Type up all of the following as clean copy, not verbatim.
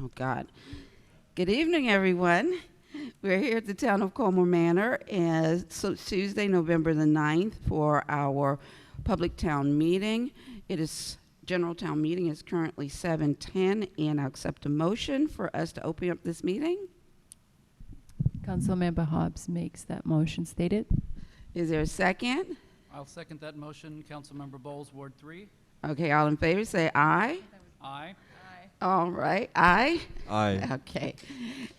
Oh, God. Good evening, everyone. We're here at the town of Colmar Manor, and so Tuesday, November the 9th, for our public town meeting. It is general town meeting is currently 7:10, and I'll accept a motion for us to open up this meeting. Councilmember Hobbs makes that motion stated. Is there a second? I'll second that motion. Councilmember Bowles, Ward 3. Okay, all in favor, say aye. Aye. All right, aye? Aye. Okay,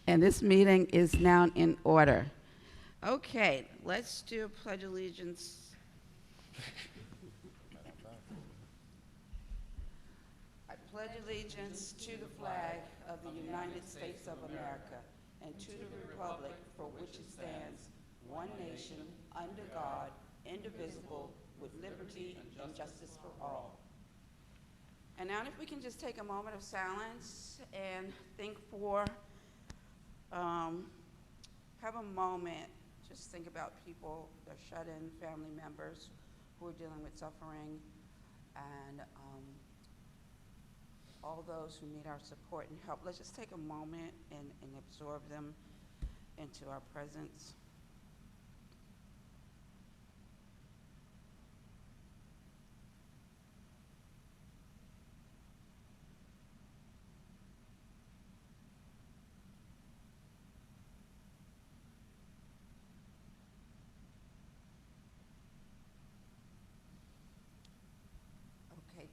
and this meeting is now in order. Okay, let's do a pledge allegiance. I pledge allegiance to the flag of the United States of America and to the republic for which it stands, one nation, under God, indivisible, with liberty and justice for all. And now if we can just take a moment of silence and think for, have a moment, just think about people, their shut-in family members who are dealing with suffering, and all those who need our support and help. Let's just take a moment and absorb them into our presence.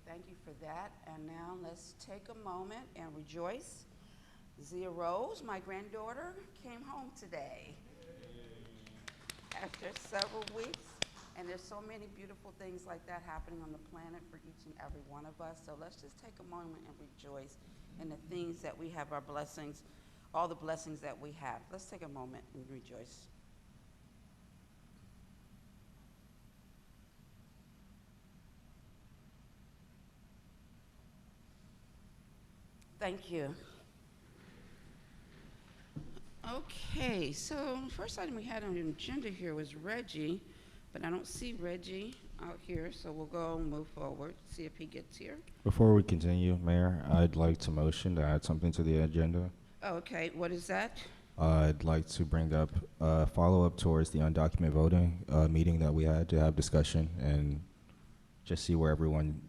Thank you for that. And now let's take a moment and rejoice. Zia Rose, my granddaughter, came home today after several weeks. And there's so many beautiful things like that happening on the planet for each and every one of us. So let's just take a moment and rejoice in the things that we have, our blessings, all the blessings that we have. Let's take a moment and rejoice. Thank you. Okay, so the first item we had on the agenda here was Reggie, but I don't see Reggie out here, so we'll go and move forward, see if he gets here. Before we continue, Mayor, I'd like to motion to add something to the agenda. Okay, what is that? I'd like to bring up a follow-up towards the undocumented voting meeting that we had to have discussion and just see where everyone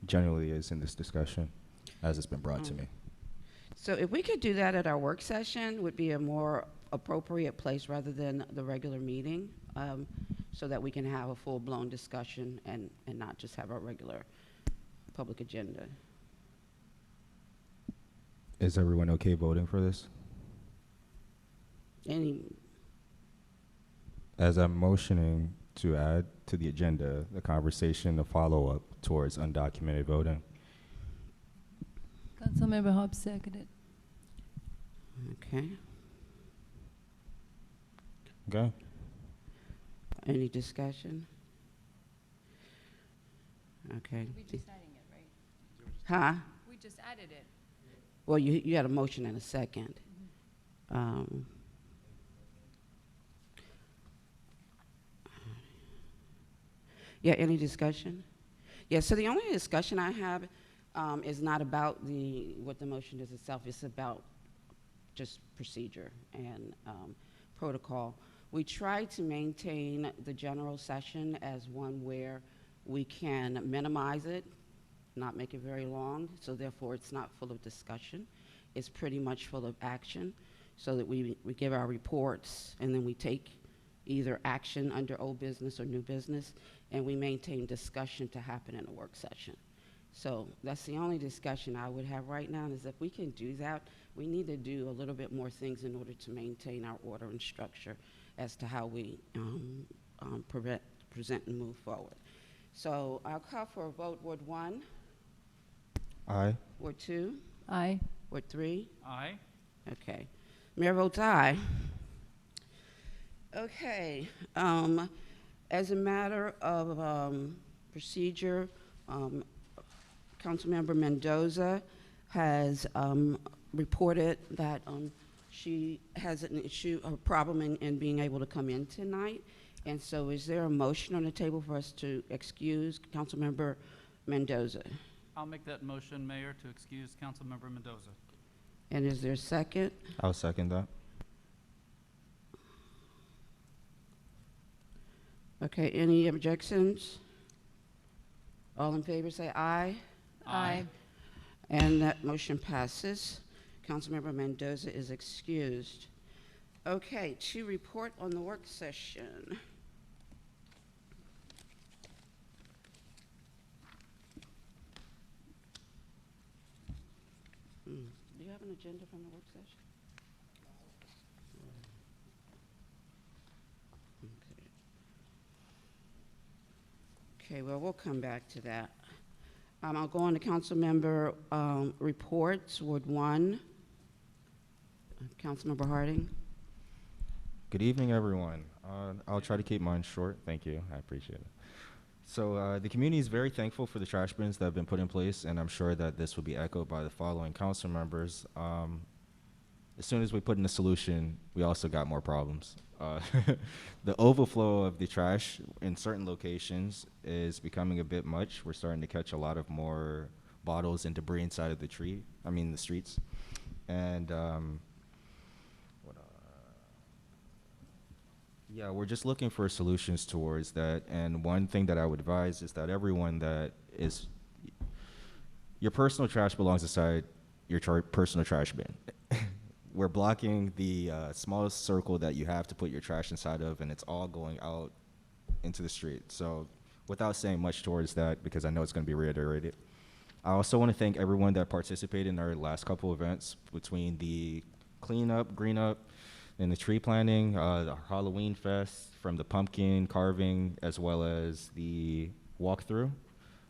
generally is in this discussion as it's been brought to me. So if we could do that at our work session, would be a more appropriate place rather than the regular meeting, so that we can have a full-blown discussion and not just have our regular public agenda. Is everyone okay voting for this? As I'm motioning to add to the agenda the conversation, the follow-up towards undocumented voting. Councilmember Hobbs seconded. Okay. Okay. Any discussion? Okay. We just adding it, right? Huh? We just added it. Well, you had a motion and a second. Yeah, any discussion? Yeah, so the only discussion I have is not about what the motion is itself. It's about just procedure and protocol. We try to maintain the general session as one where we can minimize it, not make it very long, so therefore it's not full of discussion. It's pretty much full of action, so that we give our reports and then we take either action under old business or new business, and we maintain discussion to happen in a work session. So that's the only discussion I would have right now, is if we can do that, we need to do a little bit more things in order to maintain our order and structure as to how we present and move forward. So I'll call for a vote. Ward 1? Aye. Ward 2? Aye. Ward 3? Aye. Okay. Mayor votes aye. Okay. As a matter of procedure, Councilmember Mendoza has reported that she has an issue, a problem in being able to come in tonight. And so is there a motion on the table for us to excuse Councilmember Mendoza? I'll make that motion, Mayor, to excuse Councilmember Mendoza. And is there a second? I'll second that. Okay, any objections? All in favor say aye. Aye. And that motion passes. Councilmember Mendoza is excused. Okay, to report on the work session. Do you have an agenda from the work session? Okay. Okay, well, we'll come back to that. I'll go on to council member reports, Ward 1. Councilmember Harding. Good evening, everyone. I'll try to keep mine short. Thank you. I appreciate it. So the community is very thankful for the trash bins that have been put in place, and I'm sure that this will be echoed by the following council members. As soon as we put in a solution, we also got more problems. The overflow of the trash in certain locations is becoming a bit much. We're starting to catch a lot of more bottles and debris inside of the streets. And yeah, we're just looking for solutions towards that. And one thing that I would advise is that everyone that is, your personal trash belongs inside your personal trash bin. We're blocking the smallest circle that you have to put your trash inside of, and it's all going out into the street. So without saying much towards that, because I know it's going to be reiterated, I also want to thank everyone that participated in our last couple events between the cleanup, green up, and the tree planting, the Halloween fest, from the pumpkin carving, as well as the walkthrough.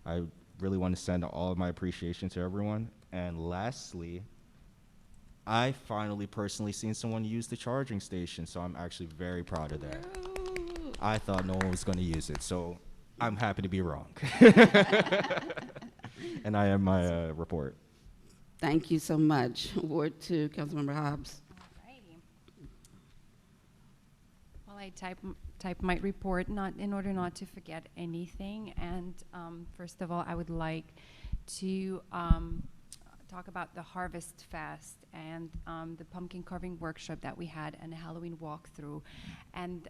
I really want to send all of my appreciation to everyone. And lastly, I finally personally seen someone use the charging station, so I'm actually very proud of that. Woo. I thought no one was going to use it, so I'm happy to be wrong. And I have my report. Thank you so much. Ward 2, Councilmember Hobbs. Alrighty. Well, I type my report in order not to forget anything. And first of all, I would like to talk about the Harvest Fest and the pumpkin carving workshop that we had and the Halloween walkthrough. And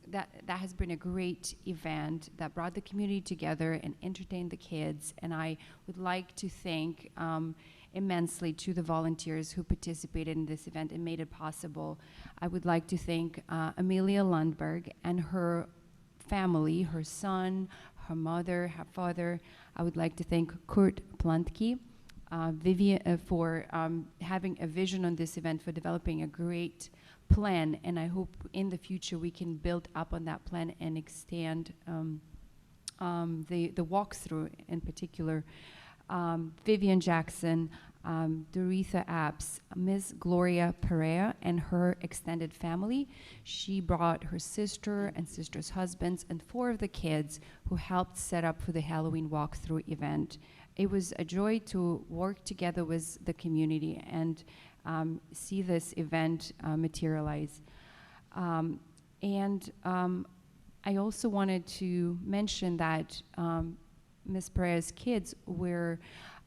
that has been a great event that brought the community together and entertained the kids. And I would like to thank immensely to the volunteers who participated in this event and made it possible. I would like to thank Amelia Lundberg and her family, her son, her mother, her father. I would like to thank Kurt Plantke, Vivian, for having a vision on this event, for developing a great plan, and I hope in the future we can build up on that plan and extend the walkthrough in particular. Vivian Jackson, Doretha Apps, Ms. Gloria Perea and her extended family. She brought her sister and sister's husbands and 4 of the kids who helped set up for the Halloween walkthrough event. It was a joy to work together with the community and see this event materialize. I also wanted to mention that Ms. Perea's kids were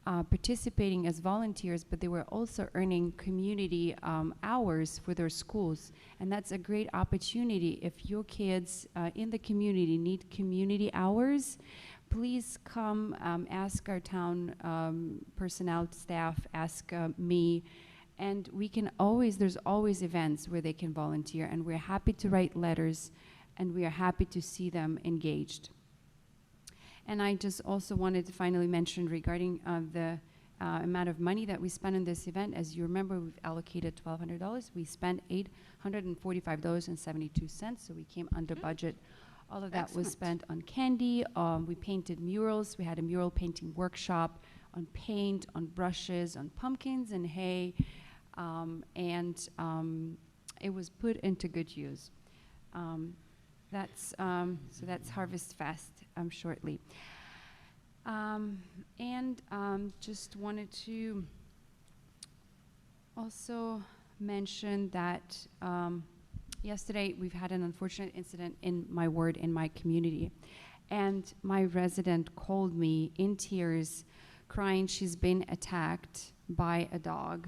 participating as volunteers, but they were also earning community hours for their schools. And that's a great opportunity. If your kids in the community need community hours, please come ask our town personnel staff, ask me, and we can always, there's always events where they can volunteer, and we're happy to write letters, and we are happy to see them engaged. And I just also wanted to finally mention regarding the amount of money that we spent on this event. As you remember, we've allocated $1,200. We spent $845.72, so we came under budget. All of that was Excellent. spent on candy. We painted murals. We had a mural painting workshop on paint, on brushes, on pumpkins and hay, it was put into good use. So that's Harvest Fest shortly. Just wanted to also mention that yesterday we've had an unfortunate incident in my ward, in my community. And my resident called me in tears, crying she's been attacked by a dog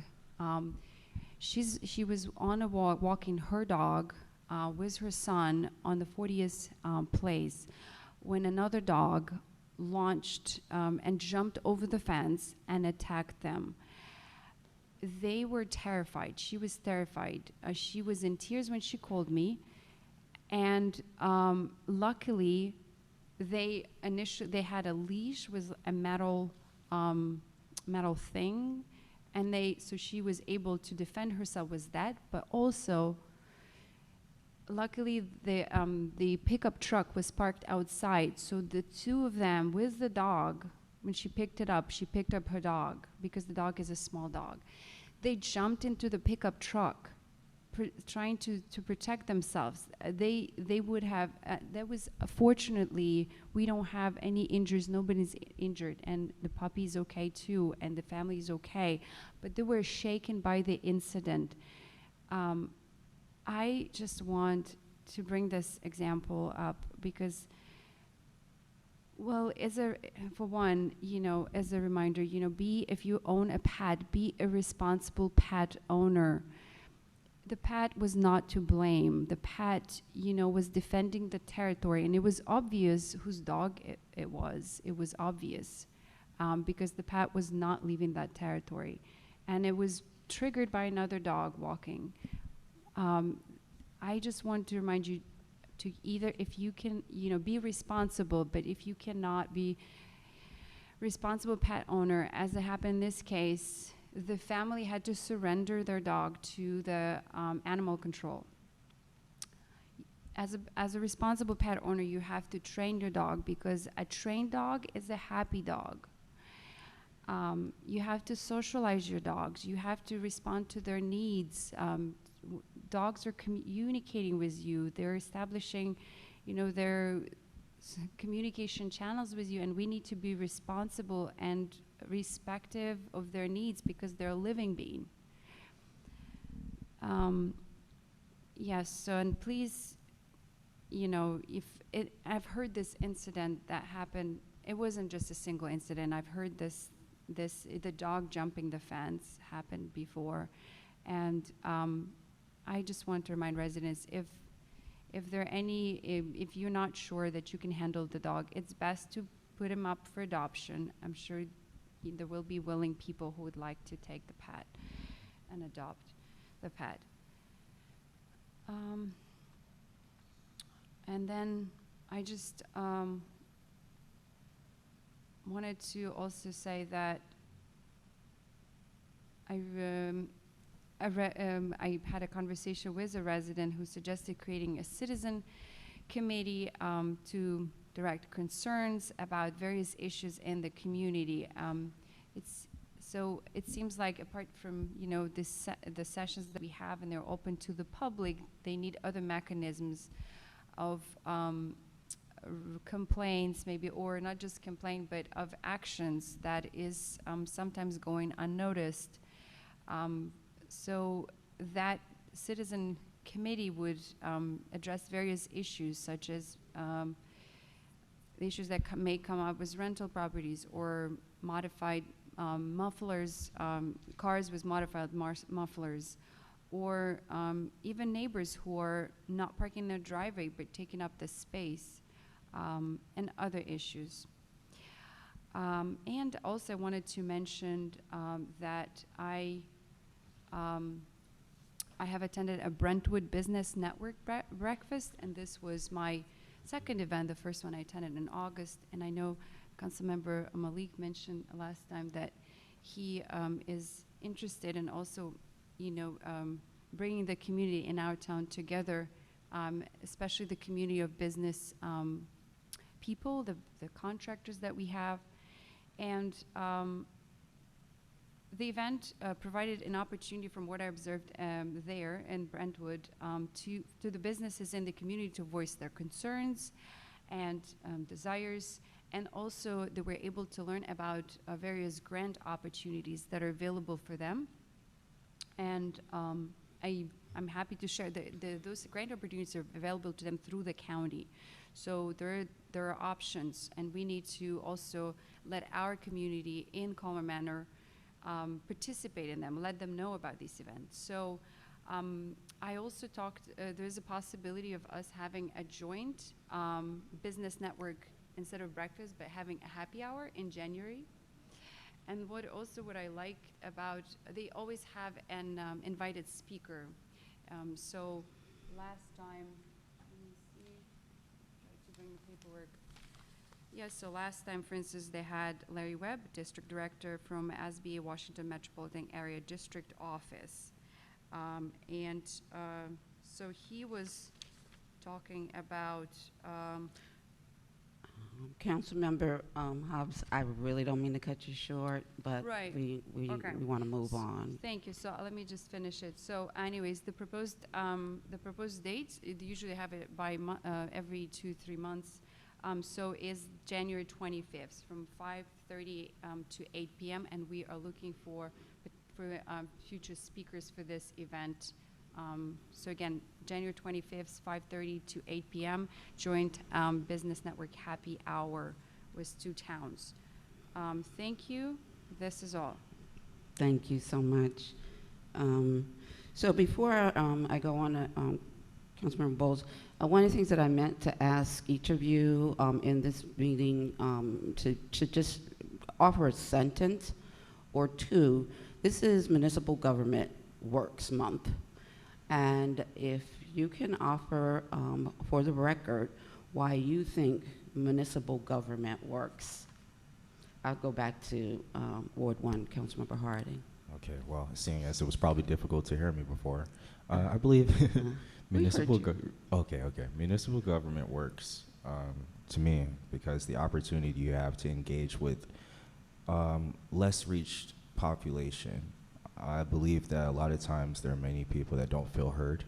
She was on a walk, walking her dog with her son on the 40th place when another dog launched and jumped over the fence and attacked them. They were terrified. She was terrified. She was in tears when she called me, and luckily, they had a leash with a metal thing, and so she was able to defend herself with that. But also, luckily, the pickup truck was parked outside, so the two of them with the dog. When she picked up her dog because the dog is a small dog. They jumped into the pickup truck, trying to protect themselves. They would have. That was fortunately we don't have any injuries. Nobody's injured, and the puppy's okay too, and the family is okay. But they were shaken by the incident. I just want to bring this example up because. Well, for one, as a reminder, if you own a pet, be a responsible pet owner. The pet was not to blame. The pet, was defending the territory, and it was obvious whose dog it was. It was obvious because the pet was not leaving that territory, and it was triggered by another dog walking. I just want to remind you to either, if you can, be responsible, but if you cannot be responsible pet owner, as it happened in this case, the family had to surrender their dog to the animal control. As a responsible pet owner, you have to train your dog because a trained dog is a happy dog. You have to socialize your dogs. You have to respond to their needs. Dogs are communicating with you. They're establishing, their communication channels with you, and we need to be responsible and respective of their needs because they're a living being. Yes, so, and please, I've heard this incident that happened. It wasn't just a single incident. I've heard the dog jumping the fence happened before, and I just want to remind residents, if you're not sure that you can handle the dog, it's best to put him up for adoption. I'm sure there will be willing people who would like to take the pet and adopt the pet. And then I just wanted to also say that I had a conversation with a resident who suggested creating a citizen committee to direct concerns about various issues in the community. So it seems like apart from the sessions that we have and they're open to the public, they need other mechanisms of complaints maybe, or not just complaint, but of actions that is sometimes going unnoticed. So that citizen committee would address various issues such as the issues that may come up with rental properties or modified mufflers, cars with modified mufflers, or even neighbors who are not parking their driveway but taking up the space, and other issues. And also I wanted to mention that I have attended a Brentwood Business Network breakfast, and this was my second event. The first one I attended in August, and I know Councilmember Malik mentioned last time that he is interested in also, bringing the community in our town together, especially the community of business people, the contractors that we have, and the event provided an opportunity, from what I observed there in Brentwood, to the businesses in the community to voice their concerns and desires, and also they were able to learn about various grant opportunities that are available for them. And I'm happy to share that those grant opportunities are available to them through the county. So there are options, and we need to also let our community in Colmar Manor participate in them, let them know about these events. So I also talked, there's a possibility of us having a joint business network instead of breakfast, but having a happy hour in January. And what I like about, they always have an invited speaker. So last time, let me see, try to bring the paperwork. Yeah, so last time, for instance, they had Larry Webb, District Director from SBA Washington Metropolitan Area District Office. So he was talking about, Councilmember Hobbs, I really don't mean to cut you short, but Right. we Okay. want to move on. thank you, so let me just finish it. So anyways, the proposed dates, they usually have it by every 2-3 months. So is January 25th from 5:30 to 8 p.m. And we are looking for future speakers for this event. So again, January 25th, 5:30 to 8 p.m. Joint Business Network Happy Hour with 2 towns. Thank you. This is all. Thank you so much. So before I go on to Councilmember Bowles, one of the things that I meant to ask each of you in this meeting to just offer a sentence or two. This is Municipal Government Works Month. And if you can offer, for the record, why you think municipal government works. I'll go back to Ward 1, Councilmember Harding. Okay, well, seeing as it was probably difficult to hear me before, I believe municipal municipal government works to me because the opportunity you have to engage with less reached population. I believe that a lot of times there are many people that don't feel heard,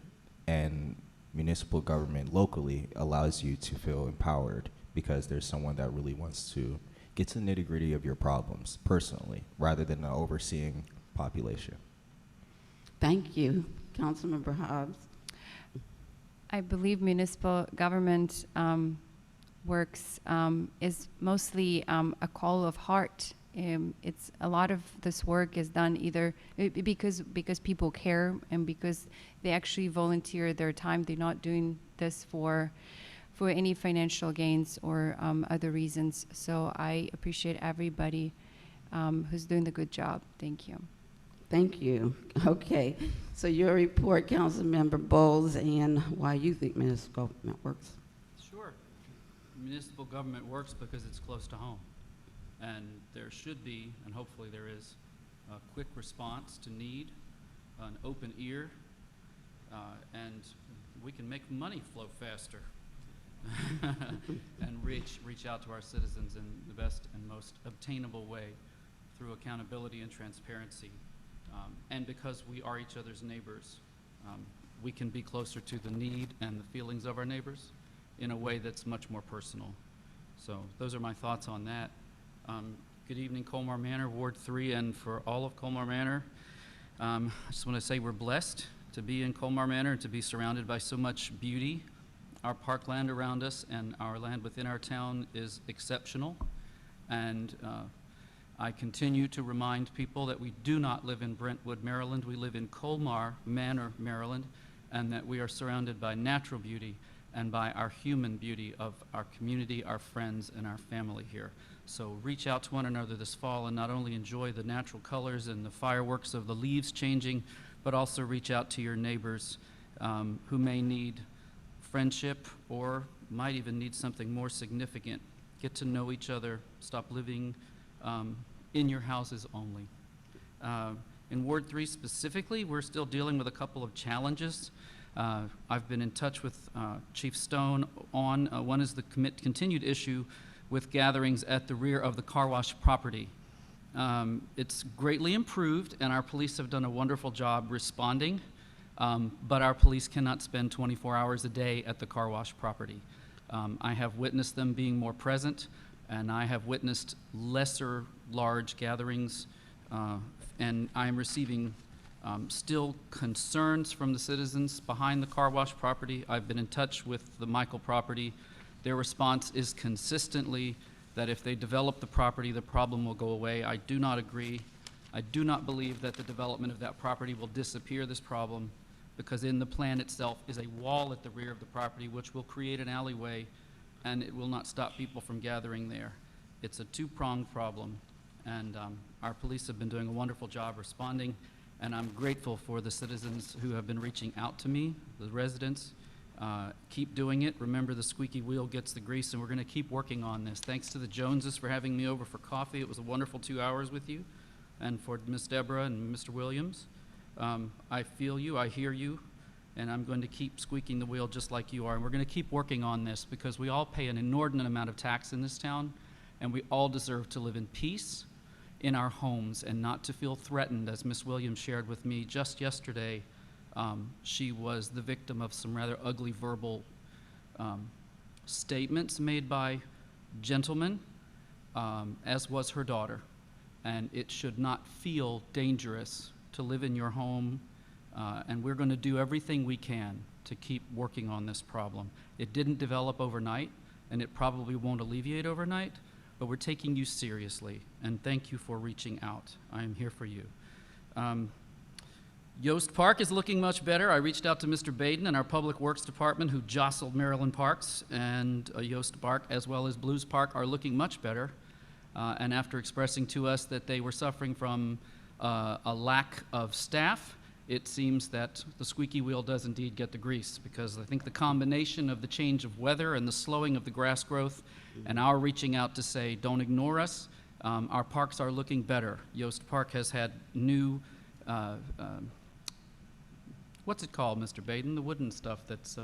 and municipal government locally allows you to feel empowered because there's someone that really wants to get to the nitty-gritty of your problems personally rather than an overseeing population. Thank you. Councilmember Hobbs. I believe municipal government works is mostly a call of heart. It's a lot of this work is done either because people care and because they actually volunteer their time. They're not doing this for any financial gains or other reasons. So I appreciate everybody who's doing the good job. Thank you. Thank you. Okay. So your report, Councilmember Bowles, and why you think municipal government works. Sure. Municipal government works because it's close to home. And there should be, and hopefully there is, a quick response to need, an open ear, and we can make money flow faster and reach out to our citizens in the best and most obtainable way through accountability and transparency. And because we are each other's neighbors, we can be closer to the need and the feelings of our neighbors in a way that's much more personal. So those are my thoughts on that. Good evening, Colmar Manor, Ward 3, and for all of Colmar Manor. I just want to say we're blessed to be in Colmar Manor and to be surrounded by so much beauty. Our parkland around us and our land within our town is exceptional. And I continue to remind people that we do not live in Brentwood, Maryland. We live in Colmar Manor, Maryland, and that we are surrounded by natural beauty and by our human beauty of our community, our friends, and our family here. So reach out to one another this fall and not only enjoy the natural colors and the fireworks of the leaves changing, but also reach out to your neighbors who may need friendship or might even need something more significant. Get to know each other. Stop living in your houses only. In Ward 3 specifically, we're still dealing with a couple of challenges. I've been in touch with Chief Stone on one is the continued issue with gatherings at the rear of the car wash property. It's greatly improved, and our police have done a wonderful job responding, but our police cannot spend 24 hours a day at the car wash property. I have witnessed them being more present, and I have witnessed lesser large gatherings, and I am receiving still concerns from the citizens behind the car wash property. I've been in touch with the Michael property. Their response is consistently that if they develop the property, the problem will go away. I do not agree. I do not believe that the development of that property will disappear this problem, because in the plan itself is a wall at the rear of the property which will create an alleyway, and it will not stop people from gathering there. It's a two-pronged problem, and our police have been doing a wonderful job responding, and I'm grateful for the citizens who have been reaching out to me, the residents. Keep doing it. Remember, the squeaky wheel gets the grease, and we're going to keep working on this. Thanks to the Joneses for having me over for coffee. It was a wonderful 2 hours with you, and for Miss Deborah and Mr. Williams. I feel you, I hear you, and I'm going to keep squeaking the wheel just like you are. And we're going to keep working on this, because we all pay an inordinate amount of tax in this town, and we all deserve to live in peace in our homes and not to feel threatened, as Miss Williams shared with me just yesterday. She was the victim of some rather ugly verbal statements made by gentlemen, as was her daughter. And it should not feel dangerous to live in your home, and we're going to do everything we can to keep working on this problem. It didn't develop overnight, and it probably won't alleviate overnight, but we're taking you seriously, and thank you for reaching out. I am here for you. Yost Park is looking much better. I reached out to Mr. Baden and our Public Works Department, who jostled Maryland Parks, and Yost Park as well as Blues Park are looking much better. And after expressing to us that they were suffering from a lack of staff, it seems that the squeaky wheel does indeed get the grease, because I think the combination of the change of weather and the slowing of the grass growth and our reaching out to say, don't ignore us, our parks are looking better. Yost Park has had new, what's it called, Mr. Baden? The wooden stuff that's...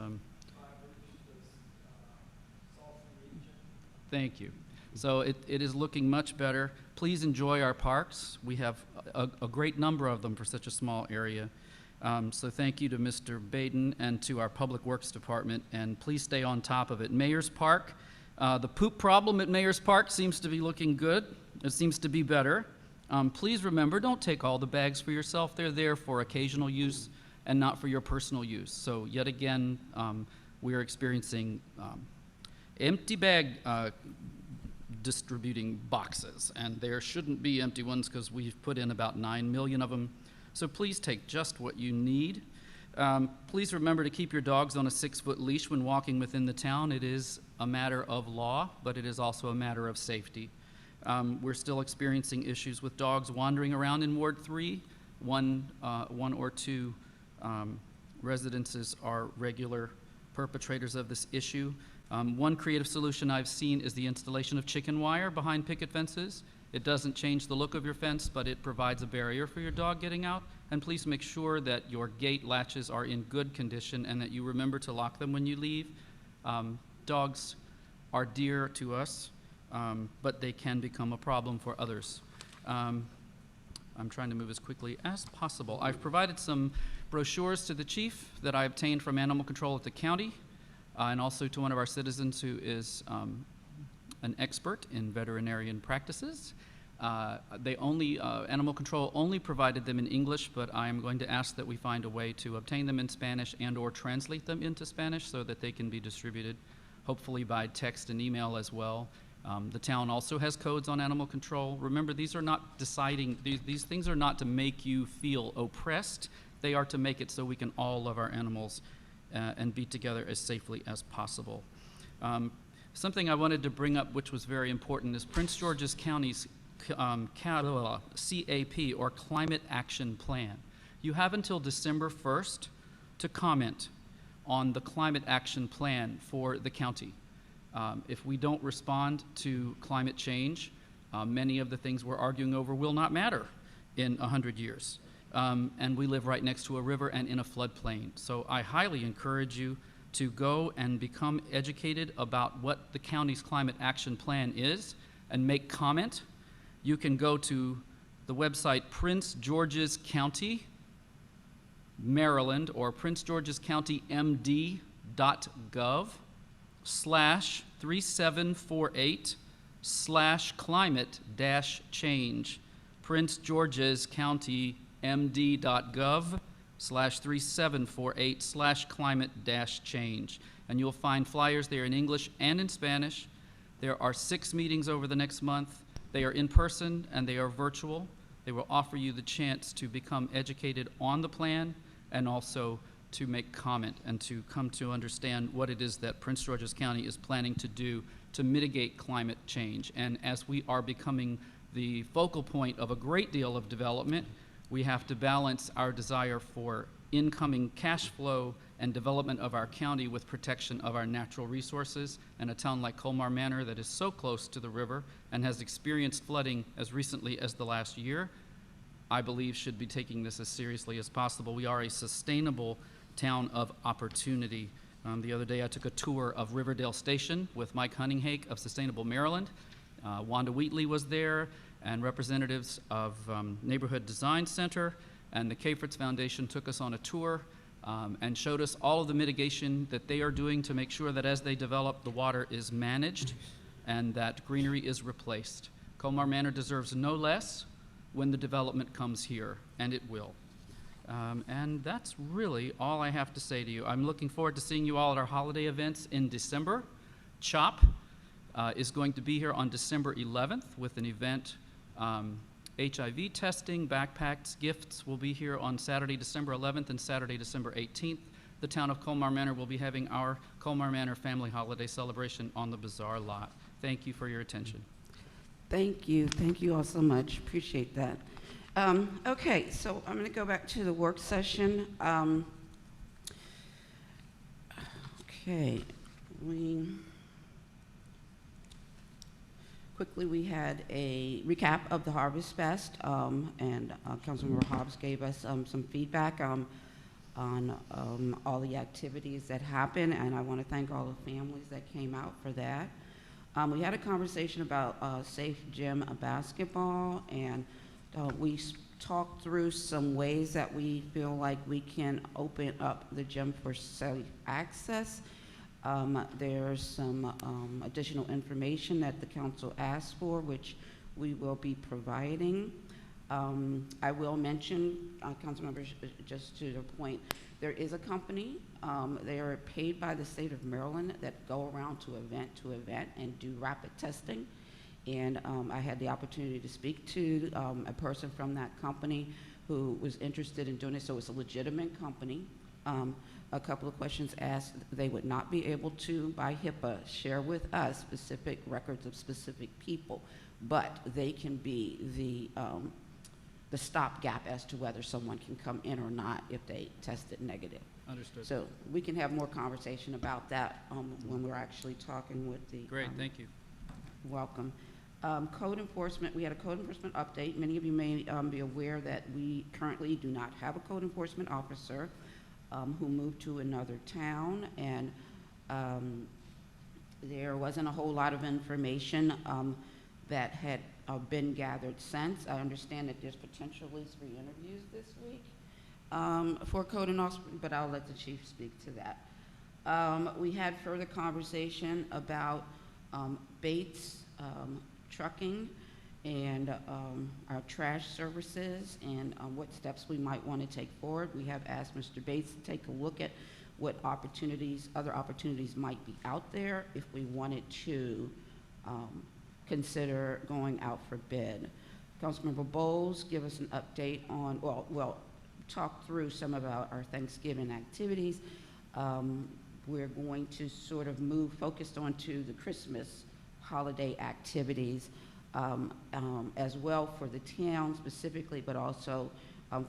Thank you. So it is looking much better. Please enjoy our parks. We have a great number of them for such a small area. So thank you to Mr. Baden and to our Public Works Department, and please stay on top of it. Mayor's Park, the poop problem at Mayor's Park seems to be looking good. It seems to be better. Please remember, don't take all the bags for yourself. They're there for occasional use and not for your personal use. So yet again, we are experiencing empty bag distributing boxes, and there shouldn't be empty ones, because we've put in about 9 million of them. So please take just what you need. Please remember to keep your dogs on a 6-foot leash when walking within the town. It is a matter of law, but it is also a matter of safety. We're still experiencing issues with dogs wandering around in Ward 3. One or two residences are regular perpetrators of this issue. One creative solution I've seen is the installation of chicken wire behind picket fences. It doesn't change the look of your fence, but it provides a barrier for your dog getting out. And please make sure that your gate latches are in good condition and that you remember to lock them when you leave. Dogs are dear to us, but they can become a problem for others. I'm trying to move as quickly as possible. I've provided some brochures to the chief that I obtained from Animal Control at the county, and also to one of our citizens who is an expert in veterinarian practices. Animal Control only provided them in English, but I am going to ask that we find a way to obtain them in Spanish and or translate them into Spanish so that they can be distributed, hopefully by text and email as well. The town also has codes on animal control. Remember, these are not deciding, these things are not to make you feel oppressed. They are to make it so we can all love our animals and be together as safely as possible. Something I wanted to bring up, which was very important, is Prince George's County's CAP, or Climate Action Plan. You have until December 1st to comment on the Climate Action Plan for the county. If we don't respond to climate change, many of the things we're arguing over will not matter in 100 years. And we live right next to a river and in a floodplain. So I highly encourage you to go and become educated about what the county's climate action plan is and make comment. You can go to the website Prince George's County, Maryland, or princegeorgescountymd.gov/3748/climate-change. Prince George's County md.gov/3748/climate-change. And you'll find flyers there in English and in Spanish. There are 6 meetings over the next month. They are in person and they are virtual. They will offer you the chance to become educated on the plan and also to make comment and to come to understand what it is that Prince George's County is planning to do to mitigate climate change. And as we are becoming the focal point of a great deal of development, we have to balance our desire for incoming cash flow and development of our county with protection of our natural resources. And a town like Colmar Manor that is so close to the river and has experienced flooding as recently as the last year, I believe should be taking this as seriously as possible. We are a sustainable town of opportunity. The other day I took a tour of Riverdale Station with Mike Hunninghake of Sustainable Maryland. Wanda Wheatley was there, and representatives of Neighborhood Design Center, and the K. Fritz Foundation took us on a tour and showed us all of the mitigation that they are doing to make sure that as they develop, the water is managed and that greenery is replaced. Colmar Manor deserves no less when the development comes here, and it will. And that's really all I have to say to you. I'm looking forward to seeing you all at our holiday events in December. CHOP is going to be here on December 11th with an event. HIV testing, backpacks, gifts will be here on Saturday, December 11th and Saturday, December 18th. The town of Colmar Manor will be having our Colmar Manor family holiday celebration on the Bazaar lot. Thank you for your attention. Thank you. Thank you all so much. Appreciate that. Okay, so I'm going to go back to the work session. Okay, we had a recap of the Harvest Fest, and Councilmember Hobbs gave us some feedback on all the activities that happened, and I want to thank all the families that came out for that. We had a conversation about safe gym basketball, and we talked through some ways that we feel like we can open up the gym for safe access. There's some additional information that the council asked for, which we will be providing. I will mention, council members, just to the point, there is a company, they are paid by the state of Maryland that go around to event and do rapid testing. And I had the opportunity to speak to a person from that company who was interested in doing it, so it's a legitimate company. A couple of questions asked. They would not be able to, by HIPAA, share with us specific records of specific people, but they can be the stopgap as to whether someone can come in or not if they tested negative. Understood. So we can have more conversation about that when we're actually talking with the. Great, thank you. Welcome. Code enforcement, we had a code enforcement update. Many of you may be aware that we currently do not have a code enforcement officer who moved to another town, and there wasn't a whole lot of information that had been gathered since. I understand that there's potentially 3 interviews this week for code enforcement, but I'll let the chief speak to that. We had further conversation about Bates Trucking and our trash services and what steps we might want to take forward. We have asked Mr. Bates to take a look at what other opportunities might be out there if we wanted to consider going out for bid. Councilmember Bowles, give us an update on, talk through some of our Thanksgiving activities. We're going to sort of move focused onto the Christmas holiday activities as well for the town specifically, but also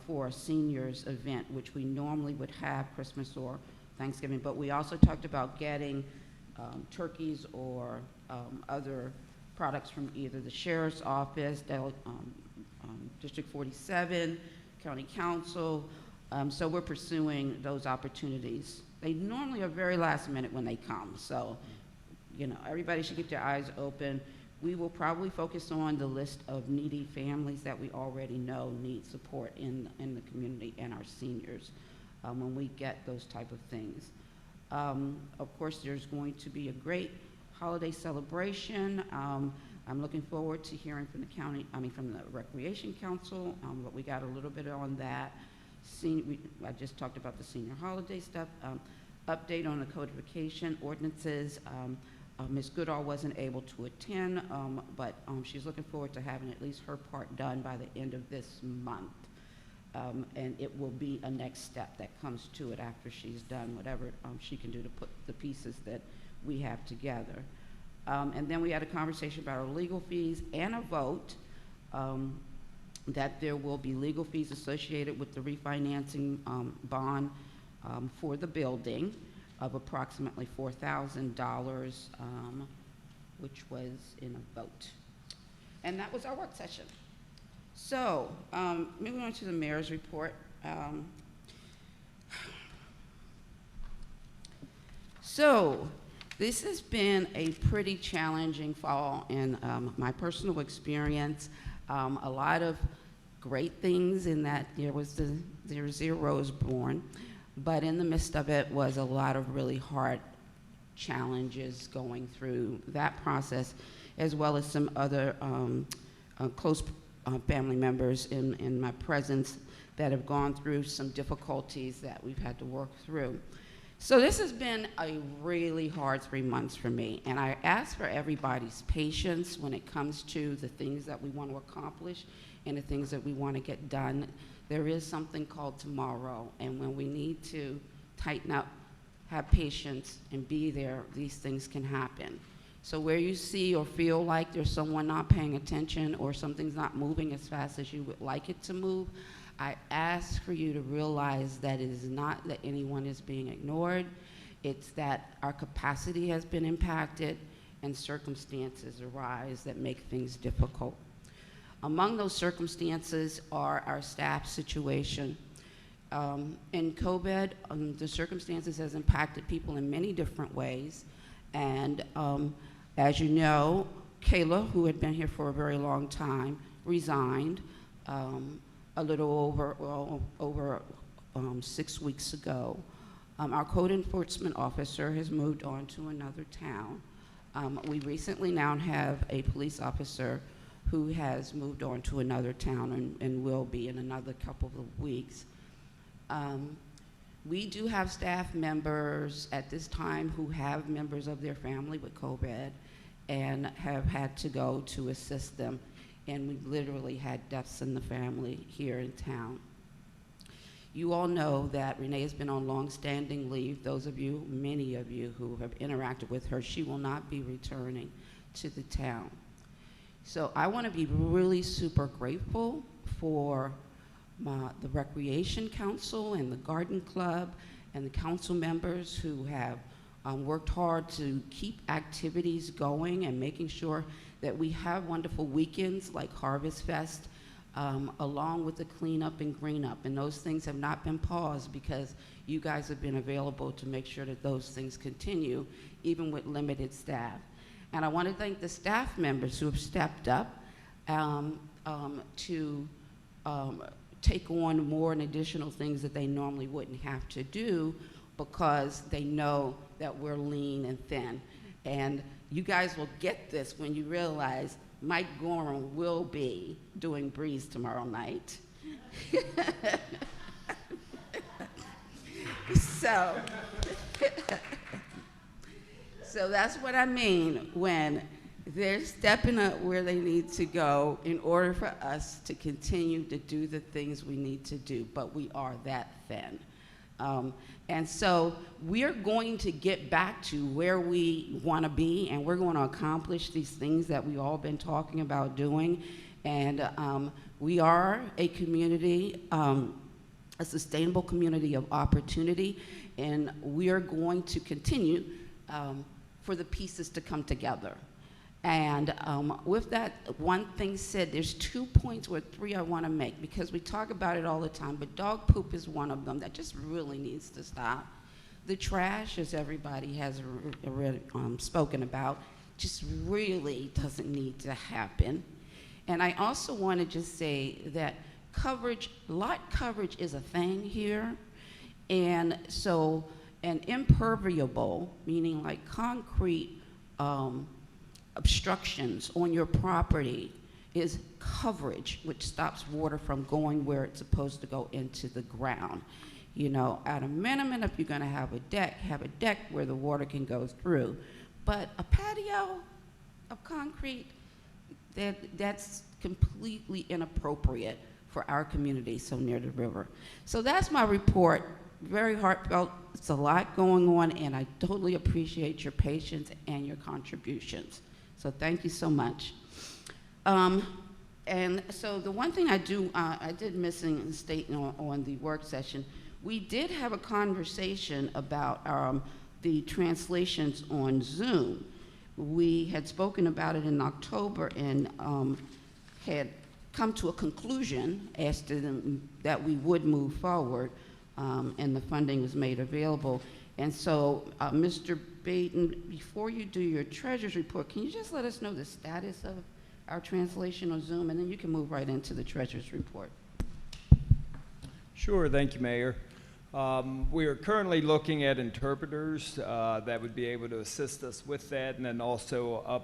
for a seniors event, which we normally would have Christmas or Thanksgiving. But we also talked about getting turkeys or other products from either the Sheriff's Office, District 47, County Council. So we're pursuing those opportunities. They normally are very last minute when they come. So, you know, everybody should get their eyes open. We will probably focus on the list of needy families that we already know need support in the community and our seniors when we get those type of things. Of course, there's going to be a great holiday celebration. I'm looking forward to hearing from from the Recreation Council, but we got a little bit on that. I just talked about the senior holiday stuff. Update on the codification ordinances. Ms. Goodall wasn't able to attend, but she's looking forward to having at least her part done by the end of this month. And it will be a next step that comes to it after she's done whatever she can do to put the pieces that we have together. And then we had a conversation about our legal fees and a vote that there will be legal fees associated with the refinancing bond for the building of approximately $4,000, which was in a vote. And that was our work session. So, moving on to the mayor's report. So, this has been a pretty challenging fall in my personal experience. A lot of great things in that there's zeros born, but in the midst of it was a lot of really hard challenges going through that process, as well as some other close family members in my presence that have gone through some difficulties that we've had to work through. So this has been a really hard 3 months for me, and I ask for everybody's patience when it comes to the things that we want to accomplish and the things that we want to get done. There is something called tomorrow, and when we need to tighten up, have patience, and be there, these things can happen. So where you see or feel like there's someone not paying attention or something's not moving as fast as you would like it to move, I ask for you to realize that it is not that anyone is being ignored. It's that our capacity has been impacted and circumstances arise that make things difficult. Among those circumstances are our staff situation. In COVID, the circumstances has impacted people in many different ways. And as you know, Kayla, who had been here for a very long time, resigned a little over 6 weeks ago. Our code enforcement officer has moved on to another town. We recently now have a police officer who has moved on to another town and will be in another couple of weeks. We do have staff members at this time who have members of their family with COVID and have had to go to assist them. And we literally had deaths in the family here in town. You all know that Renee has been on long-standing leave. Those of you, many of you who have interacted with her, she will not be returning to the town. So I want to be really super grateful for the Recreation Council and the Garden Club and the council members who have worked hard to keep activities going and making sure that we have wonderful weekends like Harvest Fest, along with the cleanup and green up. And those things have not been paused because you guys have been available to make sure that those things continue, even with limited staff. And I want to thank the staff members who have stepped up to take on more and additional things that they normally wouldn't have to do because they know that we're lean and thin. And you guys will get this when you realize Mike Gorham will be doing Breeze tomorrow night. So that's what I mean when they're stepping up where they need to go in order for us to continue to do the things we need to do, but we are that thin. And so we're going to get back to where we want to be, and we're going to accomplish these things that we've all been talking about doing. And we are a community, a sustainable community of opportunity, and we are going to continue for the pieces to come together. And with that one thing said, there's 2 points or 3 I want to make because we talk about it all the time, but dog poop is one of them that just really needs to stop. The trash, as everybody has already spoken about, just really doesn't need to happen. And I also want to just say that lot coverage is a thing here. And so an impermeable, meaning like concrete, obstructions on your property is coverage, which stops water from going where it's supposed to go into the ground. You know, at a minimum, if you're going to have a deck where the water can go through. But a patio of concrete, that's completely inappropriate for our community so near the river. So that's my report. Very heartfelt. It's a lot going on, and I totally appreciate your patience and your contributions. So thank you so much. And so the one thing I did missing in stating on the work session, we did have a conversation about the translations on Zoom. We had spoken about it in October and had come to a conclusion as to that we would move forward, and the funding was made available. And so, Mr. Baden, before you do your treasurer's report, can you just let us know the status of our translation on Zoom, and then you can move right into the treasurer's report. Sure, thank you, Mayor. We are currently looking at interpreters that would be able to assist us with that, and then also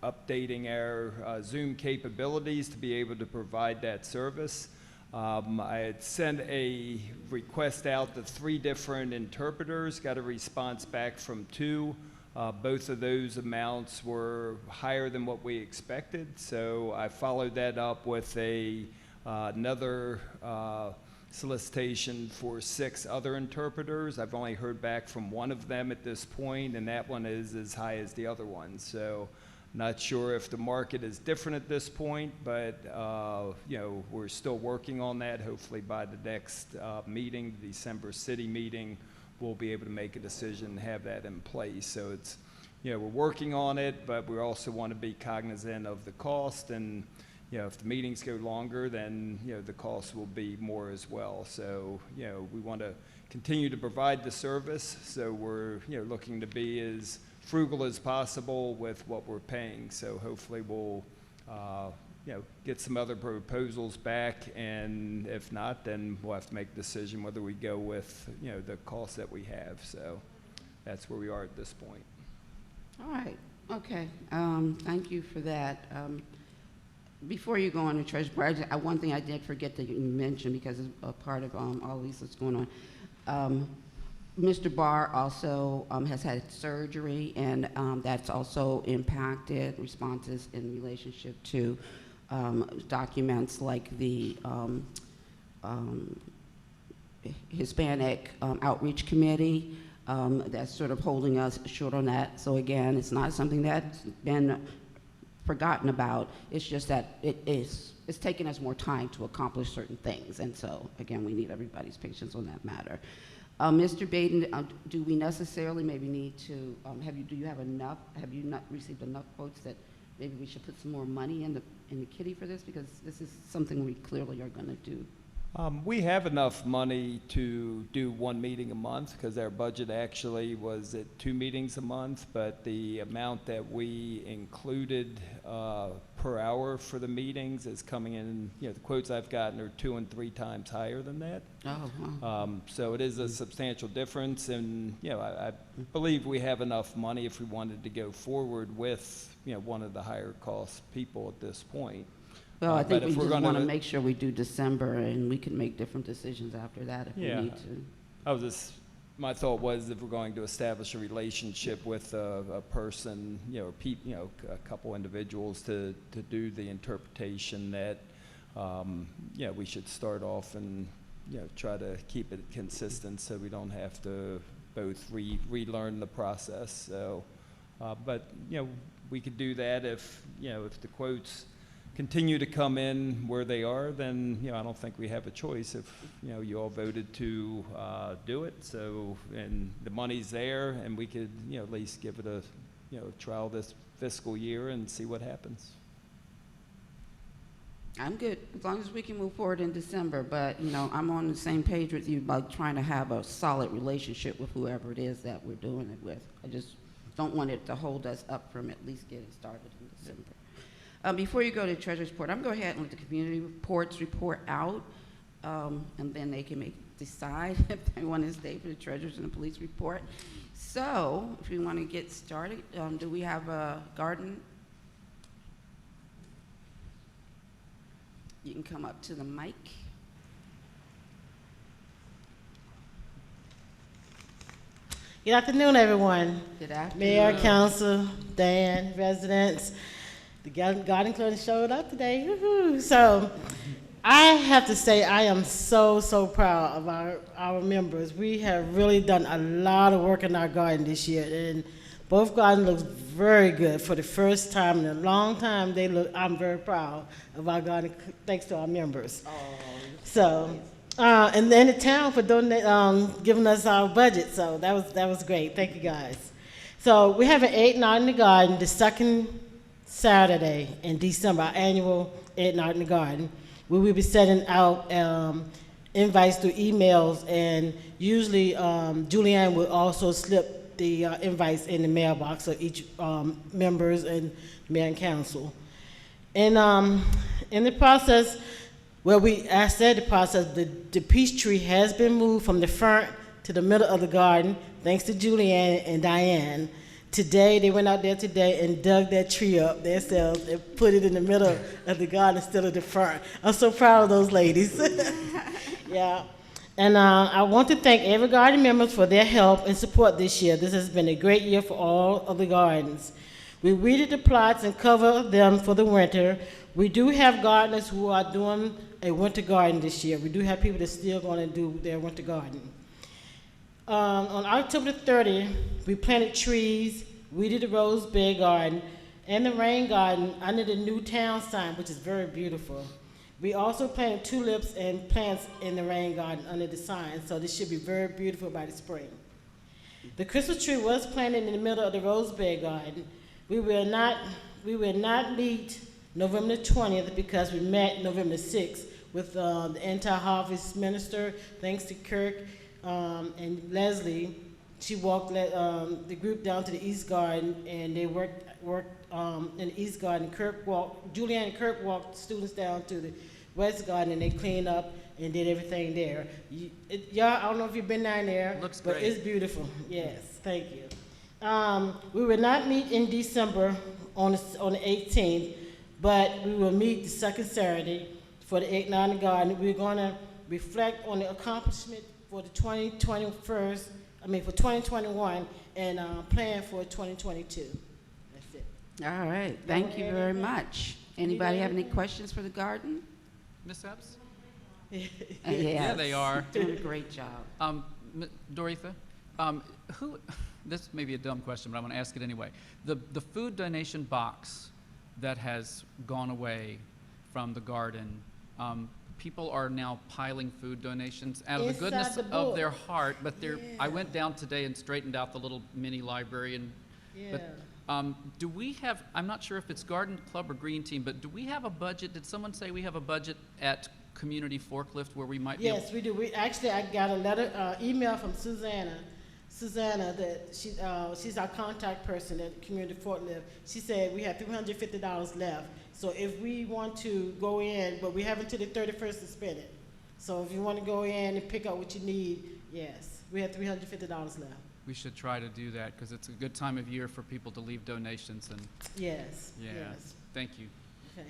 updating our Zoom capabilities to be able to provide that service. I had sent a request out to 3 different interpreters, got a response back from 2. Both of those amounts were higher than what we expected, so I followed that up with another solicitation for 6 other interpreters. I've only heard back from 1 of them at this point, and that one is as high as the other one. So not sure if the market is different at this point, but you know, we're still working on that. Hopefully by the next meeting, the December city meeting, we'll be able to make a decision and have that in place. So it's, you know, we're working on it, but we also want to be cognizant of the cost, and you know, if the meetings go longer, then you know, the cost will be more as well. So you know, we want to continue to provide the service, so we're, you know, looking to be as frugal as possible with what we're paying. So hopefully we'll you know, get some other proposals back, and if not, then we'll have to make a decision whether we go with, you know, the costs that we have. So that's where we are at this point. All right, okay, thank you for that. Before you go on to treasure report, one thing I did forget that you mentioned, because it's a part of all these that's going on. Mr. Barr also has had surgery, and that's also impacted responses in relationship to documents like the Hispanic Outreach Committee. That's sort of holding us short on that. So again, it's not something that's been forgotten about. It's just that it's taking us more time to accomplish certain things. And so again, we need everybody's patience on that matter. Mr. Baden, do we necessarily maybe need to, have you not received enough quotes that maybe we should put some more money in the kitty for this? Because this is something we clearly are going to do. We have enough money to do 1 meeting a month, because our budget actually was at 2 meetings a month, but the amount that we included per hour for the meetings is coming in, you know, the quotes I've gotten are 2 and 3 times higher than that. Oh, wow. So it is a substantial difference, and you know, I believe we have enough money if we wanted to go forward with, you know, one of the higher cost people at this point. Well, I think we just want to to make sure we do December, and we can make different decisions after that if we need to. My thought was, if we're going to establish a relationship with a person, you know, a couple individuals to do the interpretation, that you know, we should start off and, you know, try to keep it consistent so we don't have to both relearn the process. So, but you know, we could do that if, you know, if the quotes continue to come in where they are, then, you know, I don't think we have a choice if, you know, you all voted to do it. So, and the money's there, and we could, you know, at least give it a, you know, trial this fiscal year and see what happens. I'm good, as long as we can move forward in December, but, you know, I'm on the same page with you about trying to have a solid relationship with whoever it is that we're doing it with. I just don't want it to hold us up from at least getting started in December. Before you go to Treasurer's Report, I'm going to go ahead and let the community reports report out, and then they can decide if they want to stay for the Treasurer's and the Police Report. So, if we want to get started, do we have a garden? You can come up to the mic. Good afternoon, everyone. Good afternoon. Mayor, council, Dan, residents. The garden clothing showed up today. Woo-hoo. So I have to say I am so proud of our members. We have really done a lot of work in our garden this year, and both gardens look very good for the first time in a long time. I'm very proud of our garden, thanks to our members. So. And then the town for giving us our budget, so that was great. Thank you guys. So we have an 8 Night in the Garden the second Saturday in December, our annual 8 Night in the Garden. We will be sending out invites through emails, and usually Julianne will also slip the invites in the mailbox of each members and mayor and council. And in the process. Well, I said the process, the peach tree has been moved from the front to the middle of the garden, thanks to Julianne and Diane. Today, they went out there today and dug that tree up themselves and put it in the middle of the garden instead of the front. I'm so proud of those ladies. Yeah. And I want to thank every garden members for their help and support this year. This has been a great year for all of the gardens. We weeded the plots and covered them for the winter. We do have gardeners who are doing a winter garden this year. We do have people that's still going to do their winter garden. On October 30th, we planted trees, weeded the rose bed garden, and the rain garden under the new town sign, which is very beautiful. We also planted tulips and plants in the rain garden under the sign, so this should be very beautiful by the spring. The Christmas tree was planted in the middle of the rose bed garden. We will not meet November 20th because we met November 6th with the anti-harvest minister. Thanks to Kirk and Leslie, she walked the group down to the East Garden, and they worked in the East Garden. Julianne and Kirk walked students down to the West Garden, and they cleaned up and did everything there. Y'all, I don't know if you've been down there, Looks but great. it's beautiful. Yes, thank you. We will not meet in December on the 18th, but we will meet the second Saturday for the 8 Night in the Garden. We're going to reflect on the accomplishment for the 2021 and plan for 2022. That's it. All right, thank you very much. Anybody have any questions for the garden? Miss Epps? Yeah, they are. Doing a great job. Doretha, this may be a dumb question, but I'm going to ask it anyway. The food donation box that has gone away from the garden, people are now piling food donations out of the Inside goodness the of book. their heart, but they're, Yeah. I went down today and straightened out the little mini library, and Yeah. but do we have, I'm not sure if it's Garden Club or Green Team, but do we have a budget? Did someone say we have a budget at Community Forklift where we might be able? Yes, we do. I got a letter, email from Susanna, that she's our contact person at Community Forklift. She said we have $350 left. So if we want to go in, but we have until the 31st to spend it. So if you want to go in and pick up what you need, yes, we have $350 left. We should try to do that because it's a good time of year for people to leave donations, and Yes. yeah, Yes. thank you. Okay.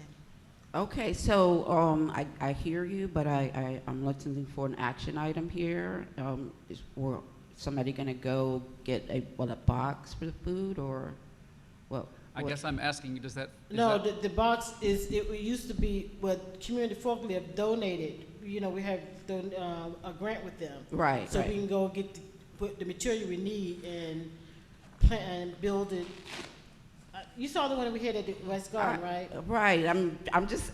Okay, so I hear you, but I'm listening for an action item here. Is somebody going to go get a box for the food, or what? I guess I'm asking you, does that? is No, that- the box it used to be what Community Forklift donated. You know, we have a grant with them. Right, So right. we can go put the material we need and plant and build it. You saw the one we had at the West Garden, right? Right. I'm just.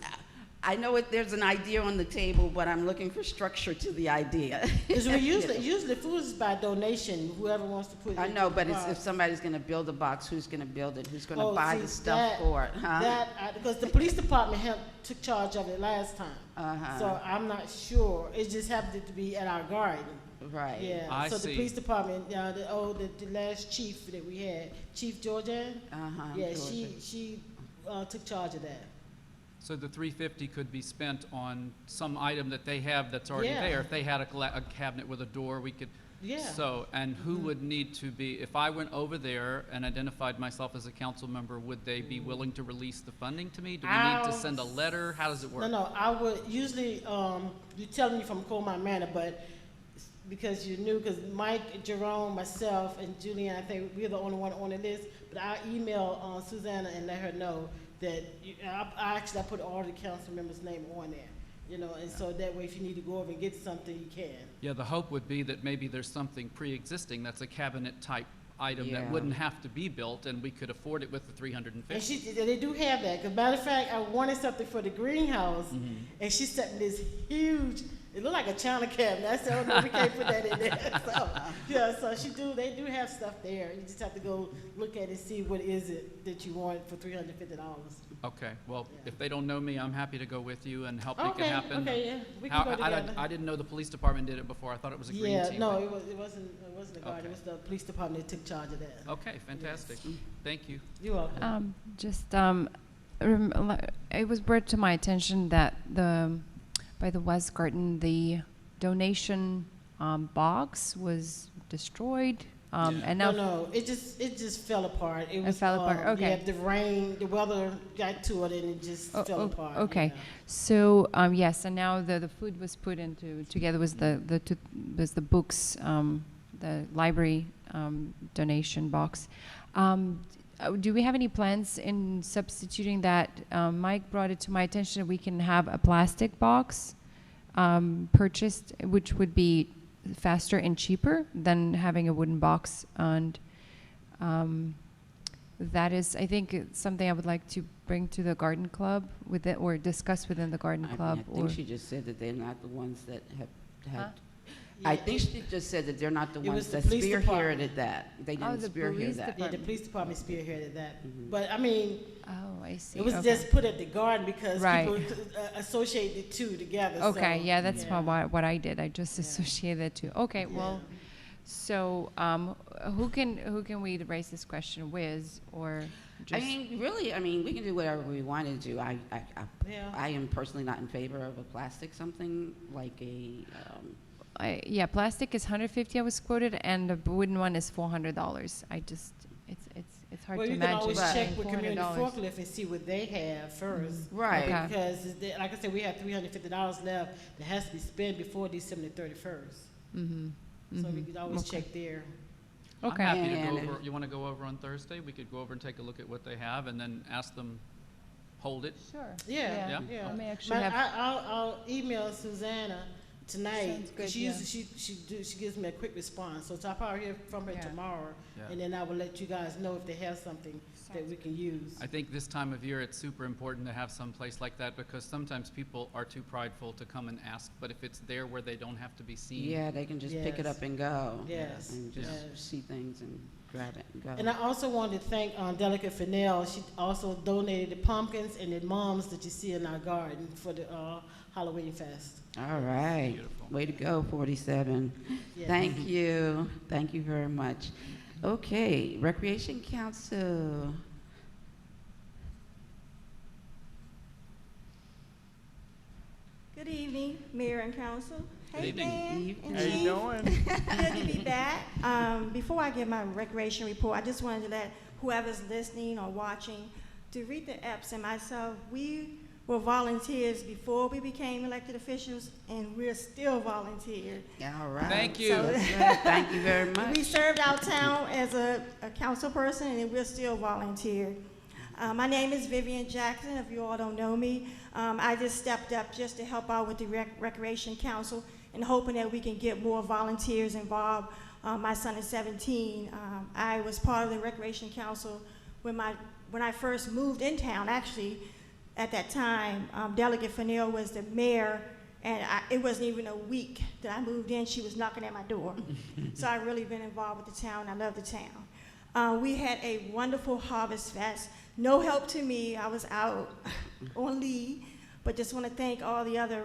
I know there's an idea on the table, but I'm looking for structure to the idea. Because we usually food is by donation. Whoever wants to put it. I in know, the but box. if somebody's going to build a box, who's going to build it? Who's going to Oh, buy see, the stuff that- for it? Huh? Because the police department took charge of it last time. Uh-huh. So I'm not sure. It just happened to be at our garden. Right. Yeah. I So see. the police department, the last chief that we had, Chief Georgianne. Uh-huh. Yeah, Georgia. she took charge of that. So the $350 could be spent on some item that they have that's already Yeah. there. If they had a cabinet with a door, we could. Yeah. So, and who would need to be, if I went over there and identified myself as a council member, would they be willing to release the funding to me? Do we need to send a letter? How does it work? No, I would usually, you're telling me from Colmar Manor, but because you knew, because Mike, Jerome, myself, and Julian, I think we're the only one on the list, but I emailed Susanna and let her know that, I put all the council members' name on there, you know, and so that way if you need to go over and get something, you can. Yeah, the hope would be that maybe there's something pre-existing that's a cabinet-type item Yeah. that wouldn't have to be built, and we could afford it with the 350. And they do have that, because matter of fact, I wanted something for the greenhouse, and she sent me this huge, it looked like a china cabinet. I said, oh no, we can't put that in there. So, yeah, so they do have stuff there. You just have to go look at it and see what is it that you want for $350. Okay, well, Yeah. if they don't know me, I'm happy to go with you and help make Okay, it happen. okay, yeah, we can go together. I didn't know the police department did it before. I thought it was a green Yeah, team. no, but- it wasn't the guard, Okay. it was the police department that took charge of that. Okay, fantastic. Thank you. You're welcome. It was brought to my attention that by the West Garden, the donation box was destroyed, and now No, it just fell apart. It was, fell apart, okay. Yeah, the rain, the weather got to it and it just fell apart. Okay, yeah. so yes, and now the food was put together with the books, the library donation box. Do we have any plans in substituting that? Mike brought it to my attention that we can have a plastic box purchased, which would be faster and cheaper than having a wooden box. And that is, I think, it's something I would like to bring to the garden club with it, or discuss within the garden club. I think she just said that they're not the ones that have Huh? had. I think she just said that they're not the It ones was the that police department. spearheaded that. They didn't the spearhead police that. Yeah, the police department spearheaded that. But I mean, Oh, I see. it was Okay. just put at the garden because Right. people associate the two together. Okay, so, yeah, that's yeah. what I did. I just Yeah. associated the two. Okay, well, so who can we raise this question with, or I just? mean, really, we can do whatever we want to do. Yeah. I am personally not in favor of a plastic something like a, Yeah, plastic is 150. I was quoted, and the wooden one is $400. It's hard Well, to you can imagine. always Right. check paying with Community $400. Forklift and see what they have first. right. Okay. Because, like I said, we have $350 left that has to be spent before December 31st. So we could always Okay. check there. Okay. I'm happy to And go over. You want to go over on Thursday? We could go over and take a look at what they have and then ask them, hold it. Sure. Yeah, Yeah. yeah. I may actually But have. I'll email Susanna tonight. Sounds good, 'cause she yeah. usually she gives me a quick response. So I'll probably hear from her Yeah. tomorrow, Yeah. and then I will let you guys know if they have something that we can use. I think this time of year, it's super important to have some place like that because sometimes people are too prideful to come and ask. But if it's there where they don't have to be seen, Yeah, they can just pick it Yes. up and go. Yes. And just Yes. see things and grab it and go. And I also wanted to thank Delegate Fennell. She also donated the pumpkins and the mums that you see in our garden for the Halloween Fest. All right. Beautiful. Way to go, 47. Yeah. Thank you. Thank you very much. Okay, Recreation Council. Good evening, Mayor and Council. Good Hey, evening. Dan and Evening. Chief. How you doing? Good to be back. Before I give my recreation report, I just wanted to let whoever's listening or watching, to Rita Epps and myself, we were volunteers before we became elected officials, and we're still volunteers. All right. Thank you. So- That's good. Thank you very much. We served our town as a council person, and we're still volunteer. My name is Vivian Jackson, if you all don't know me. I just stepped up just to help out with the Recreation Council and hoping that we can get more volunteers involved. My son is 17. I was part of the Recreation Council when I first moved in town. Actually, at that time, Delegate Fennell was the mayor, and it wasn't even a week that I moved in. She was knocking at my door. So I've really been involved with the town. I love the town. We had a wonderful Harvest Fest. No help to me. I was out on leave, but just want to thank all the other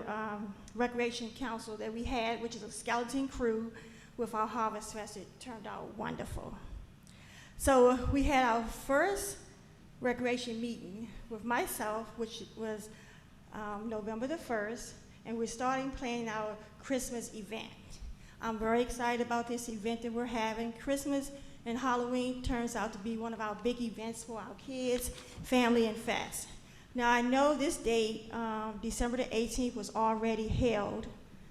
Recreation Council that we had, which is a skeleton crew with our Harvest Fest. It turned out wonderful. So we had our first recreation meeting with myself, which was November the 1st, and we're starting planning our Christmas event. I'm very excited about this event that we're having. Christmas and Halloween turns out to be one of our big events for our kids, family, and fest. Now, I know this date, December the 18th, was already held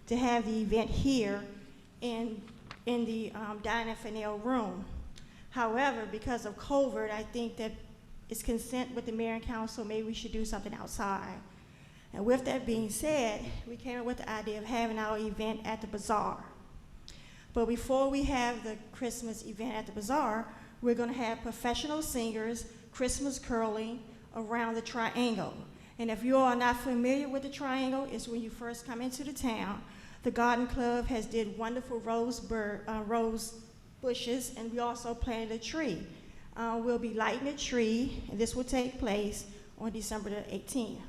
to have the event here in the dining finale room. However, because of COVID, I think that it's consent with the mayor and council, maybe we should do something outside. And with that being said, we came up with the idea of having our event at the Bazaar. But before we have the Christmas event at the Bazaar, we're gonna have professional singers, Christmas caroling around the triangle. And if you all are not familiar with the triangle, it's when you first come into the town. The Garden Club has did wonderful rose bushes, and we also planted a tree. We'll be lighting a tree, and this will take place on December the 18th.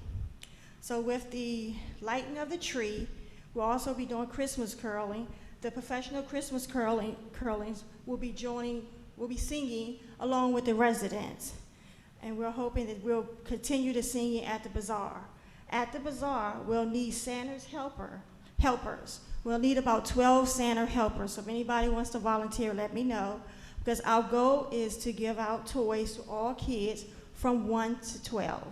So with the lighting of the tree, we'll also be doing Christmas caroling. The professional Christmas curlings will be singing along with the residents. And we're hoping that we'll continue to sing at the Bazaar. At the Bazaar, we'll need Santa's helpers. We'll need about 12 Santa helpers. So if anybody wants to volunteer, let me know. Because our goal is to give out toys to all kids from 1 to 12.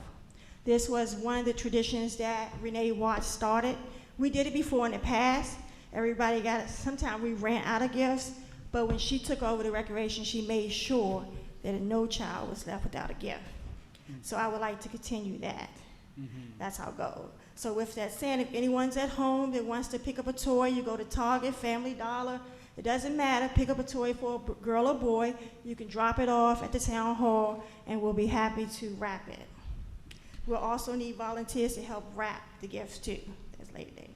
This was one of the traditions that Renee Watts started. We did it before in the past. Everybody got it. Sometimes we ran out of gifts, but when she took over the recreation, she made sure that no child was left without a gift. So I would like to continue that. That's our goal. So with that said, if anyone's at home that wants to pick up a toy, you go to Target, Family Dollar, it doesn't matter, pick up a toy for a girl or boy, you can drop it off at the town hall and we'll be happy to wrap it. We'll also need volunteers to help wrap the gifts too. That's Labor Day.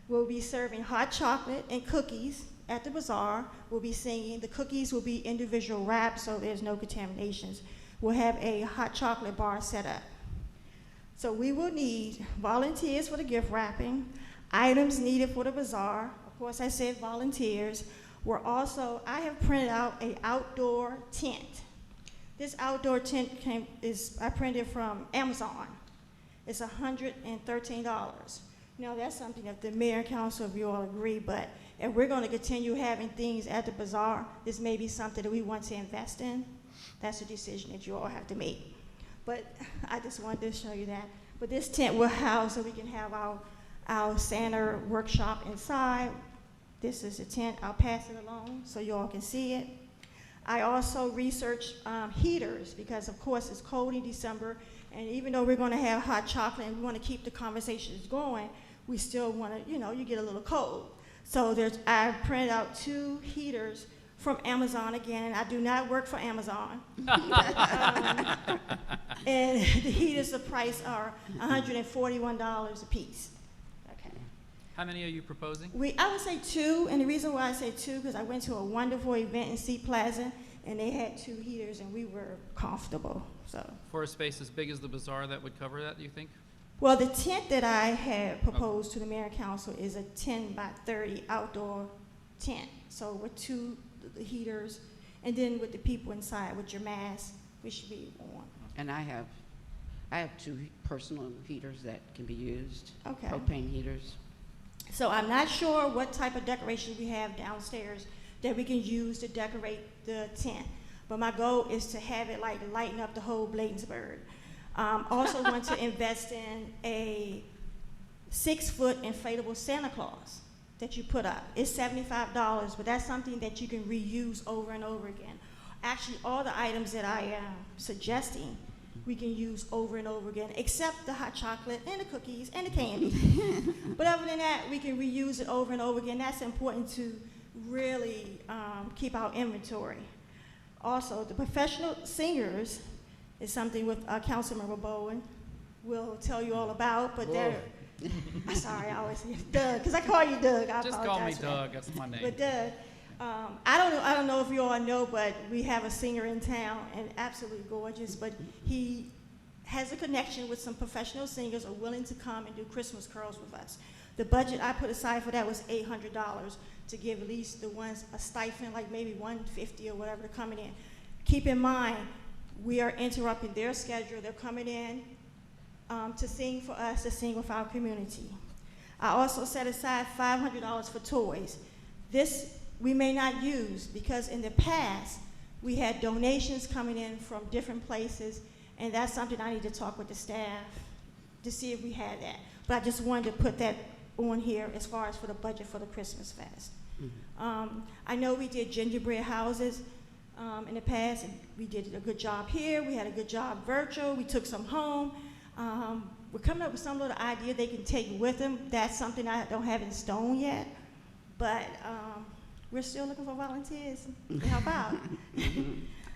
We'll be serving hot chocolate and cookies at the Bazaar. We'll be singing. The cookies will be individual wrapped so there's no contaminations. We'll have a hot chocolate bar set up. So we will need volunteers for the gift wrapping, items needed for the Bazaar. Of course, I said volunteers. I have printed out an outdoor tent. This outdoor tent I printed from Amazon. It's $113. Now that's something that the mayor and council, if you all agree, but if we're gonna continue having things at the Bazaar, this may be something that we want to invest in. That's a decision that you all have to make. But I just wanted to show you that. But this tent will house so we can have our Santa workshop inside. This is the tent. I'll pass it along so you all can see it. I also researched heaters because, of course, it's cold in December, and even though we're going to have hot chocolate and we want to keep the conversations going, we still want to, you get a little cold. So I printed out 2 heaters from Amazon again, and I do not work for Amazon. And the heaters, the price are $141 a piece. Okay. How many are you proposing? I would say 2, and the reason why I say 2 because I went to a wonderful event in Sea Plaza, and they had 2 heaters, and we were comfortable. So. For a space as big as the Bazaar, that would cover that, do you think? Well, the tent that I had proposed to the mayor and council is a 10 by 30 outdoor tent. So with 2 heaters, and then with the people inside with your mask, we should be on. And I have 2 personal heaters that can be used. Okay. Propane heaters. So I'm not sure what type of decoration we have downstairs that we can use to decorate the tent. But my goal is to have it like lighten up the whole Bladensburg. Also want to invest in a 6-foot inflatable Santa Claus that you put up. It's $75, but that's something that you can reuse over and over again. Actually, all the items that I am suggesting, we can use over and over again, except the hot chocolate and the cookies and the candy. But other than that, we can reuse it over and over again. That's important to really keep our inventory. Also, the professional singers is something with Councilmember Bowen will tell you all about, but they're, I'm sorry, I always say Doug, because I call you Doug. I Just apologize call me for that. Doug, that's my name. But Doug, I don't know if you all know, but we have a singer in town, and absolutely gorgeous, but he has a connection with some professional singers who are willing to come and do Christmas carols with us. The budget I put aside for that was $800 to give at least the ones a stipend, like maybe $150 or whatever, to coming in. Keep in mind, we are interrupting their schedule. They're coming in to sing for us, to sing with our community. I also set aside $500 for toys. This we may not use because in the past, we had donations coming in from different places, and that's something I need to talk with the staff to see if we had that. But I just wanted to put that on here as far as for the budget for the Christmas fest. I know we did gingerbread houses in the past, and we did a good job here. We had a good job virtual. We took some home. We're coming up with some little idea they can take with them. That's something I don't have in stone yet, but we're still looking for volunteers to help out.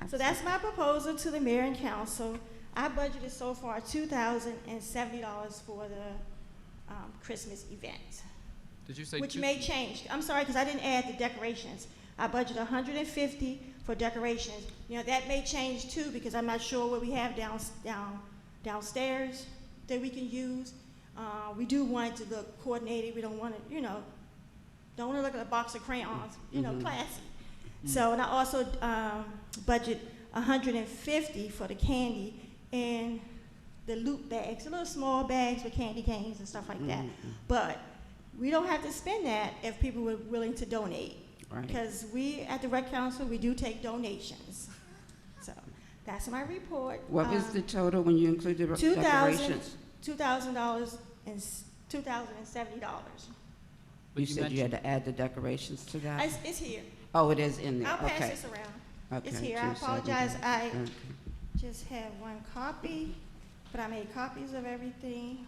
So that's my proposal to the mayor and council. I budgeted so far $2,070 for the Christmas event, Did you say which may change. I'm sorry, because I didn't add the decorations. I budgeted $150 for decorations. You know, that may change too, because I'm not sure what we have downstairs that we can use. We do want it to look coordinated. We don't want to, you know, don't want to look at a box of crayons, you know, classy. So, and I also budget $150 for the candy and the loot bags, the little small bags with candy canes and stuff like that. But we don't have to spend that if people were willing to donate. Right. Because we, at the Rec Council, we do take donations. So that's my report. What was the total when you included decorations? $2,000 and $2,070. But You said you had mentioned- to add the decorations to that? It's here. Oh, it is in there, I'll pass okay. this around. Okay, It's here. I 270. apologize. I Okay. just have one copy, but I made copies of everything.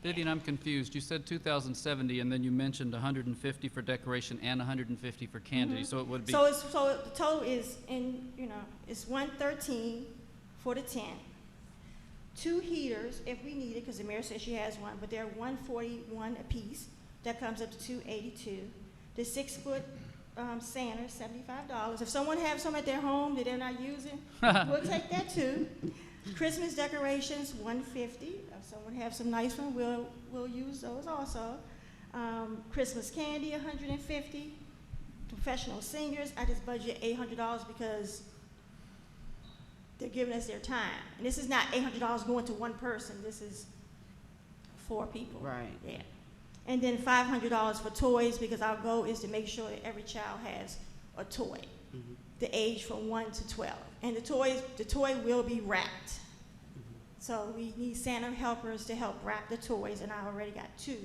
Vivian, I'm confused. You said 2,070, and then you mentioned 150 for decoration and 150 for candy, so it would be... So the total is it's 113 for the tent. 2 heaters if we need it, because the mayor says she has one, but they're $141 a piece. That comes up to $282. The 6-foot Santa, $75. If someone has some at their home that they're not using, we'll take that too. Christmas decorations, $150. If someone has some nice one, we'll use those also. Christmas candy, $150. Professional singers, I just budget $800 because they're giving us their time. And this is not $800 going to one person. This is 4 people. Right. Yeah. And then $500 for toys, because our goal is to make sure that every child has a toy, the age from 1 to 12. And the toy will be wrapped. So we need Santa helpers to help wrap the toys, and I already got 2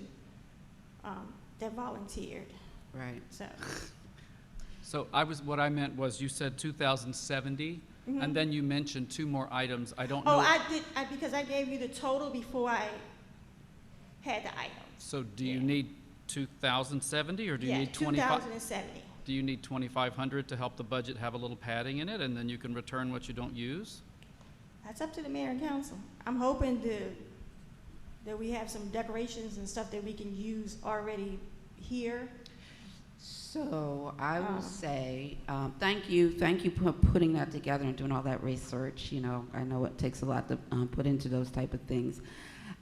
that volunteered. Right. So what I meant was you said 2,070, and then you mentioned 2 more items. I don't know... Oh, I did, because I gave you the total before I had the items. So do you need 2,070, or do you Yeah, need 25? 2,070. Do you need 2,500 to help the budget have a little padding in it, and then you can return what you don't use? That's up to the mayor and council. I'm hoping that we have some decorations and stuff that we can use already here. So I will say, thank you for putting that together and doing all that research. You know, I know it takes a lot to put into those type of things.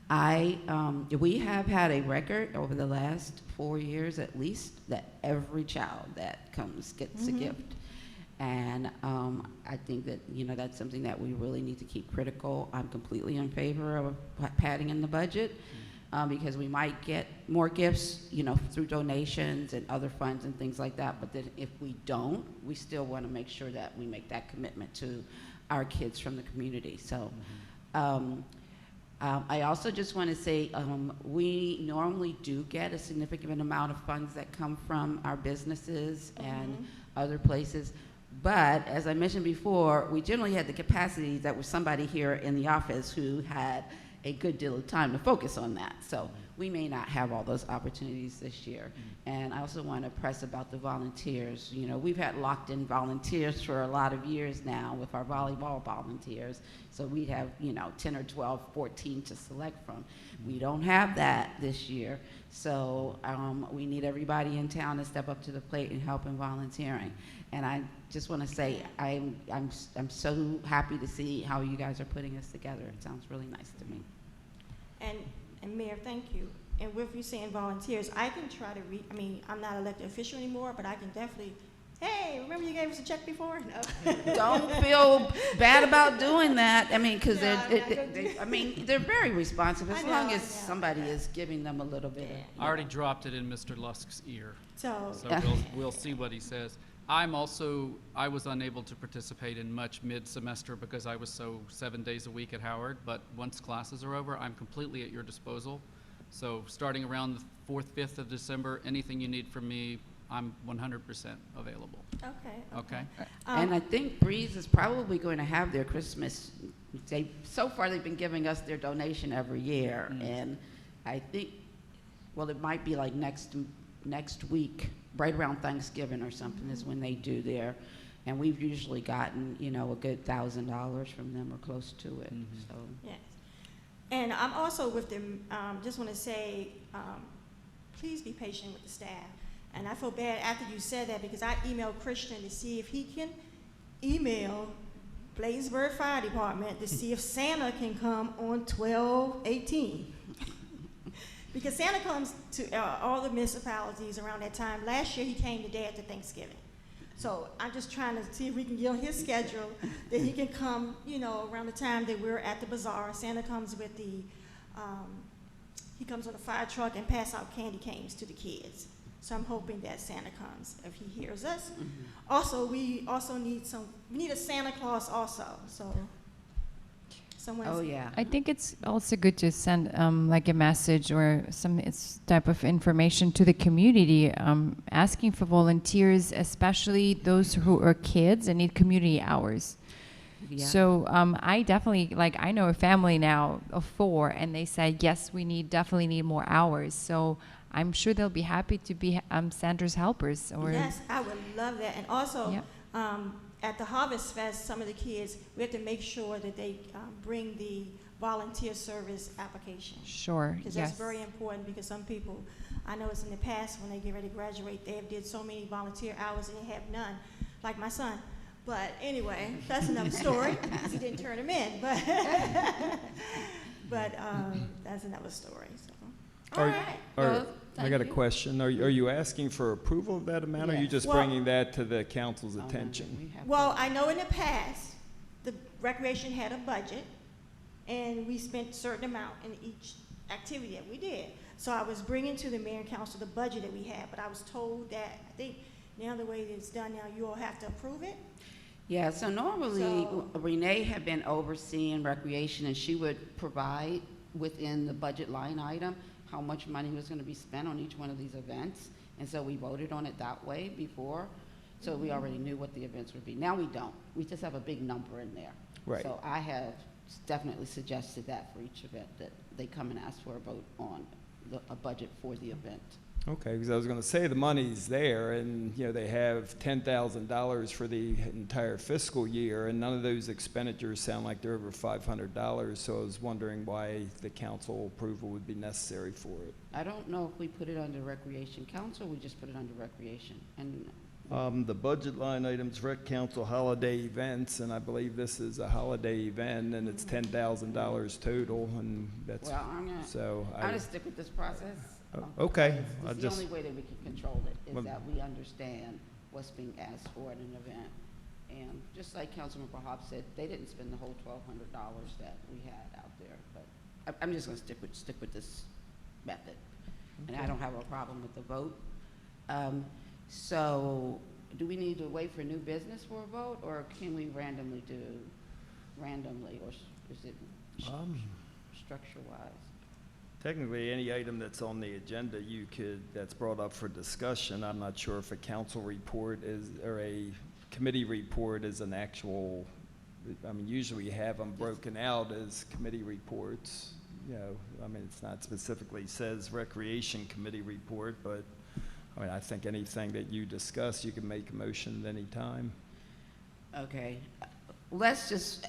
We have had a record over the last 4 years at least that every child that comes gets a gift. And I think that, you know, that's something that we really need to keep critical. I'm completely in favor of padding in the budget because we might get more gifts, you know, through donations and other funds and things like that. But then if we don't, we still want to make sure that we make that commitment to our kids from the community. So I also just want to say we normally do get a significant amount of funds that come from our businesses and other places. But as I mentioned before, we generally had the capacity that was somebody here in the office who had a good deal of time to focus on that. So we may not have all those opportunities this year. And I also want to press about the volunteers. You know, we've had locked-in volunteers for a lot of years now with our volleyball volunteers. So we have, you know, 10 or 12, 14 to select from. We don't have that this year. So we need everybody in town to step up to the plate and help in volunteering. And I just want to say I'm so happy to see how you guys are putting this together. It sounds really nice to me. And Mayor, thank you. And with you saying volunteers, I can try to I'm not elected official anymore, but I can definitely, hey, remember you gave us a check before? No. Don't feel bad about doing that. I mean, because No, I'm not gonna do they're very responsive as I know, long I as know. somebody is giving them a little bit of. I already dropped it in Mr. Lusk's ear, So so we'll see what he says. I was unable to participate in much mid-semester because I was so 7 days a week at Howard, but once classes are over, I'm completely at your disposal. So starting around the 4th, 5th of December, anything you need from me, I'm 100% available. Okay. Okay? And I think Breeze is probably going to have their Christmas, so far they've been giving us their donation every year. And I think, well, it might be like next week, right around Thanksgiving or something is when they do their, and we've usually gotten, you know, a good $1,000 from them or close to it, so. Yes. And I'm also with them, just want to say, please be patient with the staff. And I feel bad after you said that because I emailed Christian to see if he can email Bladensburg Fire Department to see if Santa can come on 12/18. Because Santa comes to all the municipalities around that time. Last year he came the day after Thanksgiving. So I'm just trying to see if we can get on his schedule that he can come, you know, around the time that we're at the bazaar. Santa comes with the, he comes on a fire truck and pass out candy canes to the kids. So I'm hoping that Santa comes if he hears us. Also, we also need we need a Santa Claus also, so someone. Oh, yeah. I think it's also good to send like a message or some type of information to the community, asking for volunteers, especially those who are kids and need community hours. Yeah. So I definitely, like, I know a family now of 4, and they said, yes, we definitely need more hours. So I'm sure they'll be happy to be Santa's helpers. Or Yes, I would love that. And also, Yep. at the Harvest Fest, some of the kids, we have to make sure that they bring the volunteer service application. Sure, Because yes. that's very important, because some people, I know it's in the past when they get ready to graduate, they have did so many volunteer hours and they have none, like my son. But anyway, that's another story, because he didn't turn them in, but, that's another story, so. All right. Well, I got a thank you. question. Are you asking for approval of that amount, or are you Yes. just Well- bringing that to the council's Oh, no, attention? we have Well, to- I know in the past, the recreation had a budget, and we spent a certain amount in each activity that we did. So I was bringing to the mayor and council the budget that we had, but I was told that, I think, now the way it's done now, you all have to approve it. Yeah, so normally So- Renee had been overseeing recreation, and she would provide within the budget line item how much money was going to be spent on each one of these events. And so we voted on it that way before, so we already knew what the events would be. Now we don't. We just have a big number in there. Right. So I have definitely suggested that for each event, that they come and ask for a vote on a budget for the event. Okay, because I was going to say the money's there, and, you know, they have $10,000 for the entire fiscal year, and none of those expenditures sound like they're over $500, so I was wondering why the council approval would be necessary for it. I don't know if we put it under Recreation Council, we just put it under Recreation. And The budget line items, rec council holiday events, and I believe this is a holiday event, and it's $10,000 total, and that's, well, I'm so gonna stick with this process. okay. It's I the just, only way that we can control it, is Well- that we understand what's being asked for at an event. And just like Councilmember Hobbs said, they didn't spend the whole $1,200 that we had out there, but I'm just gonna stick with this method. And I don't have a problem with the vote. So, do we need to wait for new business for a vote, or can we randomly, or is it structure-wise? technically, any item that's on the agenda, that's brought up for discussion. I'm not sure if a council report is, or a committee report is an actual, I mean, usually we have them broken out as committee reports. You know, I mean, it's not specifically says recreation committee report, but I mean, I think anything that you discuss, you can make a motion at any time. Okay, let's just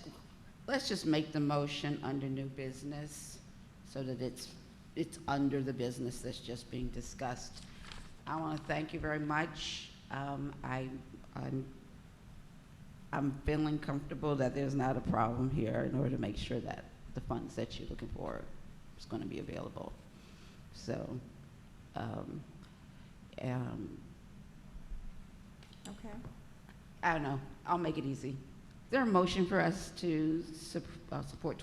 make the motion under new business so that it's under the business that's just being discussed. I want to thank you very much. I'm feeling comfortable that there's not a problem here in order to make sure that the funds that you're looking for is going to be available. So, Okay. I don't know, I'll make it easy. Is there a motion for us to support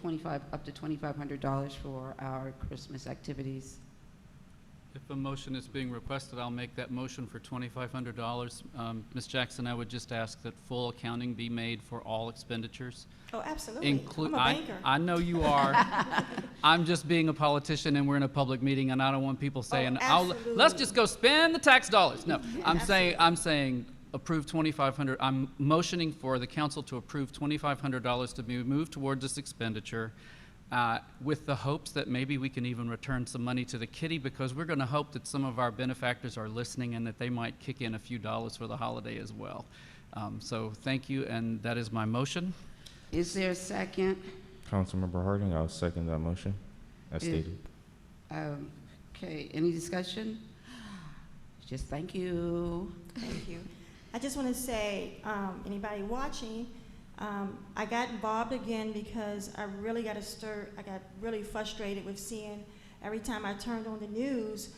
up to $2,500 for our Christmas activities? If a motion is being requested, I'll make that motion for $2,500. Ms. Jackson, I would just ask that full accounting be made for all expenditures. Oh, absolutely. I'm a banker. I know you are. I'm just being a politician, and we're in a public meeting, and I don't want people saying, absolutely. let's just go spend the tax dollars. No, I'm saying approve $2,500. I'm motioning for the council to approve $2,500 to be moved toward this expenditure, with the hopes that maybe we can even return some money to the kitty, because we're going to hope that some of our benefactors are listening and that they might kick in a few dollars for the holiday as well. So thank you, and that is my motion. Is there a second? Councilmember Harding, I'll second that motion, as stated. Okay, any discussion? Just thank you. Thank you. I just want to say, anybody watching, I got involved again because I really got really frustrated with seeing every time I turned on the news,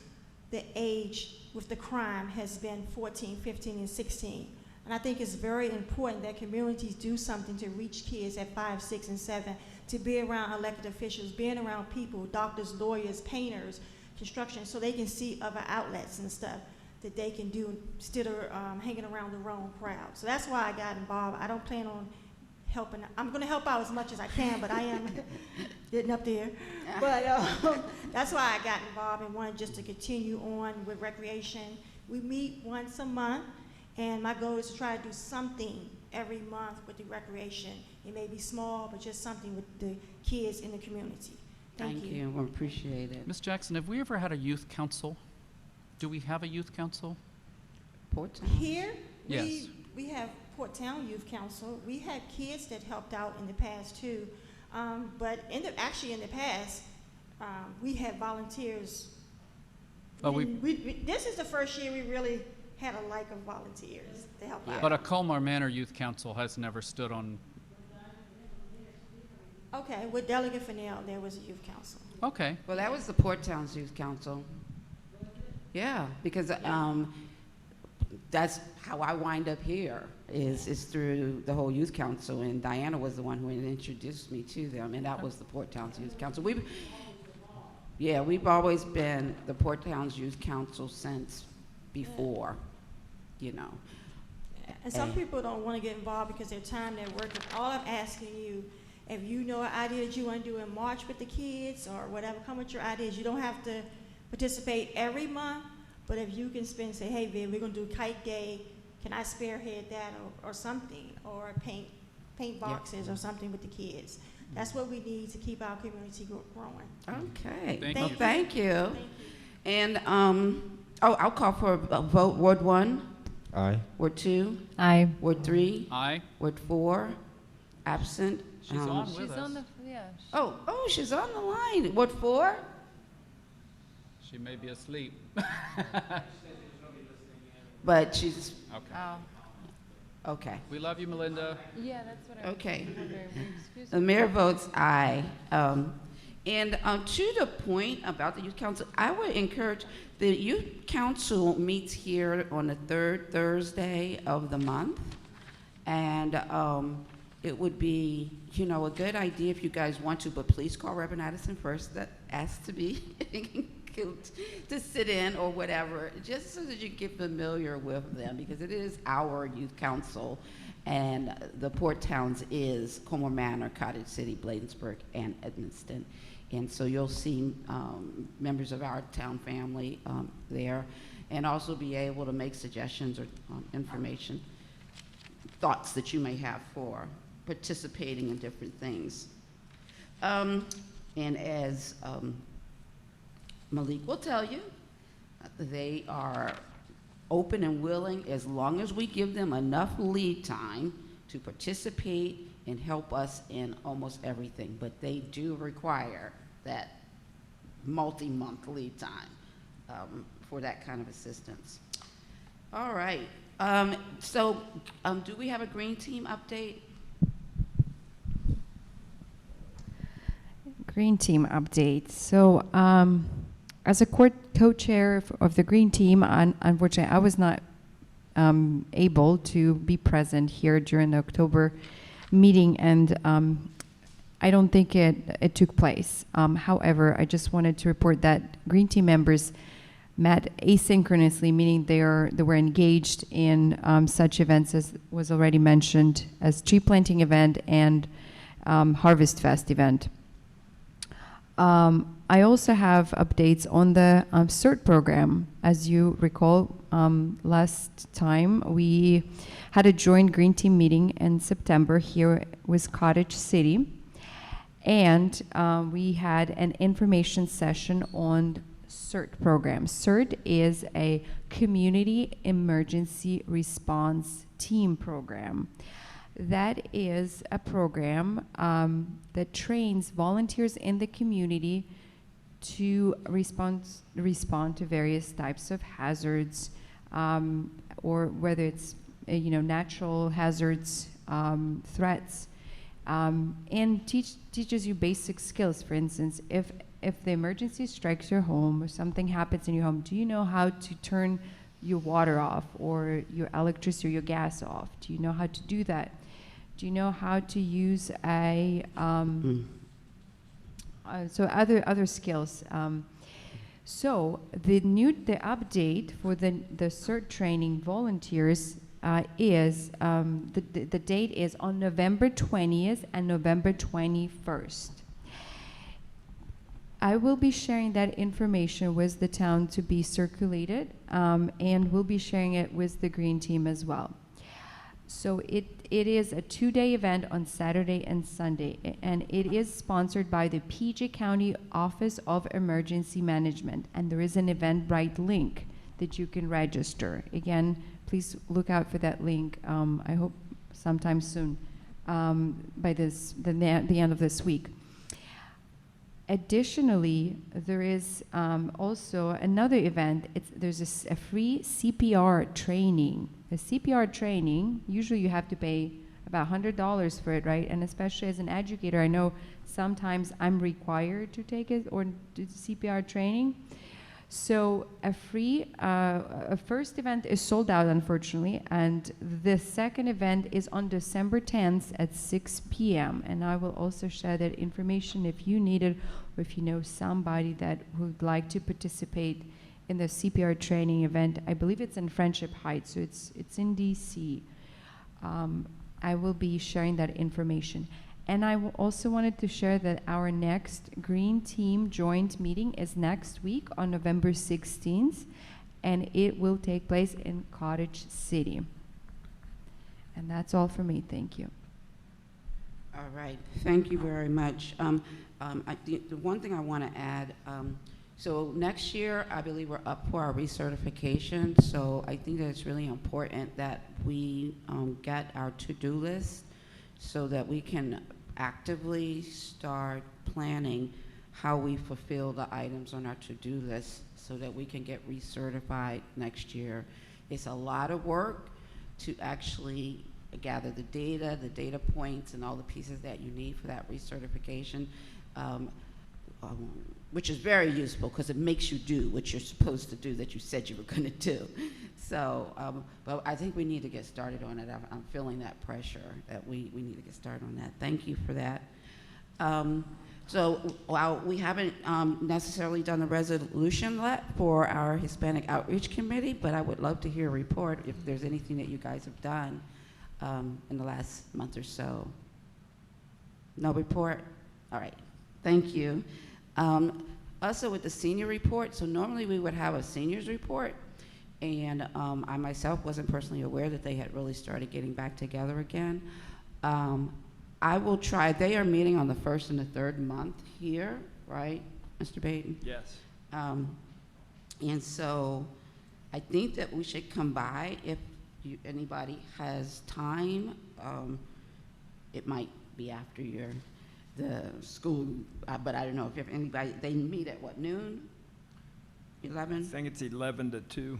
the age with the crime has been 14, 15, and 16. And I think it's very important that communities do something to reach kids at 5, 6, and 7, to be around elected officials, being around people, doctors, lawyers, painters, construction, so they can see other outlets and stuff that they can do instead of hanging around the wrong crowd. So that's why I got involved. I don't plan on helping. I'm going to help out as much as I can, but I am getting up there. But that's why I got involved and wanted just to continue on with recreation. We meet once a month, and my goal is to try to do something every month with the recreation. It may be small, but just something with the kids in the community. Thank you. We appreciate it. Ms. Jackson, have we ever had a youth council? Do we have a youth council? Port Town? Here, Yes. we have Port Town Youth Council. We had kids that helped out in the past too, but actually in the past, we had volunteers. Oh, This is the first year we really had a like of volunteers to help out. But a Colmar Manor Youth Council has never stood on. Okay, with Delegate Fennell, there was a youth council. Okay. Well, that was the Port Towns Youth Council. Yeah, because that's how I wind up here, is through the whole youth council, and Diana was the one who introduced me to them, and that was the Port Towns Youth Council. We've always been the Port Towns Youth Council since before, you know. And some people don't want to get involved because their time, they're working. All I'm asking you, if you know an idea that you want to do in March with the kids or whatever, come with your ideas. You don't have to participate every month, but if you can say, hey, Viv, we're going to do Kite Day, can I spearhead that or something, or paint boxes or something with the kids. That's what we need to keep our community growing. Okay. Thank Well, you. thank you. Thank you. And I'll call for a vote. Ward 1, Aye. Ward 2, Aye. Ward 3, Aye. Ward 4, absent. She's on with us. Oh, she's on the line. Ward 4? She may be asleep. But she's, Okay. Oh, okay. We love you, Melinda. yeah, that's what I was Okay. wondering. Excuse The me. mayor votes aye. And to the point about the youth council, I would encourage, the youth council meets here on the third Thursday of the month. And it would be, a good idea if you guys want to, but please call Reverend Addison first, that asks to be, to sit in or whatever, just so that you get familiar with them, because it is our youth council. And the Port Towns is Colmar Manor, Cottage City, Bladensburg, and Edmonston. And so you'll see members of our town family there, and also be able to make suggestions or information, thoughts that you may have for participating in different things. And as Malik will tell you, they are open and willing as long as we give them enough lead time to participate and help us in almost everything. But they do require that multi-month lead time for that kind of assistance. All right. Do we have a green team update? Green Team update. So, as a co-chair of the Green Team, unfortunately, I was not able to be present here during the October meeting, and I don't think it took place. However, I just wanted to report that Green Team members met asynchronously, meaning they were engaged in such events as was already mentioned, as tree planting event and Harvest Fest event. I also have updates on the Cert program. As you recall, last time we had a joint Green Team meeting in September here with Cottage City, and we had an information session on Cert program. Cert is a community emergency response team program. That is a program that trains volunteers in the community to respond to various types of hazards, or whether it's natural hazards, threats, and teaches you basic skills. For instance, if the emergency strikes your home or something happens in your home, do you know how to turn your water off or your electricity or your gas off? Do you know how to do that? Do you know how to use a so other skills? So the update for the Cert training volunteers is the date is on November 20th and November 21st. I will be sharing that information with the town to be circulated, and we'll be sharing it with the Green Team as well. So it is a 2-day event on Saturday and Sunday, and it is sponsored by the PG County Office of Emergency Management, and there is an Eventbrite link that you can register. Again, please look out for that link. I hope sometime soon, by the end of this week. Additionally, there is also another event. There's a free CPR training. A CPR training, usually you have to pay about $100 for it, right? And especially as an educator, I know sometimes I'm required to take it or do CPR training. So a first event is sold out, unfortunately, and the second event is on December 10th at 6 p.m. And I will also share that information if you need it, or if you know somebody that would like to participate in the CPR training event. I believe it's in Friendship Heights, so it's in DC. I will be sharing that information. And I also wanted to share that our next Green Team joint meeting is next week on November 16th, and it will take place in Cottage City. And that's all for me. Thank you. All right, thank you very much. The one thing I want to add, so next year, I believe we're up for our recertification, so I think that it's really important that we get our to-do list so that we can actively start planning how we fulfill the items on our to-do list so that we can get recertified next year. It's a lot of work to actually gather the data points, and all the pieces that you need for that recertification, which is very useful because it makes you do what you're supposed to do that you said you were going to do. So, but I think we need to get started on it. I'm feeling that pressure that we need to get started on that. Thank you for that. So while we haven't necessarily done the resolution yet for our Hispanic Outreach Committee, but I would love to hear a report if there's anything that you guys have done in the last month or so. No report? All right, thank you. Also with the senior report, so normally we would have a seniors report, and I myself wasn't personally aware that they had really started getting back together again. I will try, they are meeting on the 1st and the 3rd month here, right, Mr. Baden? Yes. And so I think that we should come by if anybody has time. It might be after the school, but I don't know if anybody, they meet at what, noon? 11? I think it's 11 to 2.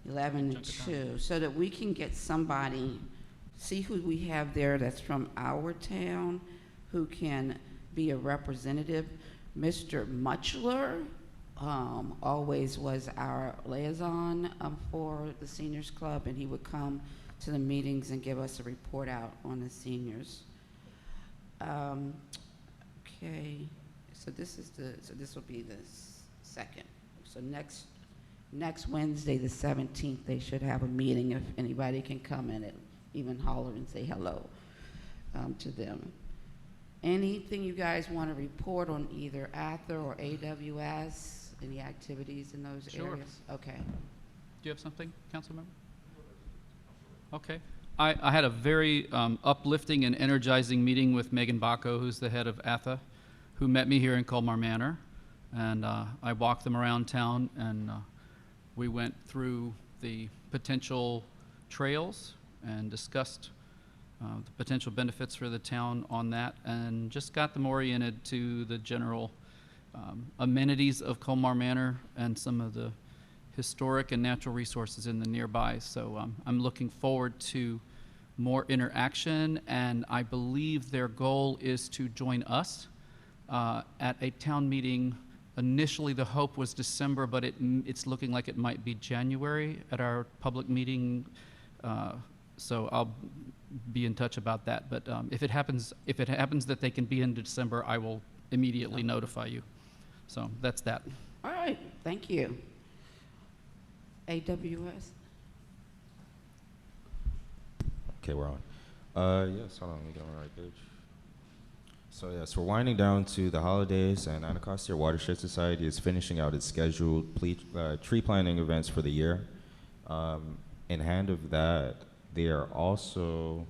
11 to 2, so that we can get somebody, see who we have there that's from our town, who can be a representative. Mr. Muchler always was our liaison for the Seniors Club, and he would come to the meetings and give us a report out on the seniors. Okay, so this will be the 2nd. So next Wednesday, the 17th, they should have a meeting if anybody can come in and even holler and say hello to them. Anything you guys want to report on either ATHR or AWS? Any activities in those Sure. areas? Okay. Do you have something, council member? Okay. I had a very uplifting and energizing meeting with Megan Bacco, who's the head of ATHA, who met me here in Colmar Manor. And I walked them around town, and we went through the potential trails and discussed the potential benefits for the town on that, and just got them oriented to the general amenities of Colmar Manor and some of the historic and natural resources in the nearby. So I'm looking forward to more interaction, and I believe their goal is to join us at a town meeting. Initially, the hope was December, but it's looking like it might be January at our public meeting. So I'll be in touch about that. But if it happens that they can be in December, I will immediately notify you. So that's that. All right, thank you. AWS? Okay, we're on. Yes, hold on, let me get on the right page. So yes, we're winding down to the holidays, and Anacostia Watershed Society is finishing out its scheduled tree planting events for the year. In hand of that, they are also,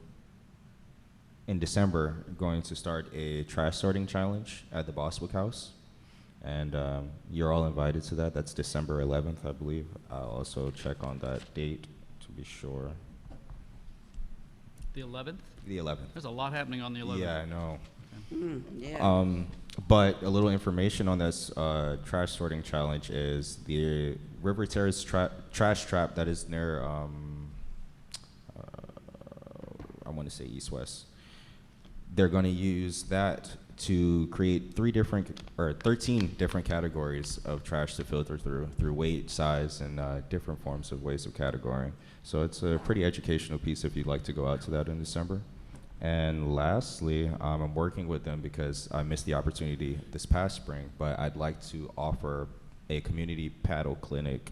in December, going to start a trash sorting challenge at the Boswick House. And you're all invited to that. That's December 11th, I believe. I'll also check on that date to be sure. The 11th? The 11th. There's a lot happening on the 11th. Yeah, I know. Yeah. But a little information on this trash sorting challenge is the River Terrace trash trap that is near, I want to say east-west. They're going to use that to create 13 different categories of trash to filter through weight, size, and different forms of ways of categorizing. So it's a pretty educational piece if you'd like to go out to that in December. And lastly, I'm working with them because I missed the opportunity this past spring, but I'd like to offer a community paddle clinic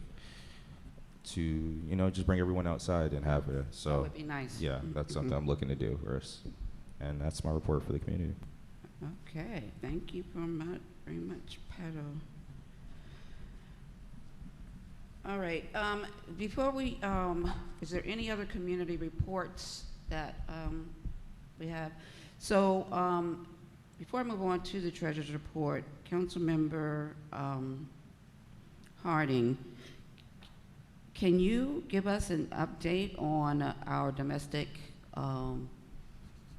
to, you know, just bring everyone outside and have it. So That would be nice. yeah, that's something I'm looking to do first. And that's my report for the community. Okay, thank you very much, Pedro. All right, before we, is there any other community reports that we have? So before I move on to the treasurer's report, Councilmember Harding, can you give us an update on our domestic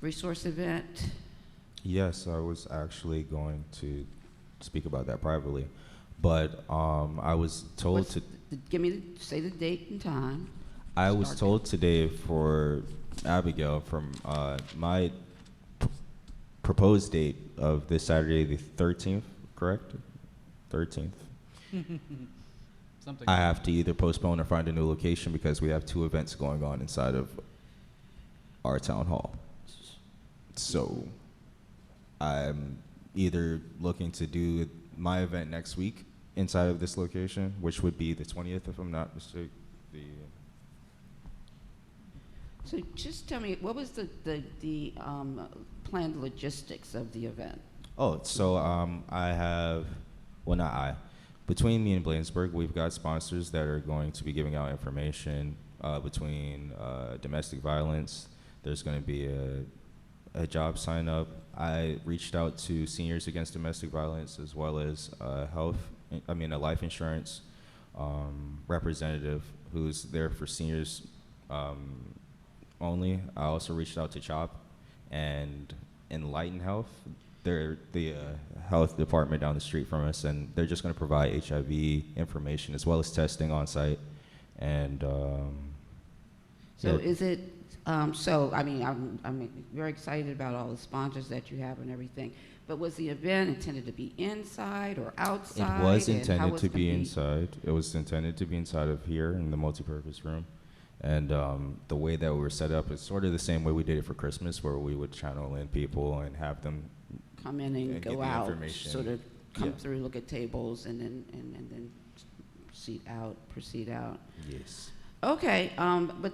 resource event? Yes, I was actually going to speak about that privately, but I was told Say the date and time. I was told today for Abigail from my proposed date of this Saturday, the 13th, correct? 13th. Something. I have to either postpone or find a new location because we have 2 events going on inside of our town hall. So I'm either looking to do my event next week inside of this location, which would be the 20th, if I'm not mistaken. So just tell me, what was the planned logistics of the event? Oh, so I have, well, not I. Between me and Bladensburg, we've got sponsors that are going to be giving out information between domestic violence. There's going to be a job sign up. I reached out to Seniors Against Domestic Violence as well as a life insurance representative who's there for seniors only. I also reached out to CHOP and Enlighten Health. They're the health department down the street from us, and they're just going to provide HIV information as well as testing on site. And So is it, I'm very excited about all the sponsors that you have and everything, but was the event intended to be inside or outside? it was and how intended was to it be gonna inside. It was intended to be inside of here in the multipurpose room. And the way that we were set up is sort of the same way we did it for Christmas, where we would channel in people and have them Come in and get go the out, information. sort of come Yeah. through, look at tables, and then proceed out. Yes. Okay, but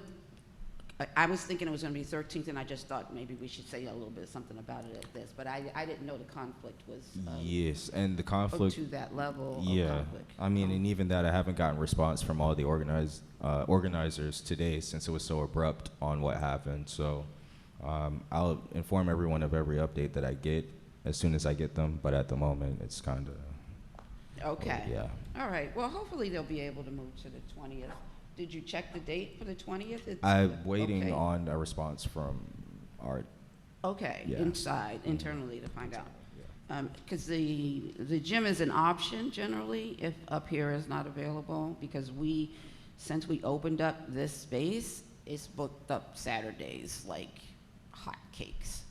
I was thinking it was gonna be 13th, and I just thought maybe we should say a little bit something about it at this, but I didn't know the conflict was, Yes, and the oh, conflict. to that level of Yeah, conflict. I mean, and even that, I haven't gotten response from all the organizers today since it was so abrupt on what happened. So I'll inform everyone of every update that I get as soon as I get them. But at the moment, it's kind of Okay. yeah. All right, well, hopefully they'll be able to move to the 20th. Did you check the date for the 20th? I'm waiting okay. on a response from our. Okay, Yeah. internally to find out. Because the gym is an option generally if up here is not available, because since we opened up this space, it's booked up Saturdays like hotcakes.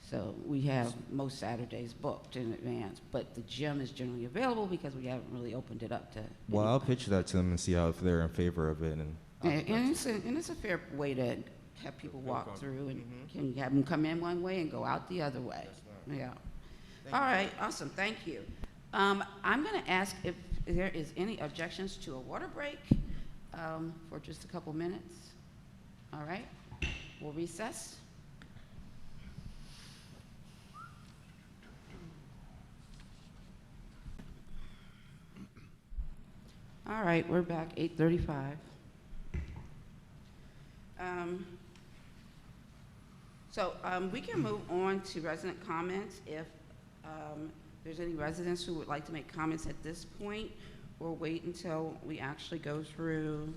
So we have most Saturdays booked in advance, but the gym is generally available because we haven't really opened it up to. Well, I'll anyone. pitch that to them and see how if they're in favor of it. And it's a fair way to have people walk through and can have them come in one way and go out the other way. Yeah. All right, awesome, thank you. I'm gonna ask if there is any objections to a water break for just a couple minutes. All right, we'll recess. All right, we're back, 8:35. We can move on to resident comments if there's any residents who would like to make comments at this point, or wait until we actually go through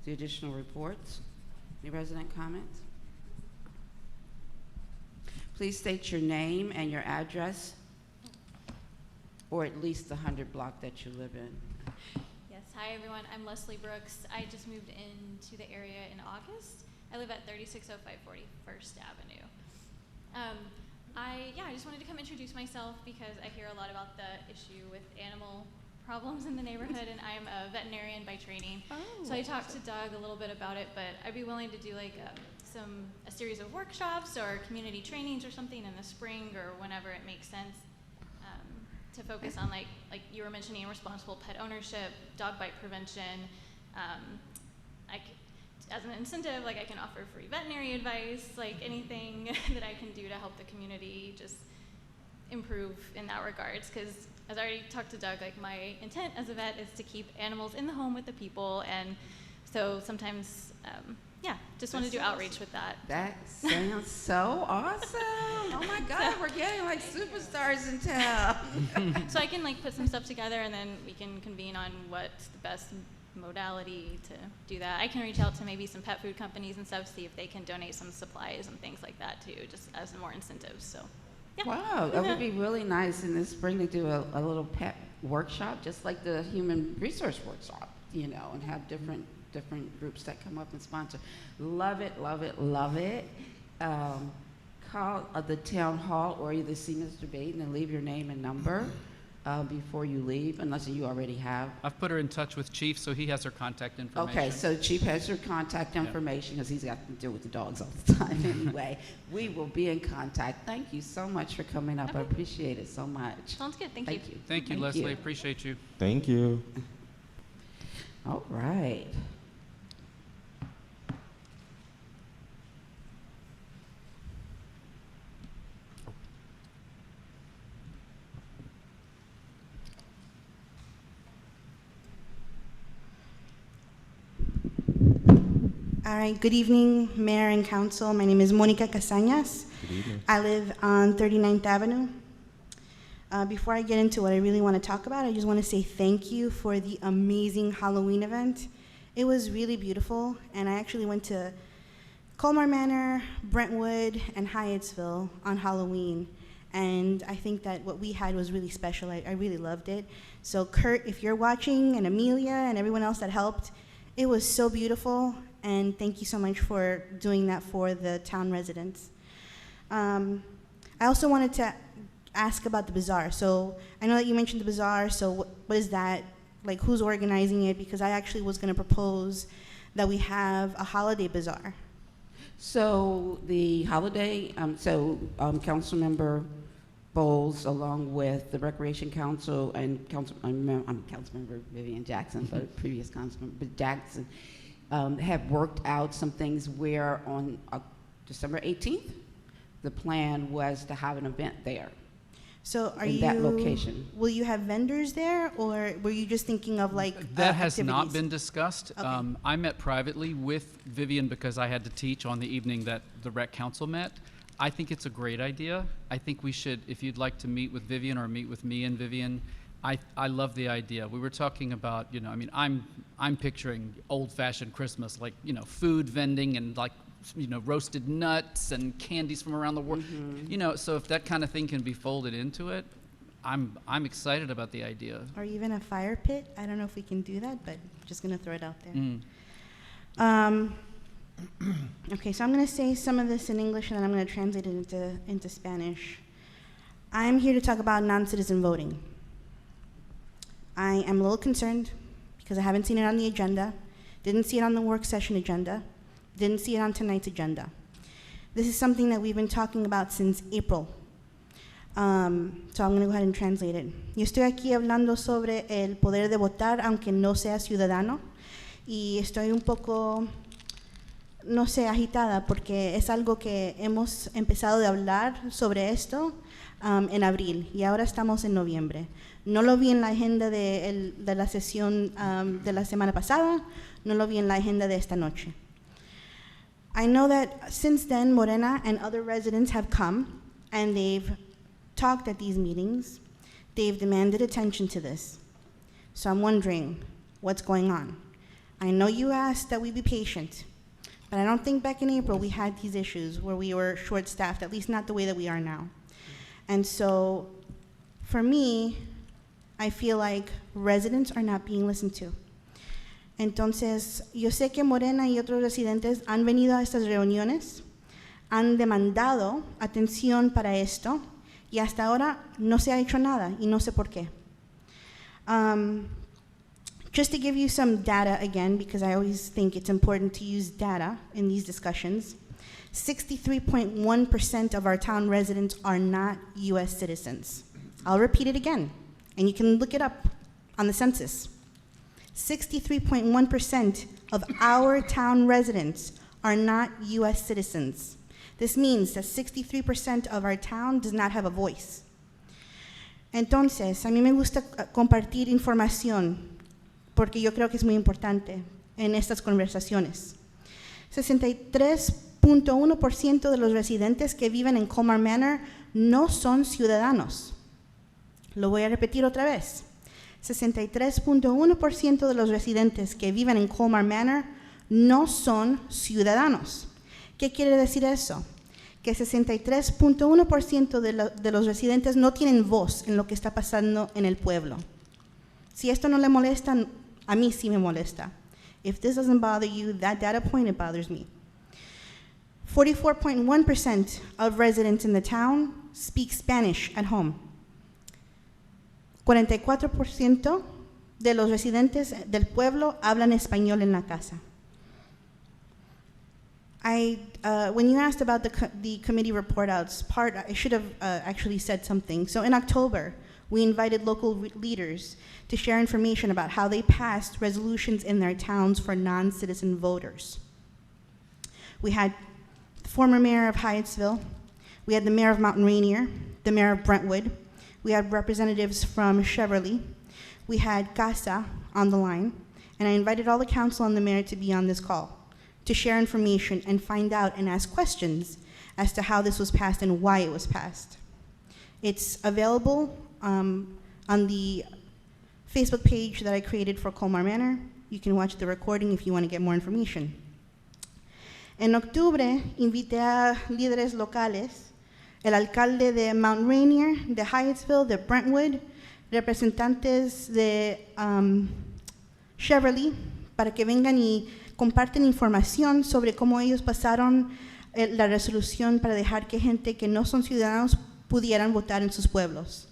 the additional reports. Any resident comments? Please state your name and your address, or at least the 100 block that you live in. Yes, hi everyone, I'm Leslie Brooks. I just moved into the area in August. I live at 3605 41st Avenue. I just wanted to come introduce myself because I hear a lot about the issue with animal problems in the neighborhood, and I'm a veterinarian by training. So I talked to Doug a little bit about it, but I'd be willing to do like a series of workshops or community trainings or something in the spring or whenever it makes sense. To focus on like you were mentioning, responsible pet ownership, dog bite prevention. As an incentive, like I can offer free veterinary advice, like anything that I can do to help the community just improve in that regards. Because as I already talked to Doug, like my intent as a vet is to keep animals in the home with the people, and so sometimes, just want to do outreach with that. That sounds so awesome. Oh my God, we're getting like superstars in town. So I can like put some stuff together, and then we can convene on what's the best modality to do that. I can reach out to maybe some pet food companies and stuff, see if they can donate some supplies and things like that too, just as more incentives. So, yeah. Wow, that would be really nice in the spring to do a little pet workshop, just like the human resource workshop, and have different groups that come up and sponsor. Love it, love it, love it. Call the town hall or either see Mr. Baden and leave your name and number before you leave, unless you already have. I've put her in touch with Chief, so he has her contact information. Okay, so Chief has your contact information because he's got to deal with the dogs all the time anyway. We will be in contact. Thank you so much for coming up. I appreciate it so much. Sounds good. Thank you. Thank you, Leslie. Appreciate you. Thank you. All right. All right, good evening, Mayor and Council. My name is Monica Casañas. Good evening. I live on 39th Avenue. Before I get into what I really want to talk about, I just want to say thank you for the amazing Halloween event. It was really beautiful, and I actually went to Colmar Manor, Brentwood, and Hyattsville on Halloween, and I think that what we had was really special. I really loved it. So Kurt, if you're watching, and Amelia, and everyone else that helped, it was so beautiful, and thank you so much for doing that for the town residents. I also wanted to ask about the Bazaar. So I know that you mentioned the Bazaar, so what is that? Like, who's organizing it? Because I actually was going to propose that we have a holiday Bazaar. So the holiday, Councilmember Bowles, along with the Recreation Council and I'm Councilmember Vivian Jackson, but previous Councilmember Jackson, have worked out some things where on December 18th, the plan was to have an event there. So are In that location. Will you have vendors there, or were you just thinking of like That has not activities? been discussed. Okay. I met privately with Vivian because I had to teach on the evening that the rec council met. I think it's a great idea. I think we should, if you'd like to meet with Vivian or meet with me and Vivian, I love the idea. We were talking about, I mean, I'm picturing old-fashioned Christmas, like, food vending and like, roasted nuts and candies from around the world. So if that kind of thing can be folded into it, I'm excited about the idea. Or even a fire pit? I don't know if we can do that, but I'm just gonna throw it out there. Okay, so I'm going to say some of this in English and then I'm going to translate it into Spanish. I'm here to talk about non-citizen voting. I am a little concerned because I haven't seen it on the agenda, didn't see it on the work session agenda, didn't see it on tonight's agenda. This is something that we've been talking about since April. So I'm going to go ahead and translate it. Yo estoy aquí hablando sobre el poder de votar aunque no sea ciudadano y estoy un poco, no sé, agitada porque es algo que hemos empezado de hablar sobre esto en abril y ahora estamos en noviembre. No lo vi en la agenda de la sesión de la semana pasada, no lo vi en la agenda de esta noche. I know that since then, Morena and other residents have come and they've talked at these meetings. They've demanded attention to this. So I'm wondering what's going on. I know you asked that we be patient, but I don't think back in April we had these issues where we were short-staffed, at least not the way that we are now. And so for me, I feel like residents are not being listened to. Entonces, yo sé que Morena y otros residentes han venido a estas reuniones, han demandado atención para esto, y hasta ahora no se ha hecho nada, y no sé por qué. Just to give you some data again, because I always think it's important to use data in these discussions, 63.1% of our town residents are not US citizens. I'll repeat it again, and you can look it up on the census. 63.1% of our town residents are not US citizens. This means that 63% of our town does not have a voice. Entonces, a mí me gusta compartir información porque yo creo que es muy importante en estas conversaciones. 63.1% de los residentes que viven en Colmar Manor no son ciudadanos. Lo voy a repetir otra vez. 63.1% de los residentes que viven en Colmar Manor no son ciudadanos. ¿Qué quiere decir eso? Que 63.1% de los residentes no tienen voz en lo que está pasando en el pueblo. Si esto no le molesta, a mí sí me molesta. If this doesn't bother you, that data point, it bothers me. 44.1% of residents in the town speak Spanish at home. 44% de los residentes del pueblo hablan español en la casa. When you asked about the committee report outs, I should have actually said something. So in October, we invited local leaders to share information about how they passed resolutions in their towns for non-citizen voters. We had the former mayor of Hyattsville, we had the mayor of Mountain Rainier, the mayor of Brentwood, we had representatives from Cheverly, we had CASA on the line, and I invited all the council and the mayor to be on this call to share information and find out and ask questions as to how this was passed and why it was passed. It's available on the Facebook page that I created for Colmar Manor. You can watch the recording if you want to get more information. En octubre, invité a líderes locales, el alcalde de Mount Rainier, de Hyattsville, de Brentwood, representantes de Cheverly, para que vengan y comparten información sobre cómo ellos pasaron la resolución para dejar que gente que no son ciudadanos pudieran votar en sus pueblos.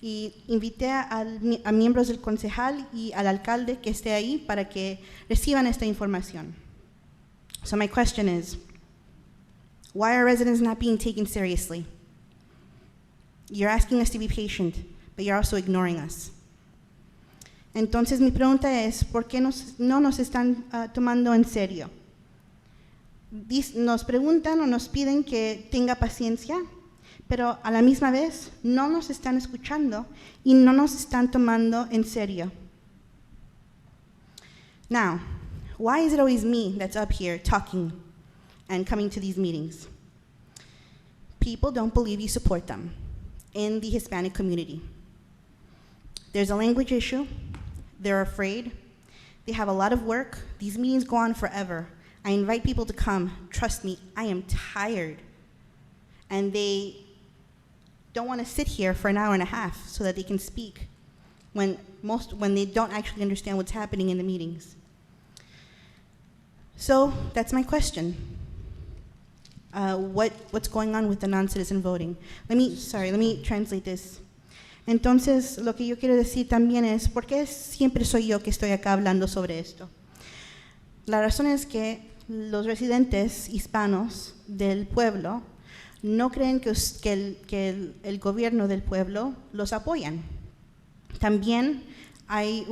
Y invité a miembros del concejal y al alcalde que esté ahí para que reciban esta información. So my question is, why are residents not being taken seriously? You're asking us to be patient, but you're also ignoring us. Entonces mi pregunta es, ¿por qué no nos están tomando en serio? Nos preguntan o nos piden que tenga paciencia, pero a la misma vez no nos están escuchando y no nos están tomando en serio. Now, why is it always me that's up here talking and coming to these meetings? People don't believe you support them in the Hispanic community. There's a language issue. They're afraid. They have a lot of work. These meetings go on forever. I invite people to come. Trust me, I am tired. And they don't want to sit here for an hour and a half so that they can speak when they don't actually understand what's happening in the meetings. So that's my question. What's going on with the non-citizen voting? Let me translate this. Entonces, lo que yo quiero decir también es, ¿por qué siempre soy yo que estoy acá hablando sobre esto? La razón es que los residentes hispanos del pueblo no creen que el gobierno del pueblo los apoyan. También hay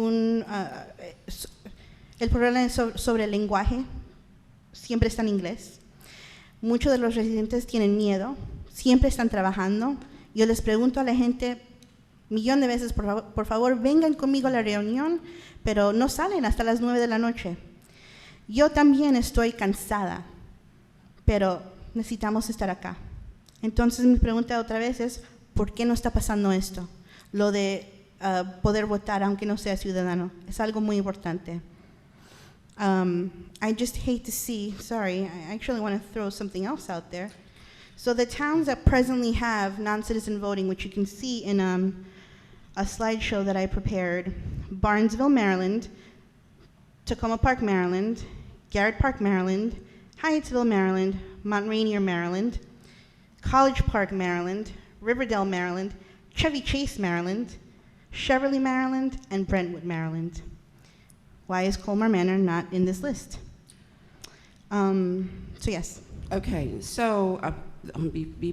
el problema sobre el lenguaje, siempre está en inglés. Muchos de los residentes tienen miedo, siempre están trabajando. Yo les pregunto a la gente, millón de veces, por favor, vengan conmigo a la reunión, pero no salen hasta las 9 de la noche. Yo también estoy cansada, pero necesitamos estar acá. Entonces mi pregunta otra vez es, ¿por qué no está pasando esto? Lo de poder votar aunque no sea ciudadano, es algo muy importante. I just hate to see, sorry, I actually want to throw something else out there. So the towns that presently have non-citizen voting, which you can see in a slideshow that I prepared: Barnesville, Maryland, Tacoma Park, Maryland, Garrett Park, Maryland, Hyattsville, Maryland, Mount Rainier, Maryland, College Park, Maryland, Riverdale, Maryland, Chevy Chase, Maryland, Cheverly, Maryland, and Brentwood, Maryland. Why is Colmar Manor not in this list? So yes. Okay, so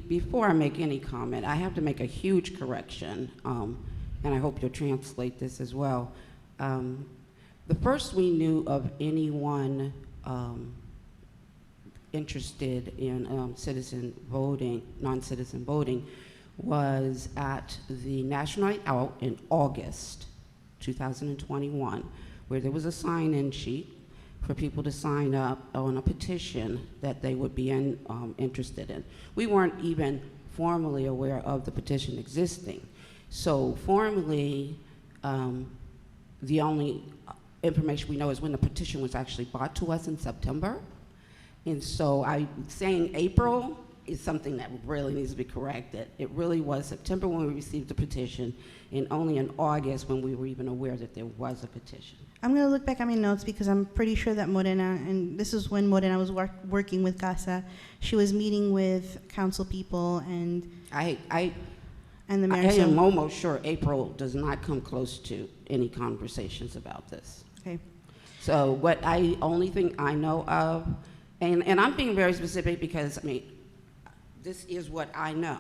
before I make any comment, I have to make a huge correction, and I hope you'll translate this as well. The first we knew of anyone interested in citizen voting, non-citizen voting, was at the National Night Out in August 2021, where there was a sign-in sheet for people to sign up on a petition that they would be interested in. We weren't even formally aware of the petition existing. So formally, the only information we know is when the petition was actually brought to us in September. And so saying April is something that really needs to be corrected. It really was September when we received the petition, and only in August when we were even aware that there was a petition. I'm going to look back at my notes because I'm pretty sure that Morena, and this is when Morena was working with CASA, she was meeting with council people and the mayor. I am almost sure April does not come close to any conversations about this. Okay. So only thing I know of, and I'm being very specific because, I mean, this is what I know.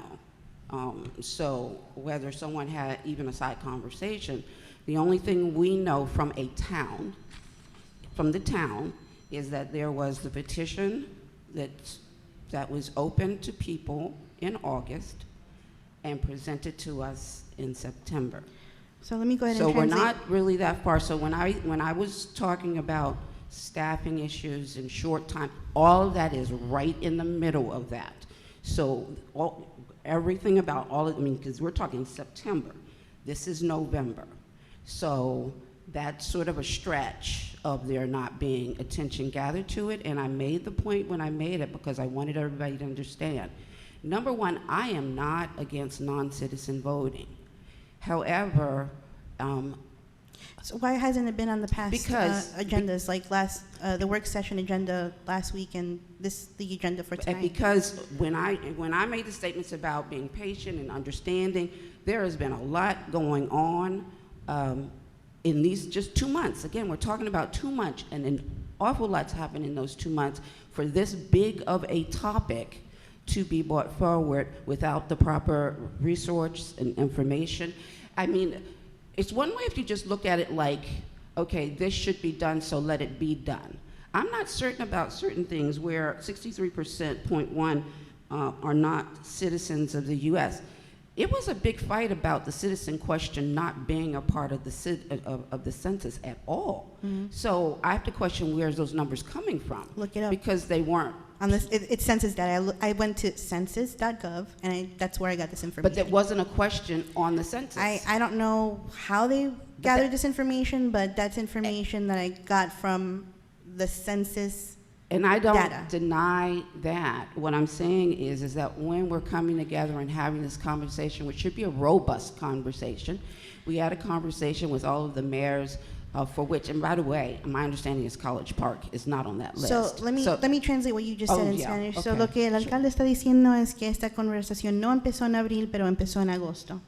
So whether someone had even a side conversation, the only thing we know from the town, is that there was the petition that was open to people in August and presented to us in September. So let me go ahead So and we're translate. not really that far. So when I was talking about staffing issues and short time, all of that is right in the middle of that. So everything about because we're talking September. This is November. So that's sort of a stretch of there not being attention gathered to it. And I made the point when I made it because I wanted everybody to understand. Number one, I am not against non-citizen voting. However, So why hasn't it been on the past because agendas, like the work session agenda last week and the agenda for tonight? Because when I made the statements about being patient and understanding, there has been a lot going on in these just 2 months. Again, we're talking about 2 months, and an awful lot's happened in those 2 months for this big of a topic to be brought forward without the proper resource and information. I mean, it's one way if you just look at it like, okay, this should be done, so let it be done. I'm not certain about certain things where 63.1% are not citizens of the U.S. It was a big fight about the citizen question not being a part of the census at all. So I have to question where's those numbers coming from. Look it up. Because they weren't. On this, it's census data. I went to census.gov, and that's where I got this information. But there wasn't a question on the census. I don't know how they gathered this information, but that's information that I got from the census And I don't data. deny that. What I'm saying is that when we're coming together and having this conversation, which should be a robust conversation, we had a conversation with all of the mayors for which, and by the way, my understanding is College Park is not on that list. So let me translate what you just said in yeah, Spanish. So okay, lo que el alcalde está diciendo es que esta conversación no empezó en abril, pero empezó en agosto.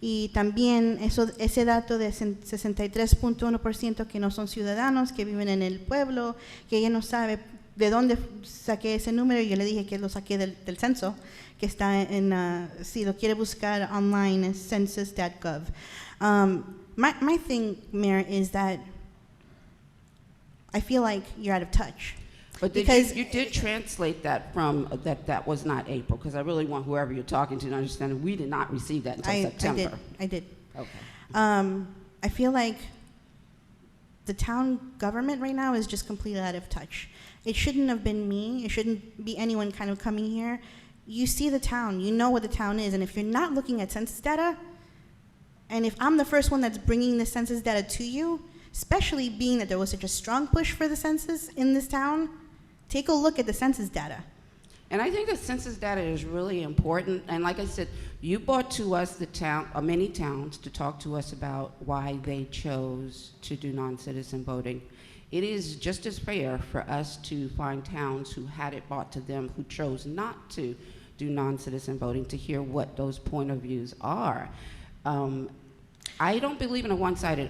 Y también ese dato de 63.1% que no son ciudadanos, que viven en el pueblo, que ella no sabe de dónde saqué ese número, y yo le dije que lo saqué del censo, que está si lo quiere buscar online, es census.gov. My thing, Mayor, is that I feel like you're out of touch. But you did translate that from, that was not April, because I really want whoever you're talking to understand that we did not receive that until September. I did. Okay. I feel like the town government right now is just completely out of touch. It shouldn't have been me. It shouldn't be anyone kind of coming here. You see the town. You know what the town is. And if you're not looking at census data, and if I'm the first one that's bringing the census data to you, especially being that there was such a strong push for the census in this town, take a look at the census data. And I think the census data is really important. And like I said, you brought to us many towns to talk to us about why they chose to do non-citizen voting. It is just as fair for us to find towns who had it brought to them who chose not to do non-citizen voting to hear what those point of views are. I don't believe in a one-sided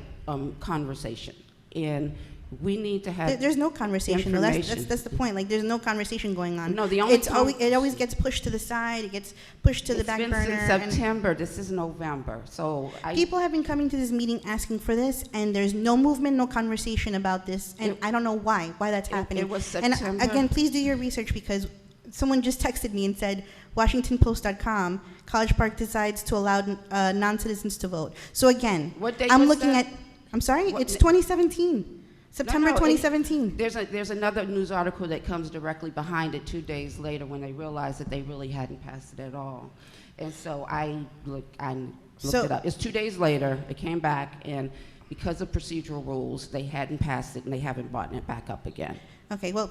conversation. And we need to have There's no conversation. No, information. that's the point. Like, there's no conversation going on. No, the only it always gets pushed to the side. It gets pushed to the back burner. It's been since September. This is November. So people have been coming to this meeting asking for this, and there's no movement, no conversation about this, and I don't know why that's happening. It was September. And again, please do your research, because someone just texted me and said, WashingtonPost.com, College Park decides to allow non-citizens to vote. So again, What date I'm was looking that? at, I'm sorry, What it's na- 2017. September No, 2017. There's another news article that comes directly behind it 2 days later when they realized that they really hadn't passed it at all. And so I looked it up. It's 2 days later, it came back, and because of procedural rules, they hadn't passed it and they haven't brought it back up again. Okay, well,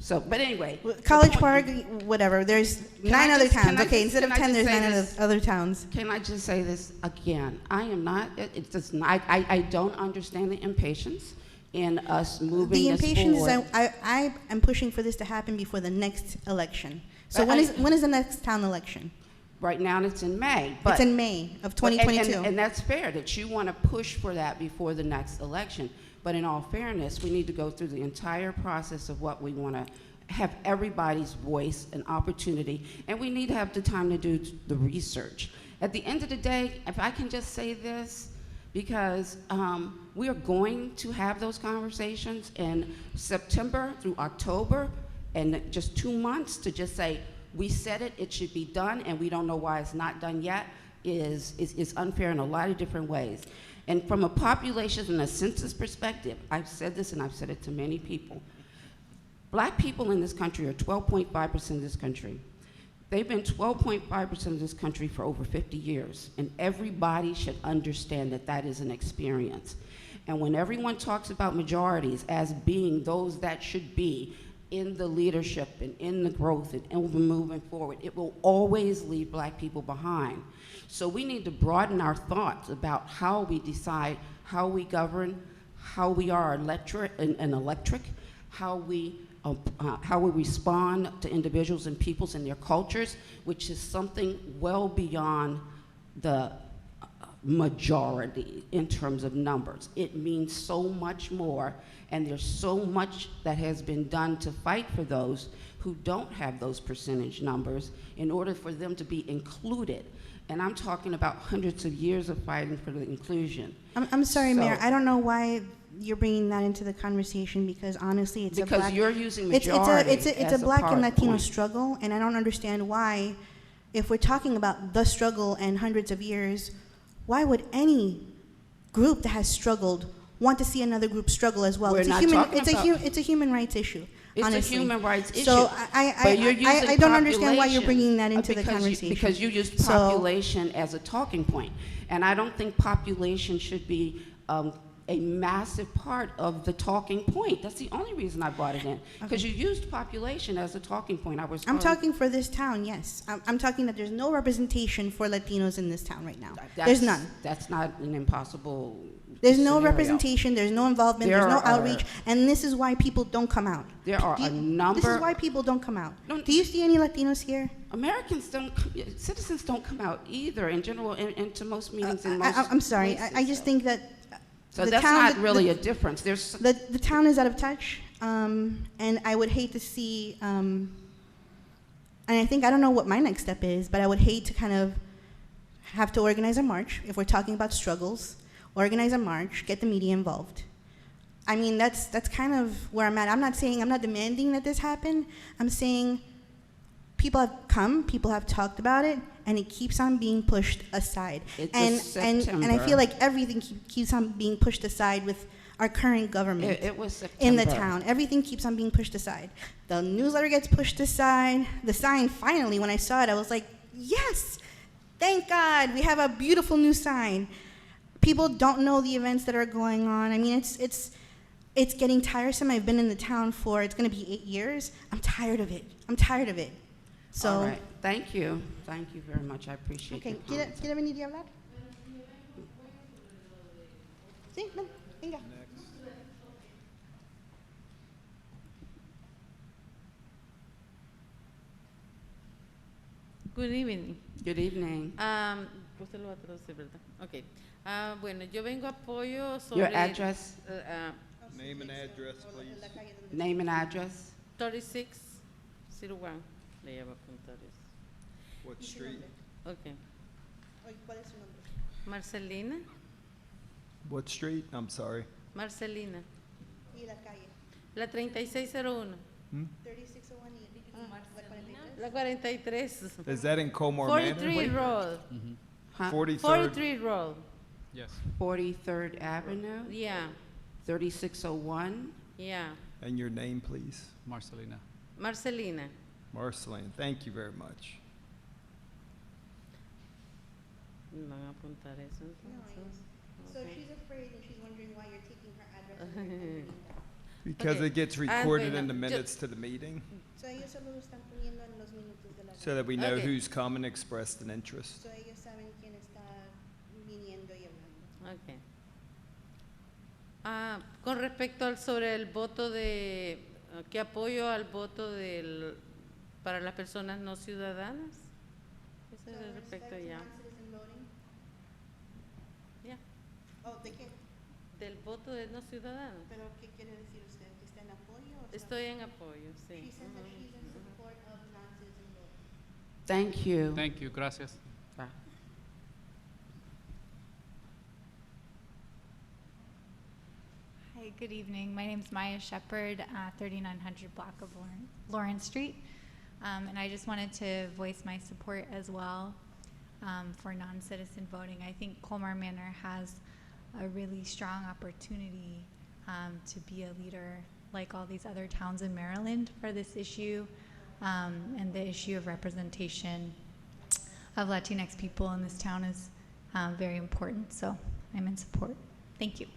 So, but anyway. College Park, whatever, there's Can 9 I other just- can towns. I Okay, just- instead of can I 10, just there's say 9 this? other towns. Can I just say this again? I am not, it's just, I don't understand the impatience in us moving The this impatience is forward. I am pushing for this to happen before the next election. So when is the next town election? Right now, it's in May. But It's in May of But- 2022. And that's fair, that you want to push for that before the next election. But in all fairness, we need to go through the entire process of what we want to have everybody's voice and opportunity, and we need to have the time to do the research. At the end of the day, if I can just say this, because we are going to have those conversations in September through October, and just 2 months to just say, we said it should be done, and we don't know why it's not done yet, is unfair in a lot of different ways. And from a population and a census perspective, I've said this and I've said it to many people. Black people in this country are 12.5% of this country. They've been 12.5% of this country for over 50 years, and everybody should understand that that is an experience. And when everyone talks about majorities as being those that should be in the leadership and in the growth and in moving forward, it will always leave Black people behind. So we need to broaden our thoughts about how we decide how we govern, how we are electric, how we respond to individuals and peoples and their cultures, which is something well beyond the majority in terms of numbers. It means so much more, and there's so much that has been done to fight for those who don't have those percentage numbers in order for them to be included. And I'm talking about hundreds of years of fighting for the inclusion. I'm sorry, Mayor. So- I don't know why you're bringing that into the conversation because honestly, it's a Because black. you're using It's majority a as a black and part Latino point. struggle, and I don't understand why, if we're talking about the struggle and hundreds of years, why would any group that has struggled want to see another group struggle as well? We're It's a not human. talking about- It's a human rights issue. It's honestly. a human rights issue. So But you're using I don't understand why you're population, bringing that into the because conversation. because you used So- population as a talking point. And I don't think population should be a massive part of the talking point. That's the only reason I brought it in. Because you used population as a talking point. I'm talking for this town, yes. I'm talking that there's no representation for Latinos in this town right now. There's none. That's not an impossible There's no scenario. representation, there's no involvement, there's no There outreach, are- and this is why people don't come out. There are Do you- a number. This is why people don't come out. No, Do you see any Latinos here? Americans don't, citizens don't come out either in general into most meetings in most I'm sorry, I places, just so. think that So the that's town- not the- really the- a difference. There's, the town is out of touch, and I would hate to see, and I think, I don't know what my next step is, but I would hate to kind of have to organize a march, if we're talking about struggles, organize a march, get the media involved. I mean, that's kind of where I'm at. I'm not demanding that this happen. I'm saying people have come, people have talked about it, and it keeps on being pushed aside. It's And I September. feel like everything keeps on being pushed aside with our current government it was September. in the town. Everything keeps on being pushed aside. The newsletter gets pushed aside. The sign, finally, when I saw it, I was like, yes, thank God, we have a beautiful new sign. People don't know the events that are going on. I mean, it's getting tiresome. I've been in the town for, it's going to be 8 years. I'm tired of it. So, All right. Thank you. Thank you very much. I appreciate okay, your comments. ¿quiere venir y hablar? Sí, no, venga. Good evening. Good evening. Usted lo va a traducir, ¿verdad? Ok. Bueno, yo vengo a apoyo sobre... Your address, Name and address, please. name and address. 3601. Le voy a apuntar eso. What street? Ok. ¿Cuál es su nombre? Marcelina. What street? I'm sorry. Marcelina. Y la calle. La 3601. 3601 y La 43. Is that in Colmar Manor? 43 Road. Huh? 43rd? 43 Road. Yes. 43rd Avenue, Yeah. 3601. Yeah. And your name, please? Marcelina. Marcelina. Marceline, thank you very much. ¿Me van a apuntar eso entonces? So Ok. she's afraid and she's wondering why you're taking her address. and you're putting it. Because Okay. it gets recorded bueno, in the yo- minutes to the meeting, So ellos solo lo están poniendo en los minutos de la so that we know Okay. who's come and expressed an interest. So ellos saben quién está viniendo y hablando. Ok. Con respecto al sobre el voto de que apoyo al voto para las personas no ciudadanas. Eso es So respecto respect to ya. non-citizen voting? Ya. Oh, ¿de qué? Del voto de no ciudadanos. ¿Pero qué quiere decir usted? ¿Que está en apoyo? O está- Estoy en apoyo, sí. She says that she's in Ujú, ujú. support of non-citizen voting. Thank you. Thank you. Gracias. Bye. Hi, good evening. My name is Maya Shepard, 3900 block of Lawrence Street. And I just wanted to voice my support as well for non-citizen voting. I think Colmar Manor has a really strong opportunity to be a leader like all these other towns in Maryland for this issue and the issue of representation of Latinx people in this town is very important. So I'm in support. Thank you.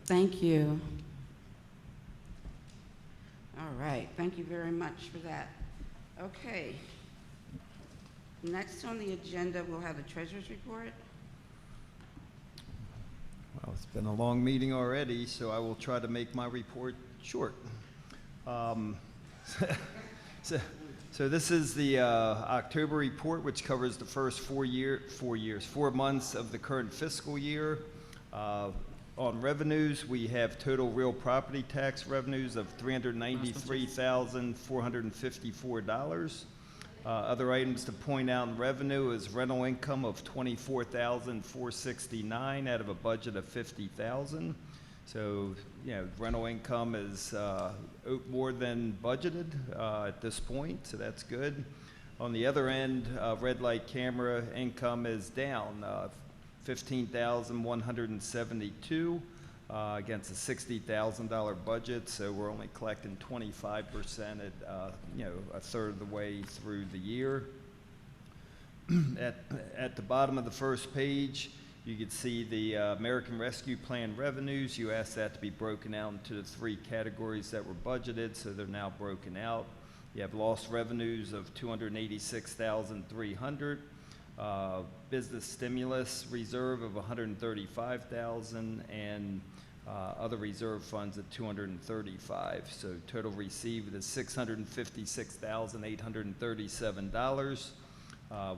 Thank you. All right, thank you very much for that. Okay. Next on the agenda, we'll have the treasurer's report. Well, it's been a long meeting already, so I will try to make my report short. So this is the October report, which covers the first 4 months of the current fiscal year. On revenues, we have total real property tax revenues of $393,454. Other items to point out in revenue is rental income of $24,469 out of a budget of $50,000. So, you know, rental income is more than budgeted at this point, so that's good. On the other end, red light camera income is down $15,172 against a $60,000 budget, so we're only collecting 25% at you know, a third of the way through the year. At the bottom of the first page, you can see the American Rescue Plan revenues. You asked that to be broken out into the 3 categories that were budgeted, so they're now broken out. You have lost revenues of $286,300, business stimulus reserve of $135,000, and other reserve funds at $235,000. So total received is $656,837.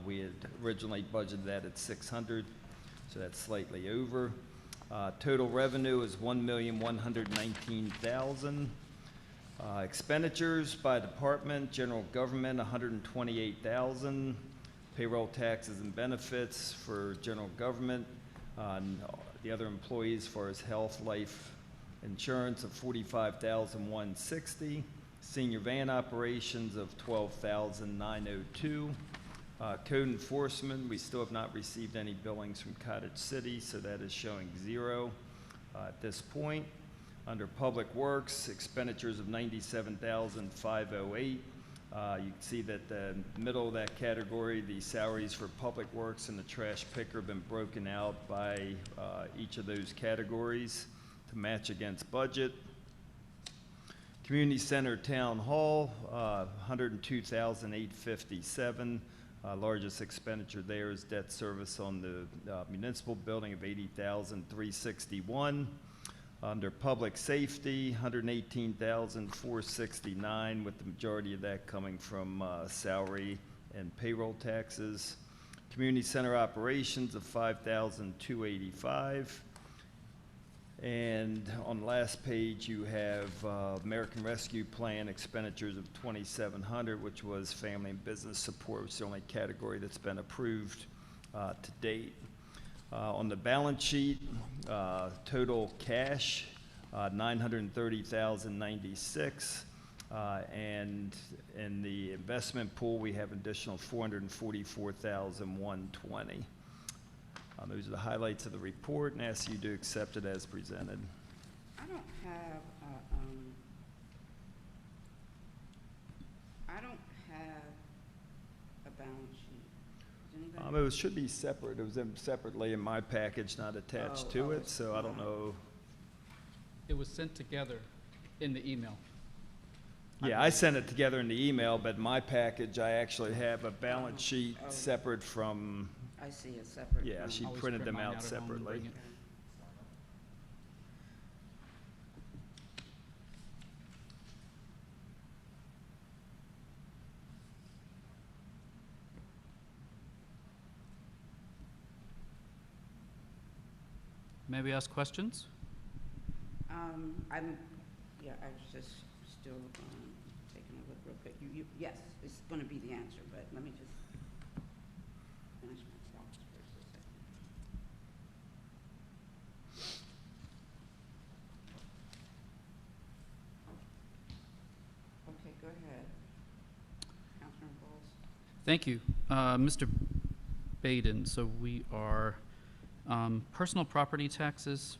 We had originally budgeted that at $600,000, so that's slightly over. Total revenue is $1,119,000. Expenditures by department, general government, $128,000. Payroll taxes and benefits for general government. The other employees, as far as health, life insurance, of $45,160. Senior van operations of $12,902. Code enforcement, we still have not received any billings from Cottage City, so that is showing 0 at this point. Under Public Works, expenditures of $97,508. You can see that the middle of that category, the salaries for Public Works and the trash picker have been broken out by each of those categories to match against budget. Community Center Town Hall, $102,857. Largest expenditure there is debt service on the municipal building of $80,361. Under public safety, $118,469, with the majority of that coming from salary and payroll taxes. Community center operations of $5,285. And on the last page, you have American Rescue Plan expenditures of $2,700, which was family and business support, which is the only category that's been approved to date. On the balance sheet, total cash, $930,096. And in the investment pool, we have an additional $444,120. Those are the highlights of the report, and ask you to accept it as presented. I don't have a balance sheet. Does anybody? It should be separate. It was separately in my package, not attached to it, so I don't know. It was sent together in the email. Yeah, I sent it together in the email, but my package, I actually have a balance sheet separate from. I see it separate. Yeah, she Always printed print them mine out out at home and separately. bring it. Maybe ask questions? I was just still taking a look real quick. Yes, it's going to be the answer, but let me just finish my thoughts for a second. Okay, go ahead. Councilman Bowles. Thank you. Mr. Baden, so we are personal property taxes.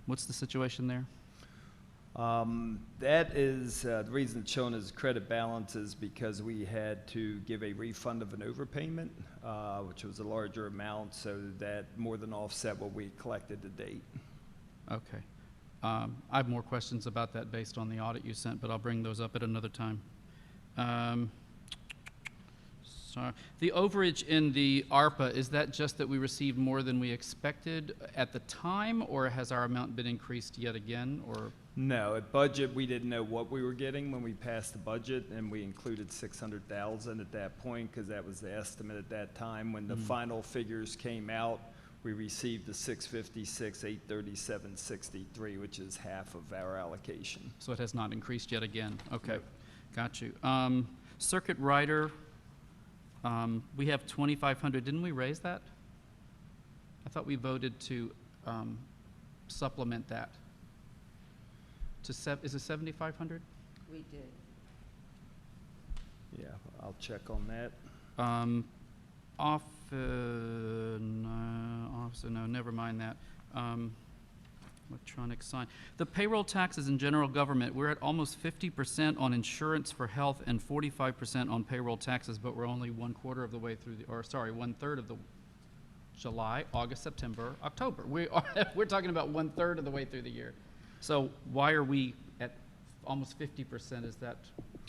What's the situation there? That is, the reason it's shown as credit balance is because we had to give a refund of an overpayment, which was a larger amount, so that more than offset what we collected to date. Okay. I have more questions about that based on the audit you sent, but I'll bring those up at another time. Sorry. The overage in the ARPA, is that just that we received more than we expected at the time, or has our amount been increased yet again, or? No, at budget, we didn't know what we were getting when we passed the budget, and we included $600,000 at that point, because that was the estimate at that time. When the final figures came out, we received the $656,837.63, which is half of our allocation. So it has not increased yet again? Okay. Got you. Circuit rider, we have 2,500. Didn't we raise that? I thought we voted to supplement that. Is it 7,500? We did. Yeah, I'll check on that. Officer, no, never mind that. Electronic sign. The payroll taxes in general government, we're at almost 50% on insurance for health and 45% on payroll taxes, but we're only 1/4 of the way through the, or sorry, 1/3 of the July, August, September, October. We're talking about 1/3 of the way through the year. So why are we at almost 50%? Is that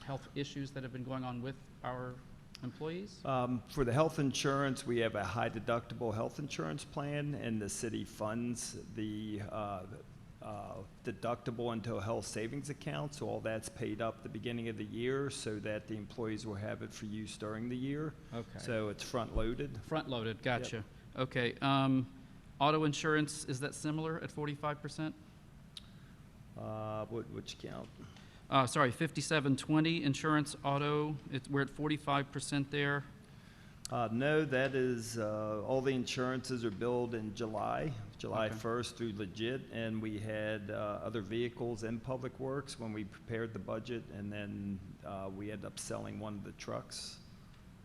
health issues that have been going on with our employees? For the health insurance, we have a high deductible health insurance plan, and the city funds the deductible into a health savings account. So all that's paid up the beginning of the year so that the employees will have it for use during the year. Okay. So it's front-loaded. Front-loaded, gotcha. Okay. Auto insurance, is that similar at 45%? Which count? Sorry, 5720 insurance auto, we're at 45% there. No, that is, all the insurances are billed in July Okay. 1st through Legit, and we had other vehicles in Public Works when we prepared the budget, and then we ended up selling one of the trucks.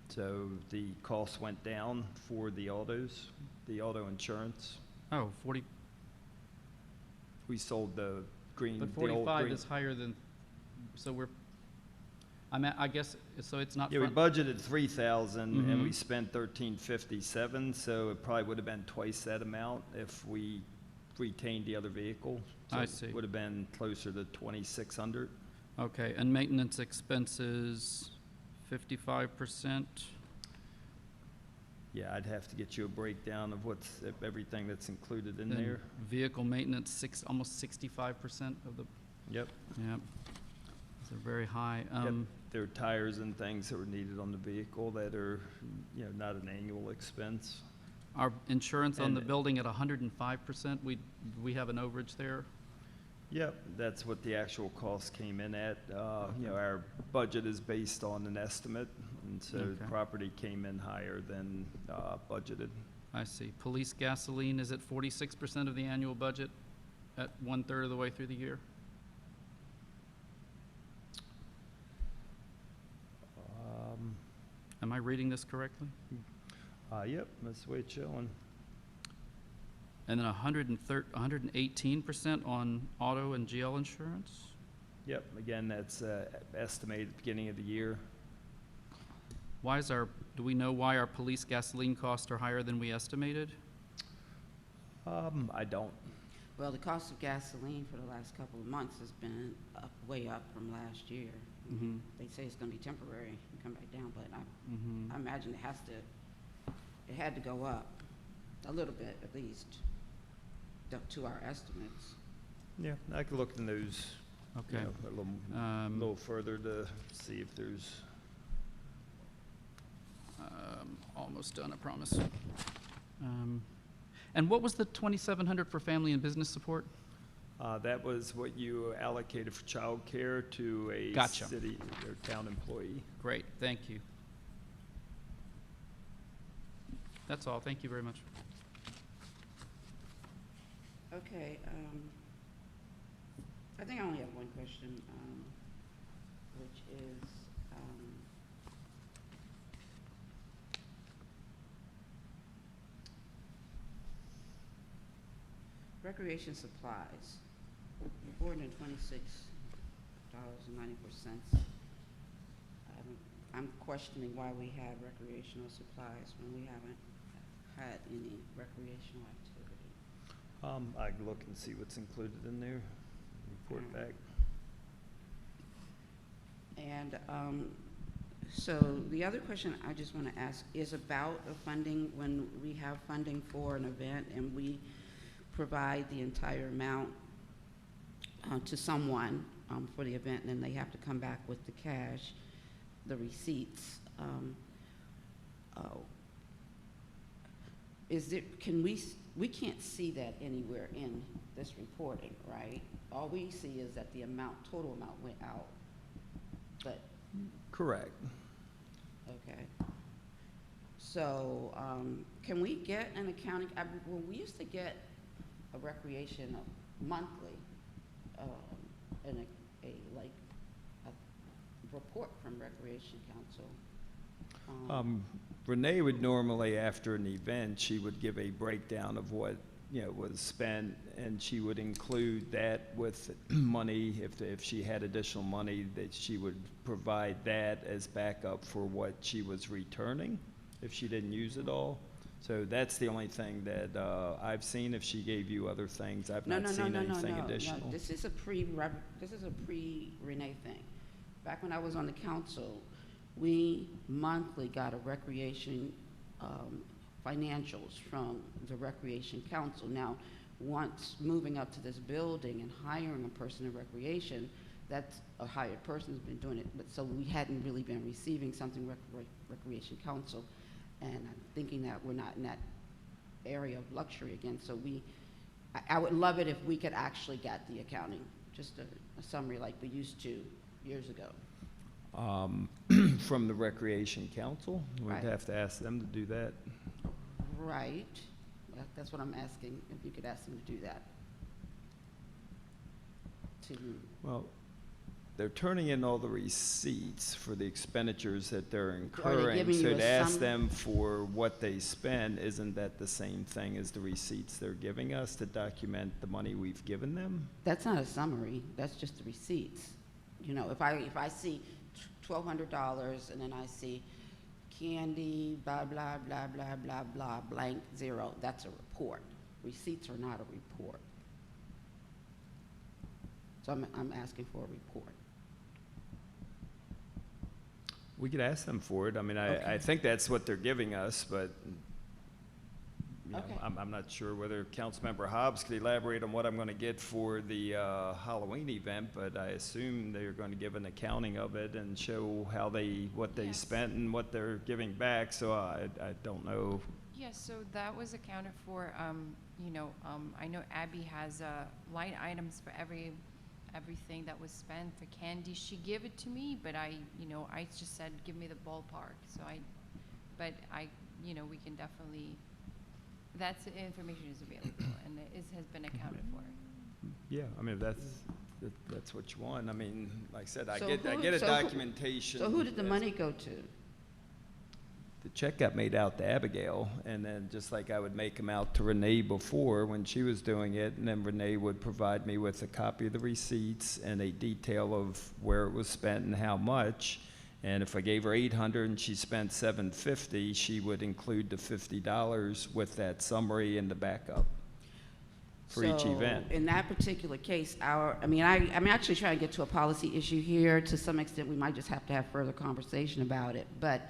So the cost went down for the autos, the auto insurance. Oh, 40, We sold the green, but the old 45 green. is higher than, so we're, I guess, so it's not Yeah, we front. budgeted 3,000 and we Mhm. spent 1,357, so it probably would have been twice that amount if we retained the other vehicle. So I it see. Would have been closer to 2,600. Okay, and maintenance expenses, 55%. Yeah, I'd have to get you a breakdown of of everything that's included in Then there. vehicle maintenance, almost 65% of the, Yep. yeah. They're very high. Yep. There are tires and things that were needed on the vehicle that are, not an annual expense. Our insurance on the And- building at 105%, we have an overage there. Yep, that's what the actual cost came in at. Our budget is based on an estimate, and so the Okay. property came in higher than budgeted. I see. Police gasoline is at 46% of the annual budget at 1/3 of the way through the year. Am I reading this correctly? Yep, that's the way it's showing. And then 118% on auto and GL insurance? Yep, again, that's estimated at the beginning of the year. Do we know why our police gasoline costs are higher than we estimated? I don't. Well, the cost of gasoline for the last couple of months has been way up from last year. Mm-hmm. They say it's going to be temporary and come back down, but Mm-hmm. I imagine it had to go up a little bit at least to our estimates. Yeah, I could look in those, Okay. a little further to see if there's. Almost done, I promise. And what was the 2,700 for family and business support? That was what you allocated for childcare to a Gotcha. city or town employee. Great, thank you. That's all, thank you very much. Okay, I think I only have one question, which is, recreation supplies, $426.94. I'm questioning why we have recreational supplies when we haven't had any recreational activity. I can look and see what's included in there, report back. And so the other question I just want to ask is about the funding. When we have funding for an event and we provide the entire amount to someone for the event, and then they have to come back with the cash, the receipts. We can't see that anywhere in this reporting, right? All we see is that the total amount went out. but, Correct. okay. So, can we get an accounting, well, we used to get a recreation monthly, and a report from Recreation Council. Renee would normally, after an event, she would give a breakdown of what, was spent, and she would include that with money, if she had additional money, that she would provide that as backup for what she was returning, if she didn't use it all. So that's the only thing that I've seen. If she gave you other things, I've not seen anything additional. No, this is a pre-Renee thing. Back when I was on the council, we monthly got a recreation financials from the Recreation Council. Now, once moving up to this building and hiring a person in recreation, that's a hired person who's been doing it, but so we hadn't really been receiving something Recreation Council, and I'm thinking that we're not in that area of luxury again. So I would love it if we could actually get the accounting, just a summary like we used to years ago. From the Recreation Council, we'd Right. have to ask them to do that. Right. That's what I'm asking, if you could ask them to do that. Well, they're turning in all the receipts for the expenditures that they're Are they incurring. giving So you a to ask sum? them for what they spend, isn't that the same thing as the receipts they're giving us to document the money we've given them? That's not a summary, that's just the receipts. If I see $1,200 and then I see candy, blah, blah, blah, blah, blah, blah, blank, zero, that's a report. Receipts are not a report. So I'm asking for a report. We could ask them for it. I mean, Okay. I think that's what they're giving us, but Okay. I'm not sure whether Councilmember Hobbs could elaborate on what I'm going to get for the Halloween event, but I assume they're going to give an accounting of it and show what they Yes. spent and what they're giving back. So I don't know. Yes, so that was accounted for, I know Abby has line items for everything that was spent for candy. She gave it to me, but I just said, give me the ballpark. So we can definitely, that's information is available and it has been accounted for. Yeah, I mean, that's what you want. I mean, like I said, I So get a documentation. So who did the money go to? The check got made out to Abigail, and then just like I would make them out to Renee before when she was doing it, and then Renee would provide me with a copy of the receipts and a detail of where it was spent and how much. And if I gave her $800 and she spent $750, she would include the $50 with that summary and the backup for each event. In that particular case, I'm actually trying to get to a policy issue here. To some extent, we might just have to have further conversation about it. But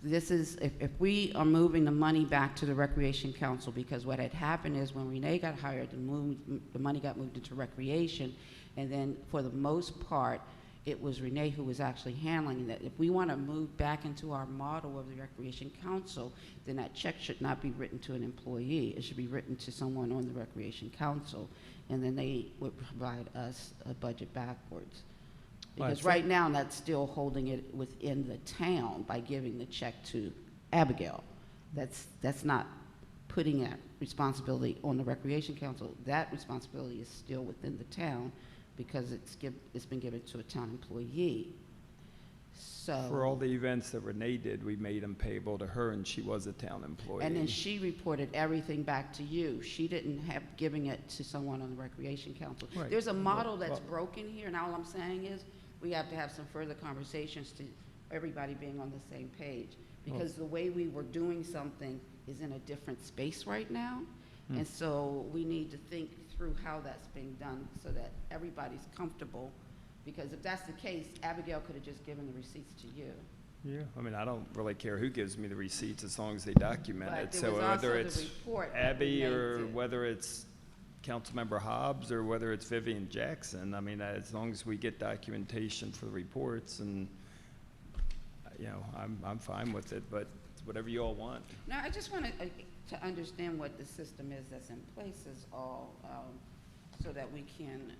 this is, if we are moving the money back to the Recreation Council, because what had happened is when Renee got hired, the money got moved into recreation, and then for the most part, it was Renee who was actually handling that. If we want to move back into our model of the Recreation Council, then that check should not be written to an employee. It should be written to someone on the Recreation Council, and then they would provide us a budget backwards. Because right now, that's still holding it within the town by giving the check to Abigail. That's not putting that responsibility on the Recreation Council. That responsibility is still within the town, because it's been given to a town employee. So. For all the events that Renee did, we made them payable to her, and she was a town employee. And then she reported everything back to you. She didn't have giving it to someone on the Recreation Council. Right. There's a model that's broken here, and all I'm saying is we have to have some further conversations to everybody being on the same page. Because the way we were doing something is in a different space right now. And so we need to think through how that's being done so that everybody's comfortable. Because if that's the case, Abigail could have just given the receipts to you. Yeah, I mean, I don't really care who gives me the receipts as long as they document But it. there So was whether also it's the report that Abby Renee or did. whether it's Councilmember Hobbs or whether it's Vivian Jackson, I mean, as long as we get documentation for the reports, and I'm fine with it, but it's whatever you all want. Now, I just want to understand what the system is that's in place is all, so that we can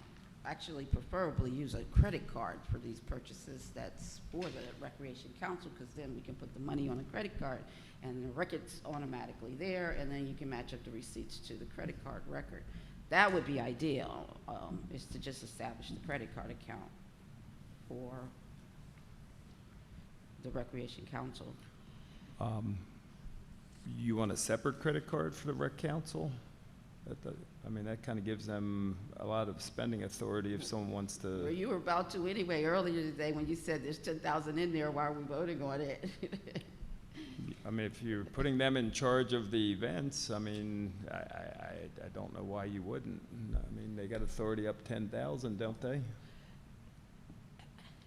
actually preferably use a credit card for these purchases that's for the Recreation Council, because then we can put the money on a credit card and the record's automatically there, and then you can match up the receipts to the credit card record. That would be ideal, is to just establish the credit card account for the Recreation Council. You want a separate credit card for the rec council? I mean, that kind of gives them a lot of spending authority if someone wants Well, to. you were about to anyway earlier today when you said there's 10,000 in there, why are we voting on it? I mean, if you're putting them in charge of the events, I mean, I don't know why you wouldn't. I mean, they got authority up 10,000, don't they?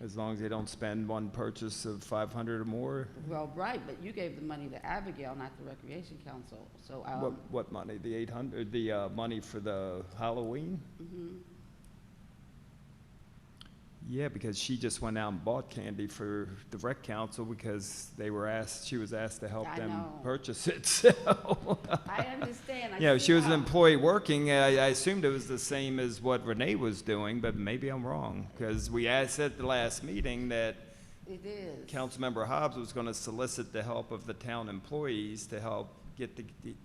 As long as they don't spend one purchase of 500 or more. Well, right, but you gave the money to Abigail, not the Recreation Council, so, What money? The 800, the money for the Halloween? mhm. Yeah, because she just went out and bought candy for the rec council because she was asked to help I them know. purchase it, so. I understand. I Yeah, see she was an how- employee working. I assumed it was the same as what Renee was doing, but maybe I'm wrong. Because we asked at the last meeting that It is. Councilmember Hobbs was going to solicit the help of the town employees to help get the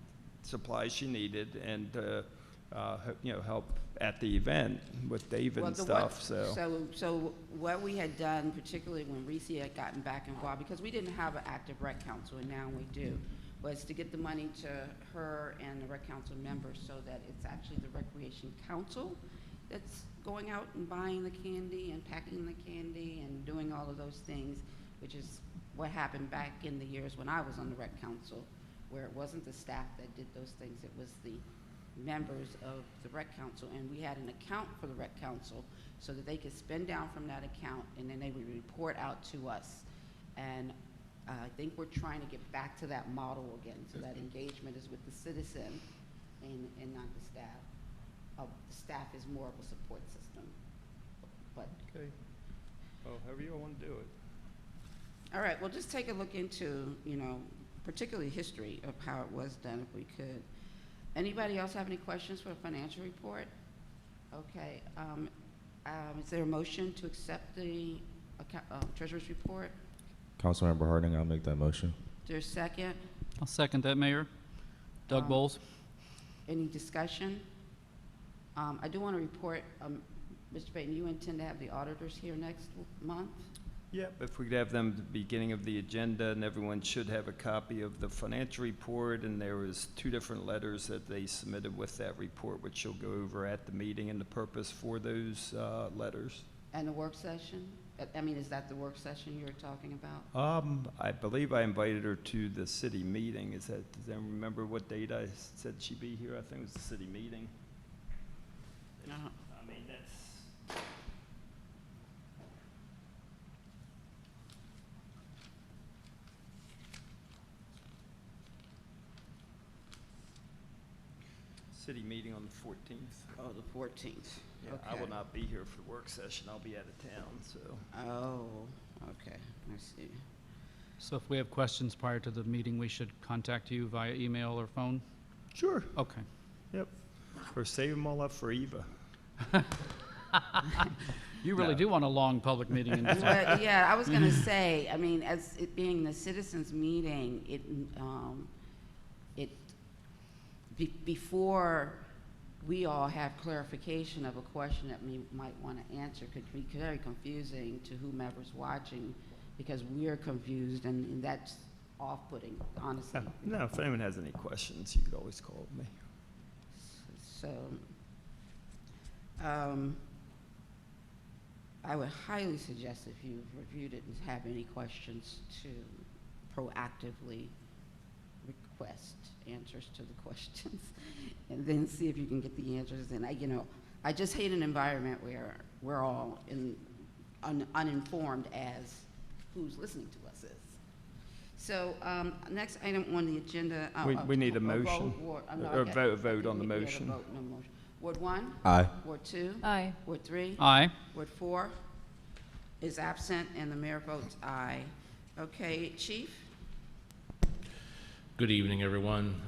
supplies she needed and, help at the event with Dave and stuff, So what we had done, particularly when Reese had gotten back involved, because we didn't have an active rec council, and now we do, was to get the money to her and the rec council members so that it's actually the Recreation Council that's going out and buying the candy and packing the candy and doing all of those things, which is what happened back in the years when I was on the rec council, where it wasn't the staff that did those things, it was the members of the rec council, and we had an account for the rec council so that they could spend down from that account, and then they would report out to us. And I think we're trying to get back to that model again, so that engagement is with the citizen and not the staff. The staff is more of a support system. But Okay. Well, however you want to do it. all right, well, just take a look into, particularly history of how it was done, if we could. Anybody else have any questions for a financial report? Okay, is there a motion to accept the treasurer's report? Councilmember Harding, I'll make that motion. Is there a second? I'll second that, Mayor. Doug Bowles. Any discussion? I do want to report, Mr. Payton, you intend to have the auditors here next month? Yep, if we could have them at the beginning of the agenda, and everyone should have a copy of the financial report, and there was 2 different letters that they submitted with that report, which you'll go over at the meeting and the purpose for those letters. And the work session? Is that the work session you were talking about? I believe I invited her to the city meeting. Does anyone remember what date I said she'd be here? I think it was the city meeting. No. I mean, that's... City meeting on the 14th. Oh, the 14th. Yeah, I will not be here for the work session. I'll be out of town, so. Oh, okay, I see. So if we have questions prior to the meeting, we should contact you via email or phone? Sure. Okay. Yep. Or save them all up for Eva. You really No. do want a long public meeting in December. Well, yeah, I was gonna say, as it being the citizens' meeting, before we all have clarification of a question that we might want to answer, could be very confusing to whomever's watching, because we're confused, and that's off-putting, honestly. No, if anyone has any questions, you could always call me. So, I would highly suggest, if you've reviewed it and have any questions, to proactively request answers to the questions, and then see if you can get the answers. And I just hate an environment where we're all uninformed as who's listening to us is. So, next item on the agenda. We need a motion. Or Vote on the motion. No motion. Ward 1? Aye. Ward 2? Aye. Ward 3? Aye. Ward 4 is absent, and the mayor votes aye. Okay, Chief? Good evening, everyone.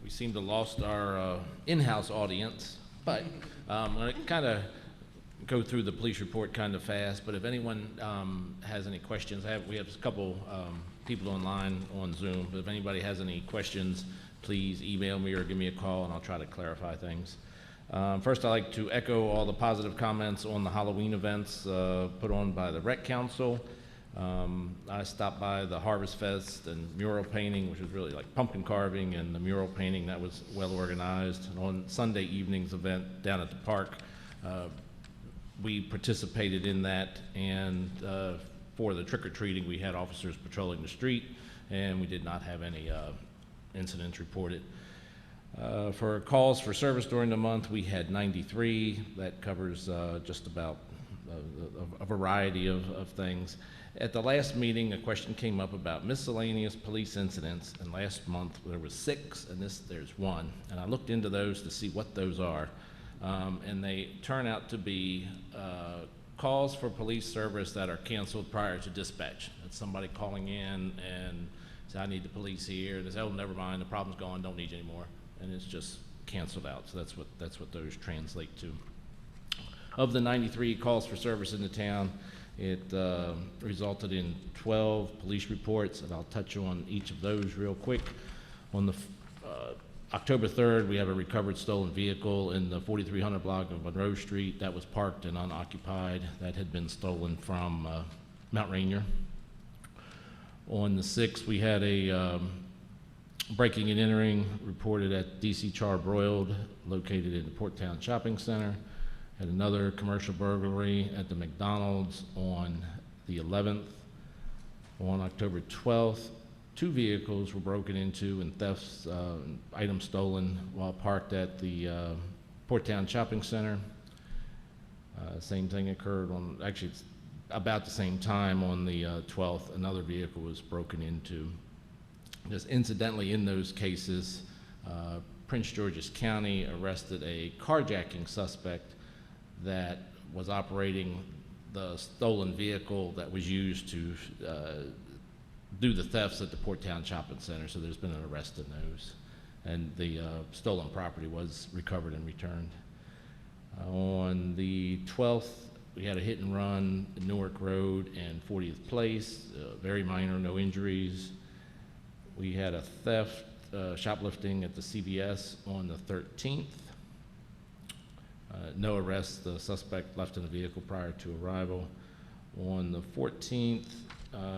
We seem to lost our in-house audience, But I'm going to kind of go through the police report kind of fast, but if anyone has any questions, we have a couple people online on Zoom, but if anybody has any questions, please email me or give me a call and I'll try to clarify things. First, I'd like to echo all the positive comments on the Halloween events put on by the Rec Council. I stopped by the Harvest Fest and mural painting, which was really like pumpkin carving, and the mural painting that was well organized. And on Sunday evening's event down at the park, we participated in that, and for the trick-or-treating, we had officers patrolling the street, and we did not have any incidents reported. For calls for service during the month, we had 93. That covers just about a variety of things. At the last meeting, a question came up about miscellaneous police incidents, and last month there was 6, and there's 1. And I looked into those to see what those are, and they turn out to be calls for police service that are canceled prior to dispatch. That's somebody calling in and say, I need the police here, and they say, oh, never mind, the problem's gone, don't need you anymore, and it's just canceled out. So that's what those translate to. Of the 93 calls for service in the town, it resulted in 12 police reports, and I'll touch on each of those real quick. On the October 3rd, we have a recovered stolen vehicle in the 4300 block of Monroe Street that was parked and unoccupied. That had been stolen from Mount Rainier. On the 6th, we had a breaking and entering reported at DC Charbroiled, located in the Porttown Shopping Center. Had another commercial burglary at the McDonald's on the 11th. On October 12th, 2 vehicles were broken into and thefts, items stolen while parked at the Porttown Shopping Center. Same thing occurred on, actually it's about the same time on the 12th, another vehicle was broken into. Just incidentally, in those cases, Prince George's County arrested a carjacking suspect that was operating the stolen vehicle that was used to do the thefts at the Porttown Shopping Center. So there's been an arrest in those, and the stolen property was recovered and returned. On the 12th, we had a hit and run at Newark Road and 40th Place, very minor, no injuries. We had a theft, shoplifting at the CVS on the 13th. No arrests. The suspect left in the vehicle prior to arrival. On the 14th,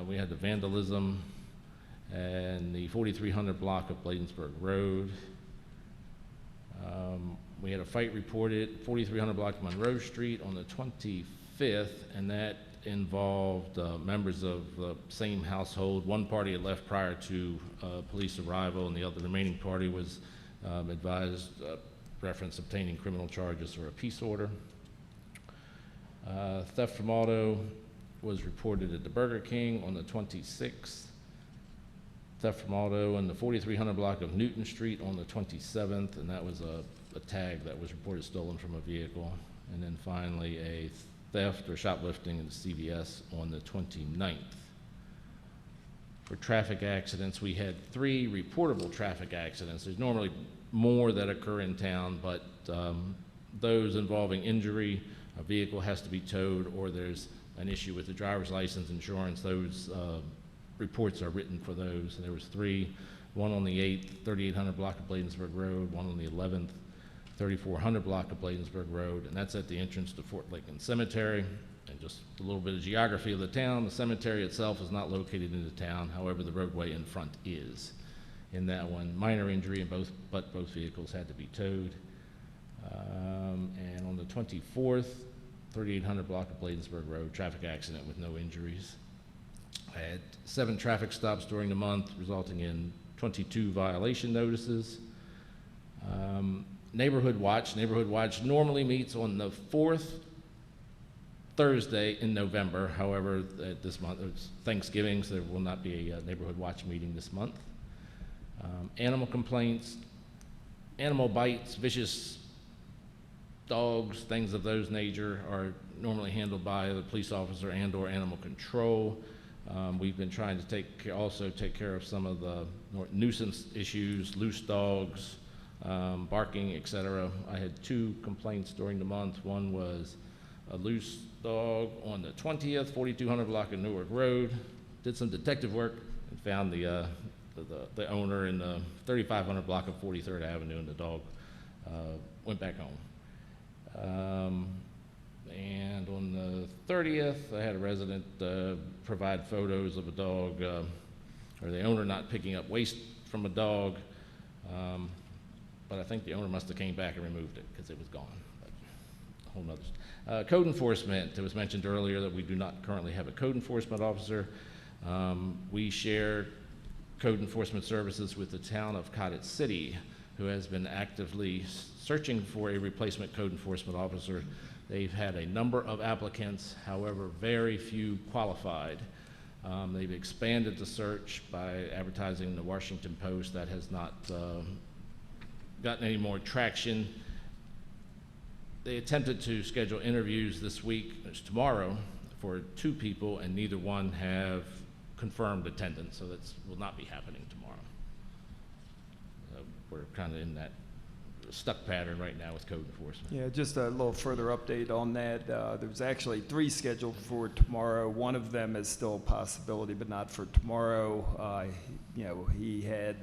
we had the vandalism and the 4300 block of Bladensburg Road. We had a fight reported 4300 block of Monroe Street on the 25th, and that involved members of the same household. One party had left prior to police arrival, and the remaining party was advised reference obtaining criminal charges or a peace order. Theft from auto was reported at the Burger King on the 26th. Theft from auto in the 4300 block of Newton Street on the 27th, and that was a tag that was reported stolen from a vehicle. And then finally, a theft or shoplifting in the CVS on the 29th. For traffic accidents, we had 3 reportable traffic accidents. There's normally more that occur in town, but those involving injury, a vehicle has to be towed, or there's an issue with the driver's license insurance, those reports are written for those. And there was 3, one on the 8th, 3800 block of Bladensburg Road, one on the 11th, 3400 block of Bladensburg Road, and that's at the entrance to Fort Lincoln Cemetery. And just a little bit of geography of the town, the cemetery itself is not located in the town, however the roadway in front is. In that one, minor injury, but both vehicles had to be towed. And on the 24th, 3800 block of Bladensburg Road, traffic accident with no injuries. I had 7 traffic stops during the month, resulting in 22 violation notices. Neighborhood Watch normally meets on the 4th Thursday in November. However, this month it's Thanksgiving, so there will not be a Neighborhood Watch meeting this month. Animal complaints, animal bites, vicious dogs, things of those nature are normally handled by the police officer and/or animal control. We've been trying to take care of some of the more nuisance issues, loose dogs, barking, etc. I had 2 complaints during the month. One was a loose dog on the 20th, 4200 block of Newark Road. Did some detective work and found the owner in the 3500 block of 43rd Avenue, and the dog went back home. And on the 30th, I had a resident provide photos of a dog, or the owner not picking up waste from a dog, but I think the owner must have came back and removed it because it was gone. But a whole nother. Code enforcement, it was mentioned earlier that we do not currently have a code enforcement officer. We share code enforcement services with the town of Cottage City, who has been actively searching for a replacement code enforcement officer. They've had a number of applicants, however, very few qualified. They've expanded the search by advertising in the Washington Post. That has not gotten any more traction. They attempted to schedule interviews this week, it's tomorrow, for 2 people, and neither one have confirmed attendance, so that will not be happening tomorrow. We're kind of in that stuck pattern right now with code enforcement. Yeah, just a little further update on that. There's actually 3 scheduled for tomorrow. One of them is still a possibility, but not for tomorrow. You know, he had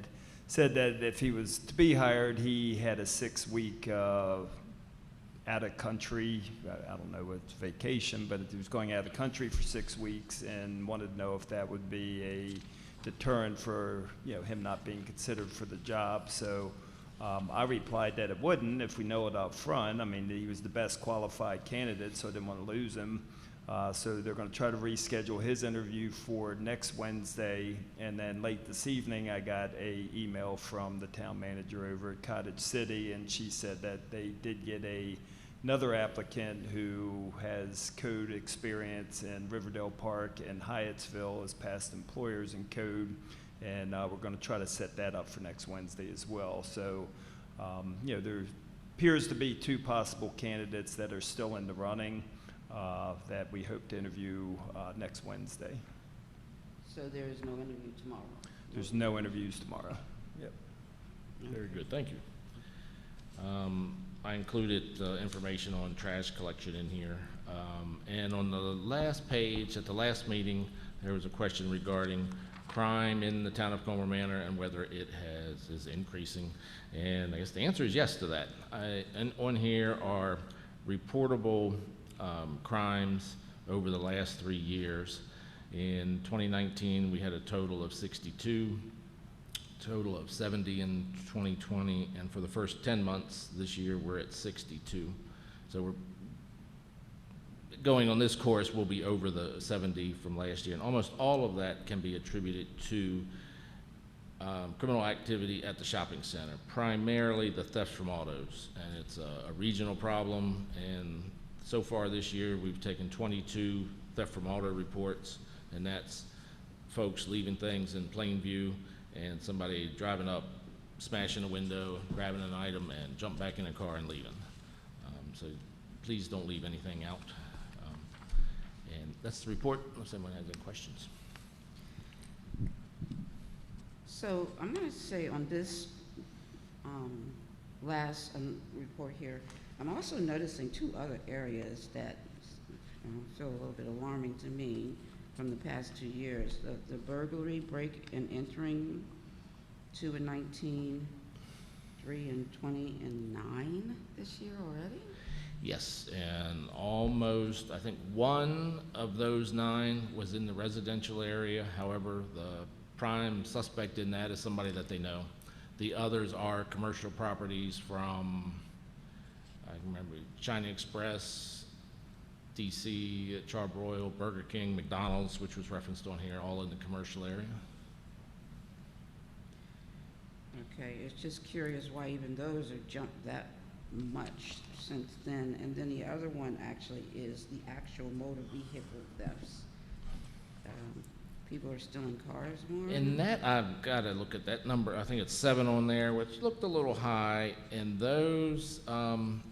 said that if he was to be hired, he had a 6-week out of country, I don't know what's vacation, but he was going out of the country for 6 weeks and wanted to know if that would be a deterrent for, you know, him not being considered for the job. So I replied that it wouldn't if we know it up front. I mean, he was the best qualified candidate, so I didn't want to lose him. So they're going to try to reschedule his interview for next Wednesday. And then late this evening, I got an email from the town manager over at Cottage City, and she said that they did get another applicant who has code experience in Riverdale Park and Hyattsville as past employers in code. And we're going to try to set that up for next Wednesday as well. So, you know, there appears to be 2 possible candidates that are still in the running that we hope to interview next Wednesday. So there is no interview tomorrow? There's no interviews tomorrow. Yep. Very good, thank you. I included information on trash collection in here. And on the last page, at the last meeting, there was a question regarding crime in the town of Colmar Manor and whether it is increasing. And I guess the answer is yes to that. And on here are reportable crimes over the last 3 years. In 2019, we had a total of 62, total of 70 in 2020, and for the first 10 months this year, we're at 62. So we're going on this course, we'll be over the 70 from last year, and almost all of that can be attributed to criminal activity at the shopping center, primarily the theft from autos, and it's a regional problem. And so far this year, we've taken 22 theft from auto reports, and that's folks leaving things in plain view and somebody driving up, smashing a window, grabbing an item, and jump back in a car and leaving. So please don't leave anything out. And that's the report, unless anyone has any questions. So I'm going to say on this last report here, I'm also noticing 2 other areas that feel a little bit alarming to me from the past 2 years. The burglary, break and entering, 2 in 19, 3 in 20, and 9 this year already? Yes, and almost, I think 1 of those 9 was in the residential area. However, the prime suspect in that is somebody that they know. The others are commercial properties from, I remember, China Express, DC, Charbroil, Burger King, McDonald's, which was referenced on here, all in the commercial area. Okay, it's just curious why even those are jumped that much since then. And then the other one actually is the actual motor vehicle thefts. People are stealing cars more? And that, I've got to look at that number. I think it's 7 on there, which looked a little high. And those, from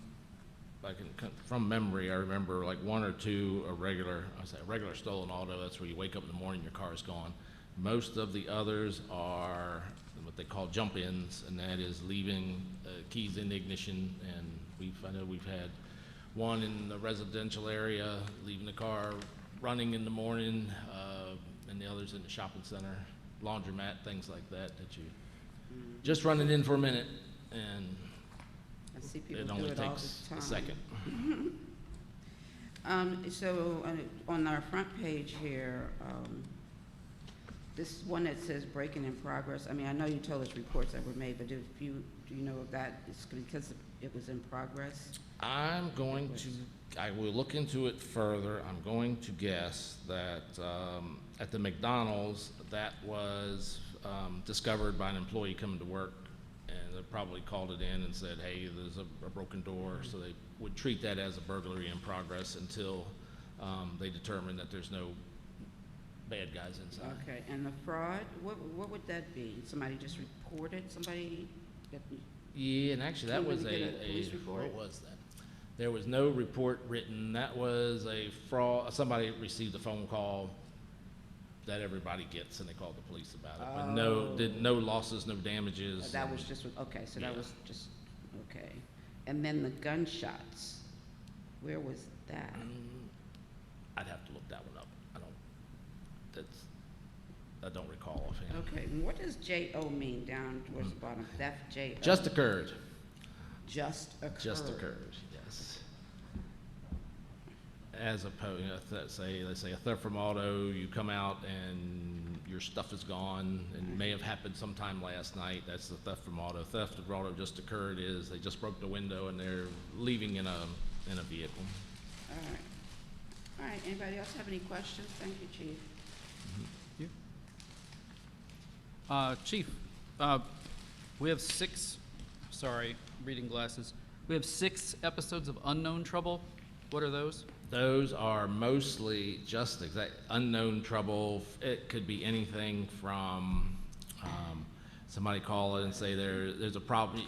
memory, I remember like 1 or 2 a regular stolen auto. That's where you wake up in the morning, your car is gone. Most of the others are what they call jump-ins, and that is leaving keys in the ignition. And I know we've had one in the residential area, leaving the car running in the morning, and the others in the shopping center, laundromat, things like that, that you just running in for a minute, and I see people it do only it all takes the a time. second. So on our front page here, this one that says breaking in progress, I mean, I know you told us reports that were made, but do you know if that is because it was in progress? I will look into it further. I'm going to guess that at the McDonald's, that was discovered by an employee coming to work, and they probably called it in and said, hey, there's a broken door, so they would treat that as a burglary in progress until they determine that there's no bad guys inside. Okay, and the fraud, what would that be? Somebody just reported somebody that? Yeah, and actually that Came in was to get a police report? what was that? There was no report written. That was a fraud. Somebody received a phone call that everybody gets, and they called the police about it. But no losses, no damages. That was just, okay, so that Yeah. was just, okay. And then the gunshots, where was that? I'd have to look that one up. I don't recall offhand. Okay, and what does J-O mean down towards the bottom? Theft, J-O? Just occurred. Just occurred. Just occurred, yes. As opposed, let's say a theft from auto, you come out and your stuff is gone, and may have happened sometime last night. That's the theft from auto. Theft from auto just occurred is they just broke the window and they're leaving in a vehicle. All right. All right, anybody else have any questions? Thank you, Chief. Chief, we have reading glasses. We have 6 episodes of Unknown Trouble. What are those? Those are mostly just unknown trouble. It could be anything from somebody call it and say there's a problem.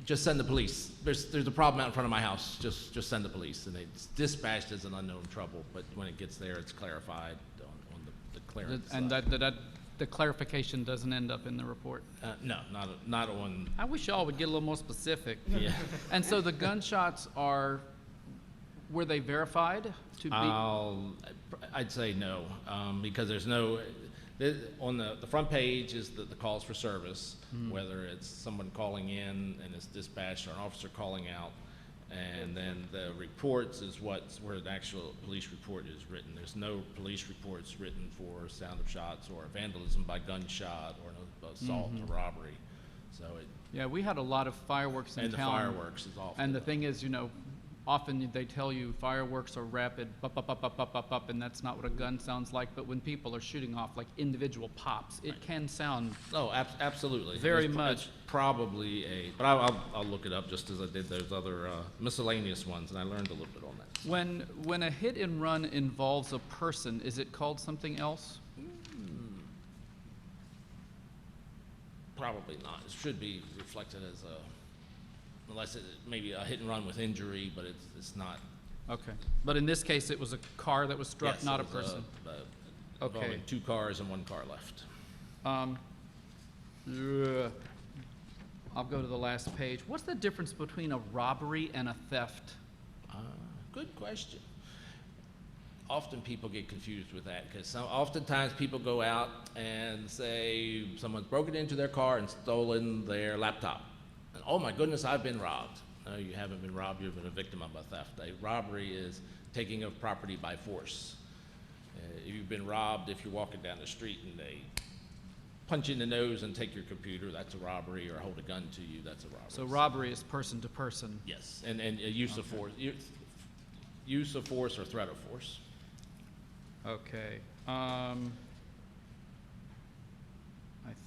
Just send the police. There's a problem out in front of my house. Just send the police, and it's dispatched as an unknown trouble. But when it gets there, it's clarified on the clearance And side. that the clarification doesn't end up in the report. No, not on. I wish y'all would get a little more specific. Yeah. And so the gunshots were they verified to be? I'd say no, because there's no, on the front page is the calls for service, whether it's someone calling in and it's dispatched or an officer calling out, and then the reports is where the actual police report is written. There's no police reports written for sound of shots or vandalism by gunshot or an assault or robbery. So Yeah, we had a lot of fireworks in and the town. fireworks is often. And the thing is, often they tell you fireworks are rapid, up, up, up, up, up, up, up, and that's not what a gun sounds like. But when people are shooting off like individual pops, it can sound Absolutely. very There's much. probably but I'll look it up just as I did those other miscellaneous ones, and I learned a little bit on that. When a hit and run involves a person, is it called something else? Probably not. It should be reflected as unless it maybe a hit and run with injury, but it's not. Okay. But in this case, it was a car that was struck, Yes, not a it was, person. Involving Okay. 2 cars and 1 car left. I'll go to the last page. What's the difference between a robbery and a theft? Good question. Often people get confused with that because oftentimes people go out and say someone's broken into their car and stolen their laptop. And, oh my goodness, I've been robbed. No, you haven't been robbed. You've been a victim of a theft. A robbery is taking of property by force. If you've been robbed, if you're walking down the street and they punch you in the nose and take your computer, that's a robbery, or hold a gun to you, that's a robbery. So robbery is person to person. Yes, and use of force, use of force or threat of force. Okay. I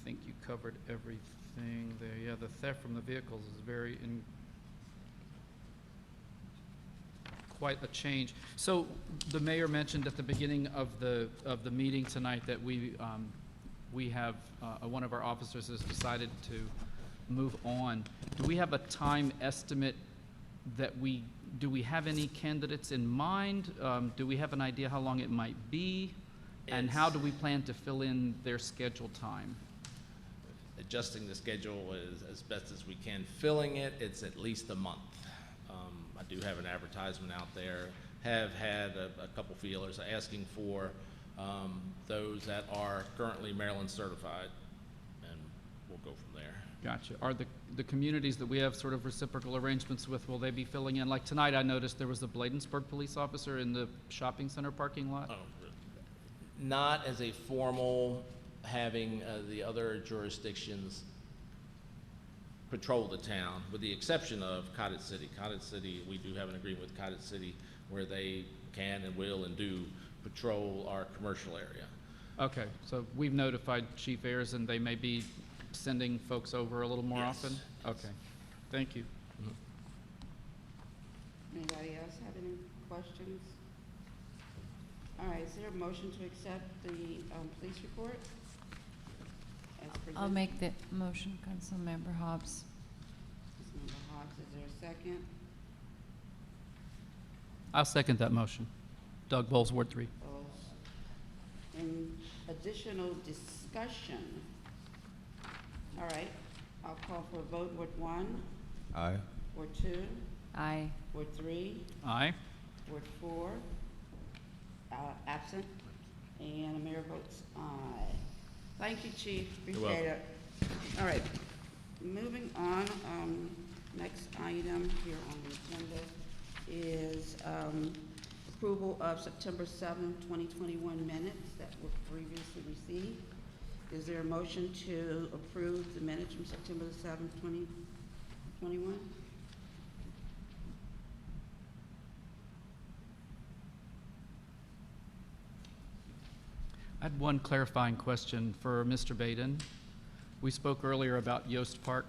think you covered everything there. Yeah, the theft from the vehicles is quite a change. So the mayor mentioned at the beginning of the meeting tonight that we have one of our officers has decided to move on. Do we have a time estimate do we have any candidates in mind? Do we have an idea how long it might be? And how do we plan to fill in their scheduled time? adjusting the schedule as best as we can. Filling it, it's at least a month. I do have an advertisement out there, have had a couple feelers asking for those that are currently Maryland certified, and we'll go from there. Gotcha. Are the communities that we have sort of reciprocal arrangements with, will they be filling in? Like tonight, I noticed there was a Bladensburg police officer in the shopping center parking lot. Oh, not as a formal having the other jurisdictions patrol the town, with the exception of Cottage City. Cottage City, we do have an agreement with Cottage City where they can and will and do patrol our commercial area. Okay, so we've notified Chief Ayers, and they may be sending folks over a little more Yes. often? Okay, thank you. Anybody else have any questions? All right, is there a motion to accept the police report as presented? I'll make the motion, Councilmember Hobbs. Councilmember Hobbs, is there a second? I'll second that motion. Doug Bowles, Ward 3. Any additional discussion? All right, I'll call for a vote. Ward 1, Aye. Ward 2, Aye. Ward 3, Aye. Ward 4, absent, and the mayor votes aye. Thank you, Chief, appreciate it. All right, moving on, next item here on the agenda is approval of September 7th, 2021 minutes that were previously received. Is there a motion to approve the minutes from September the 7th, 2021? I had one clarifying question for Mr. Baden. We spoke earlier about Yost Park.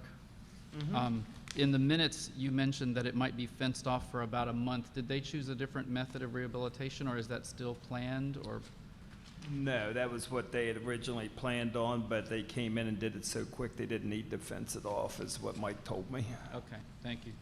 In the minutes, you mentioned that it might be fenced off for about a month. Did they choose a different method of rehabilitation, or is that still planned, or? No, that was what they had originally planned on, but they came in and did it so quick they didn't need to fence it off, is what Mike told me. Okay, thank you.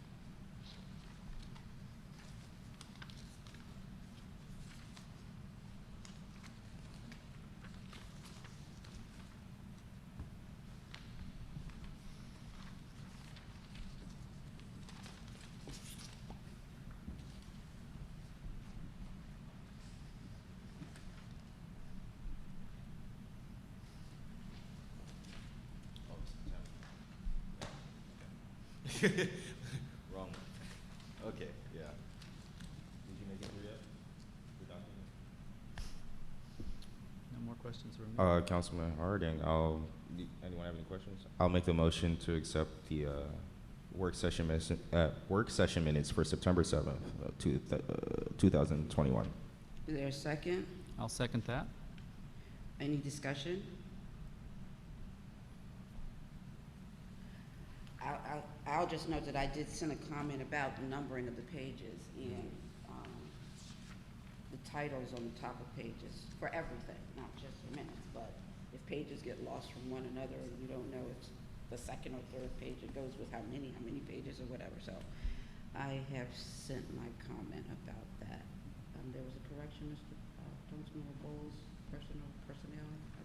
Wrong. Okay, yeah. Did you make it through yet? The document? No more questions for me? Councilman Harding, anyone have any questions? I'll make the motion to accept the work session minutes for September 7th, 2021. Is there a second? I'll second that. Any discussion? I'll just note that I did send a comment about the numbering of the pages and the titles on the top of pages for everything, not just for minutes, but if pages get lost from one another and you don't know it's the second or third page, it goes with how many pages or whatever. So I have sent my comment about that. There was a correction, Mr. Councilmember Bowles, personnel.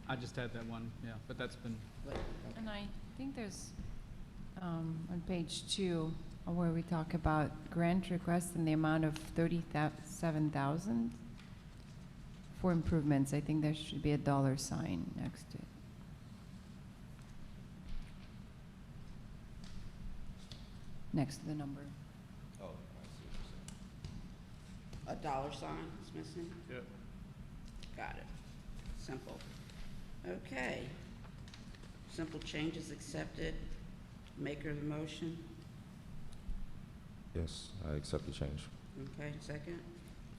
I just had that one, yeah, but that's been, And I think there's, on page 2, where we talk about grant requests in the amount of $37,000 for improvements. I think there should be a dollar sign next to it. Next to the number. Oh, I see what you're saying. A dollar sign is missing? Yep. Got it. Simple. Okay. Simple changes accepted. Maker of the motion. Yes, I accept the change. Okay, second.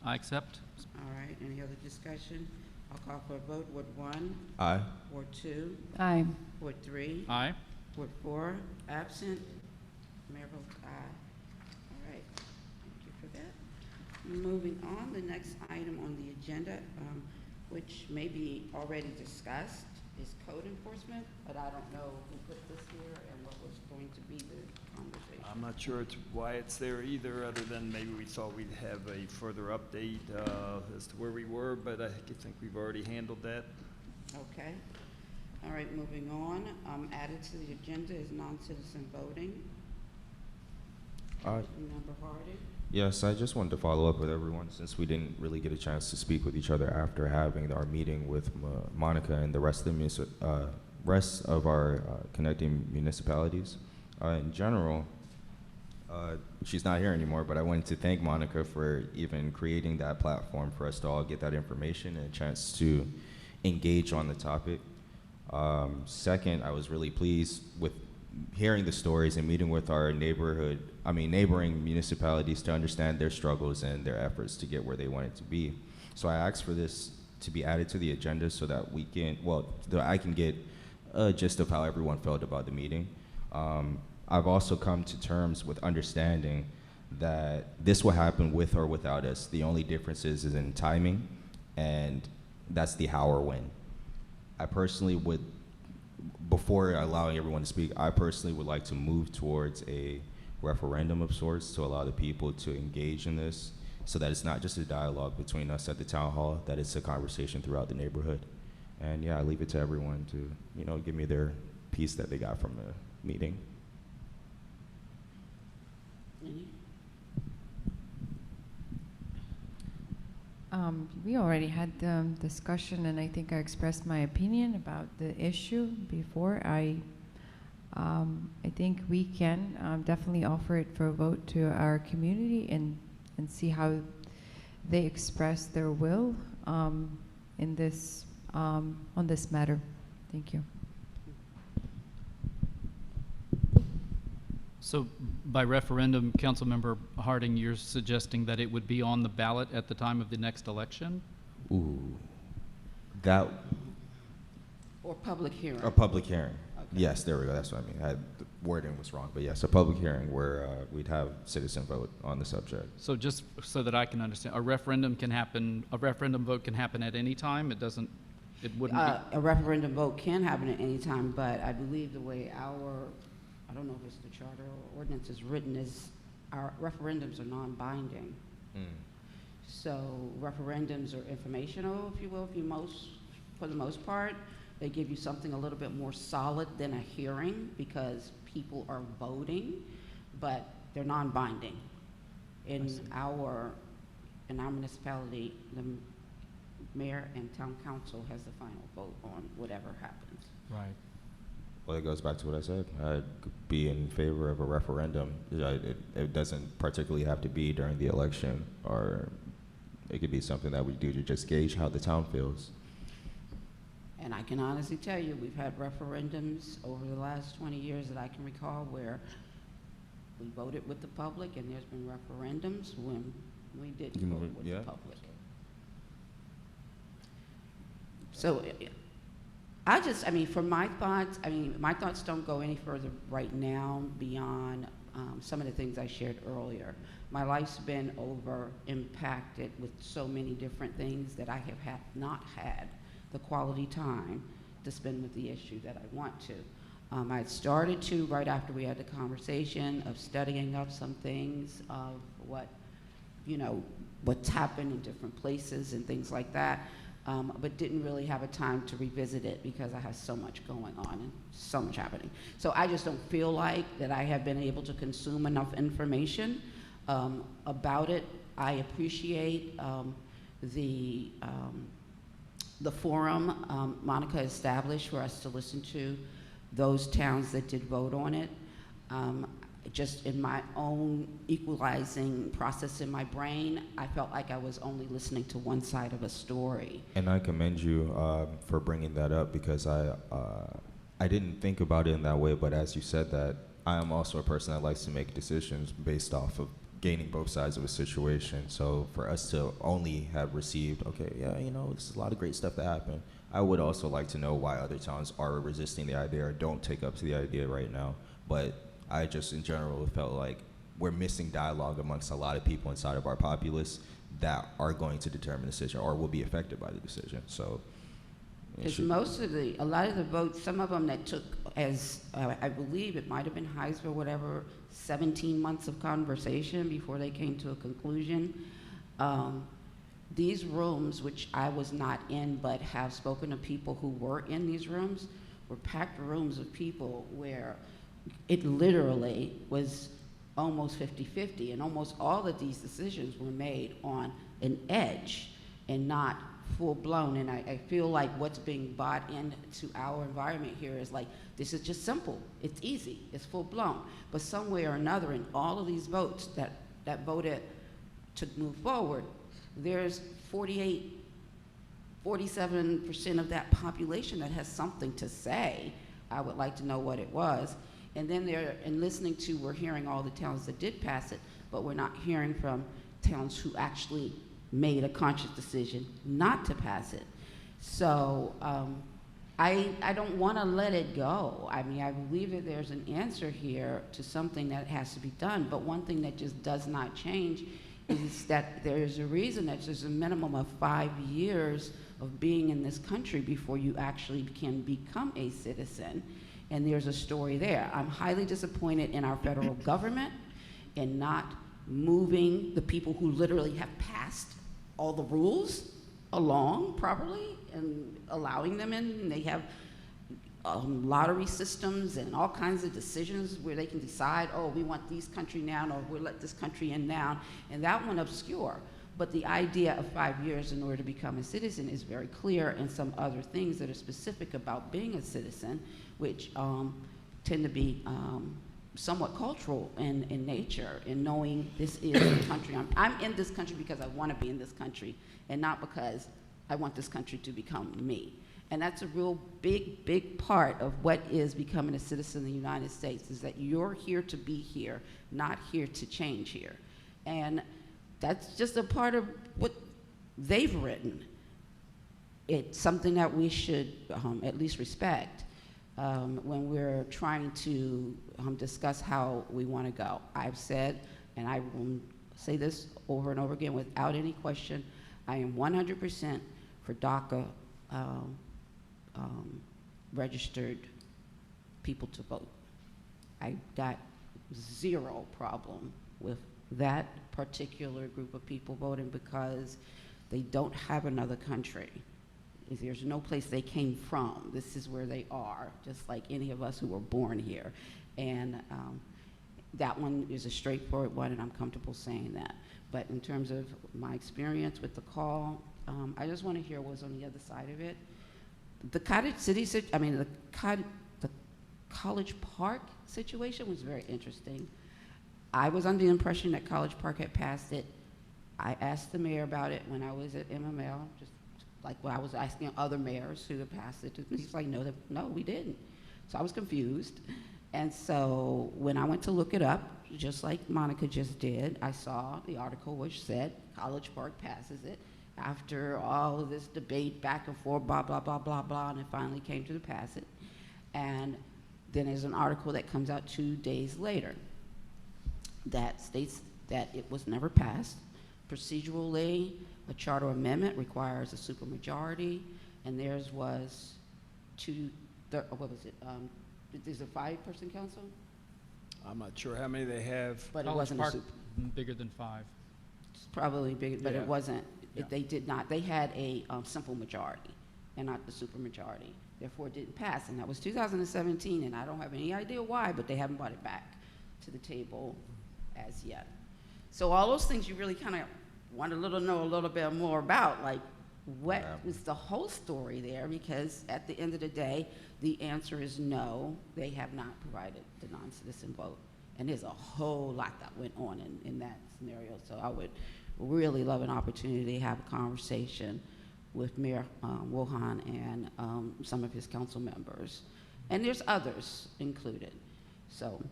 I accept. All right, any other discussion? I'll call for a vote. Ward 1, Aye. Ward 2, Aye. Ward 3, Aye. Ward 4, absent. Mayor votes aye. All right, thank you for that. Moving on, the next item on the agenda, which may be already discussed, is code enforcement, but I don't know who put this here and what was going to be the conversation. I'm not sure why it's there either, other than maybe we thought we'd have a further update as to where we were, but I think we've already handled that. Okay. All right, moving on. Added to the agenda is non-citizen voting. Member Harding. Yes, I just wanted to follow up with everyone since we didn't really get a chance to speak with each other after having our meeting with Monica and the rest of our connecting municipalities. In general, she's not here anymore, but I wanted to thank Monica for even creating that platform for us to all get that information and a chance to engage on the topic. Second, I was really pleased with hearing the stories and meeting with our neighboring municipalities to understand their struggles and their efforts to get where they want it to be. So I asked for this to be added to the agenda so that we can, I can get a gist of how everyone felt about the meeting. I've also come to terms with understanding that this will happen with or without us. The only difference is in timing, and that's the how or when. I personally would, before allowing everyone to speak, I personally would like to move towards a referendum of sorts to allow the people to engage in this so that it's not just a dialogue between us at the town hall, that it's a conversation throughout the neighborhood. And yeah, I leave it to everyone to, give me their piece that they got from the meeting. We already had the discussion, and I think I expressed my opinion about the issue before. I think we can definitely offer it for a vote to our community and see how they express their will in this on this matter. Thank you. So by referendum, Councilmember Harding, you're suggesting that it would be on the ballot at the time of the next election? Ooh, that. Or public hearing. A public hearing. Okay. Yes, there we go. That's what I mean. The wording was wrong, but yes, a public hearing where we'd have citizen vote on the subject. So just so that I can understand, a referendum vote can happen at any time? It wouldn't be? A referendum vote can happen at any time, but I believe the way I don't know if it's the charter or ordinance is written, is our referendums are non-binding. So referendums are informational, if you will, for the most part. They give you something a little bit more solid than a hearing because people are voting, but they're non-binding. In our municipality, the mayor and town council has the final vote on whatever happens. Right. Well, it goes back to what I said. I'd be in favor of a referendum. It doesn't particularly have to be during the election, or it could be something that we do to just gauge how the town feels. And I can honestly tell you, we've had referendums over the last 20 years that I can recall where we voted with the public, and there's been referendums when we didn't vote with the public. So for my thoughts don't go any further right now beyond some of the things I shared earlier. My life's been impacted with so many different things that I have not had the quality time to spend with the issue that I want to. I had started to, right after we had the conversation, of studying up some things of what's happened in different places and things like that. But didn't really have a time to revisit it because I have so much going on and so much happening. So I just don't feel like that I have been able to consume enough information about it. I appreciate the forum Monica established for us to listen to those towns that did vote on it. Just in my own equalizing process in my brain, I felt like I was only listening to one side of a story. And I commend you for bringing that up because I didn't think about it in that way, but as you said that, I am also a person that likes to make decisions based off of gaining both sides of a situation. So for us to only have received, this is a lot of great stuff that happened, I would also like to know why other towns are resisting the idea or don't take up to the idea right now. But I just, in general, felt like we're missing dialogue amongst a lot of people inside of our populace that are going to determine the decision or will be affected by the decision. So, because a lot of the votes, some of them that took, as I believe it might have been Heisler, whatever, 17 months of conversation before they came to a conclusion. These rooms, which I was not in, but have spoken to people who were in these rooms, were packed rooms of people where it literally was almost 50-50, and almost all of these decisions were made on an edge and not full-blown. And I feel like what's being bought into our environment here is like, this is just simple, it's easy, it's full-blown. But some way or another, in all of these votes that voted to move forward, there's 47% of that population that has something to say. I would like to know what it was. And then we're hearing all the towns that did pass it, but we're not hearing from towns who actually made a conscious decision not to pass it. So I don't want to let it go. I mean, I believe that there's an answer here to something that has to be done, but one thing that just does not change is that there is a reason that there's a minimum of 5 years of being in this country before you actually can become a citizen, and there's a story there. I'm highly disappointed in our federal government in not moving the people who literally have passed all the rules along properly and allowing them in. And they have lottery systems and all kinds of decisions where they can decide, oh, we want these country now, or we'll let this country in now, and that one obscure. But the idea of 5 years in order to become a citizen is very clear, and some other things that are specific about being a citizen, which tend to be somewhat cultural in nature, in knowing this is the country. I'm in this country because I want to be in this country, and not because I want this country to become me. And that's a real big part of what is becoming a citizen of the United States, is that you're here to be here, not here to change here. And that's just a part of what they've written. It's something that we should at least respect when we're trying to discuss how we want to go. I've said, and I will say this over and over again without any question, I am 100% for DACA registered people to vote. I got zero problem with that particular group of people voting because they don't have another country. There's no place they came from. This is where they are, just like any of us who were born here. And that one is a straightforward one, and I'm comfortable saying that. But in terms of my experience with the call, I just want to hear what's on the other side of it. The the College Park situation was very interesting. I was under the impression that College Park had passed it. I asked the mayor about it when I was at MML, just like when I was asking other mayors who had passed it. He's like, no, we didn't. So I was confused. And so when I went to look it up, just like Monica just did, I saw the article which said College Park passes it after all of this debate back and forth, blah, blah, blah, blah, blah, and it finally came to pass it. And then there's an article that comes out 2 days later that states that it was never passed. Procedurally, a charter amendment requires a supermajority, and theirs was what was it? Is it a 5-person council? I'm not sure how many they have. But it College wasn't Park, a super. bigger than 5. It's probably bigger, but Yeah. it wasn't. Yeah. They did not. They had a simple majority and not the supermajority. Therefore, it didn't pass, and that was 2017, and I don't have any idea why, but they haven't brought it back to the table as yet. So all those things you really kind of want to know a little bit more about, like what was the whole story there, because at the end of the day, the answer is no, they have not provided the non-citizen vote. And there's a whole lot that went on in that scenario. So I would really love an opportunity to have a conversation with Mayor Wohan and some of his council members. And there's others included. So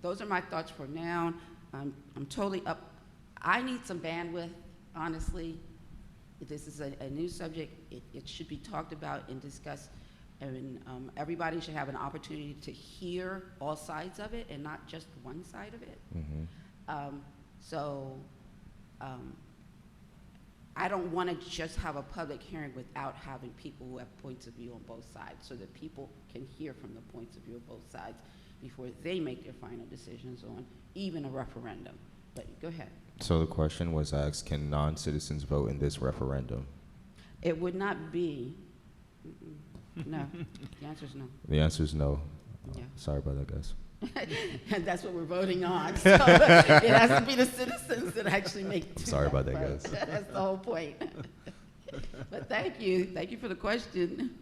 those are my thoughts for now. I'm totally up. I need some bandwidth, honestly. This is a new subject. It should be talked about and discussed, and everybody should have an opportunity to hear all sides of it and not just one side of it. Mm-hmm. I don't want to just have a public hearing without having people who have points of view on both sides, so that people can hear from the points of view of both sides before they make their final decisions on even a referendum. But go ahead. So the question was asked, can non-citizens vote in this referendum? It would not be, No, the answer is no. The answer is no. Yeah. Sorry about that, guys. And that's what we're voting on. So it has to be the citizens that actually make. Sorry about that, guys. That's the whole point. But thank you for the question.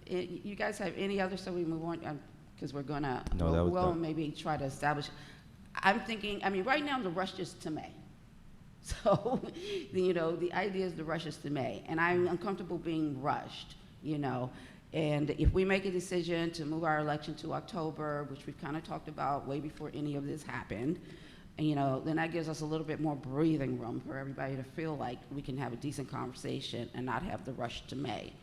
You guys have any other, so we move on, because we're gonna, No, that was we'll done. maybe try to establish. I'm thinking, I mean, right now the rush is to May. So, the idea is the rush is to May, and I'm uncomfortable being rushed, And if we make a decision to move our election to October, which we've kind of talked about way before any of this happened, then that gives us a little bit more breathing room for everybody to feel like we can have a decent conversation and not have the rush to May.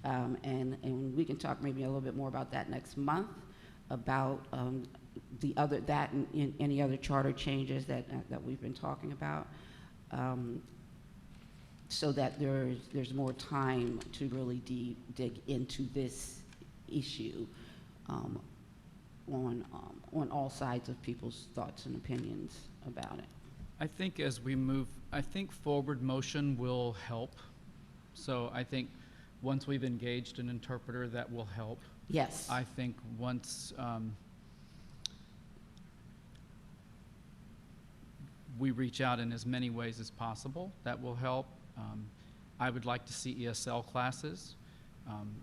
And we can talk maybe a little bit more about that next month, about that and any other charter changes that we've been talking about. So that there's more time to really dig into this issue on all sides of people's thoughts and opinions about it. I think as we move, I think forward motion will help. So I think once we've engaged an interpreter, that will help. Yes. I think once we reach out in as many ways as possible, that will help. I would like to see ESL classes.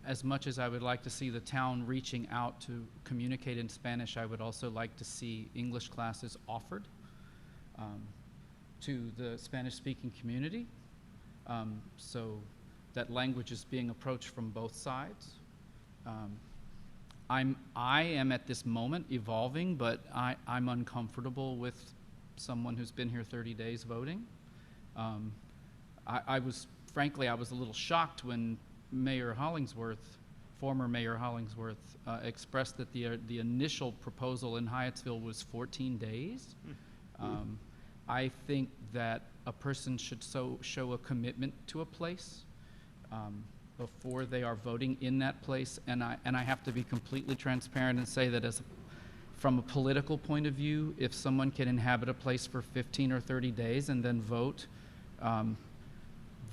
As much as I would like to see the town reaching out to communicate in Spanish, I would also like to see English classes offered to the Spanish-speaking community, so that language is being approached from both sides. I am at this moment evolving, but I'm uncomfortable with someone who's been here 30 days voting. Frankly, I was a little shocked when former Mayor Hollingsworth, expressed that the initial proposal in Hyattsville was 14 days. I think that a person should show a commitment to a place before they are voting in that place, and I have to be completely transparent and say that from a political point of view, if someone can inhabit a place for 15 or 30 days and then vote,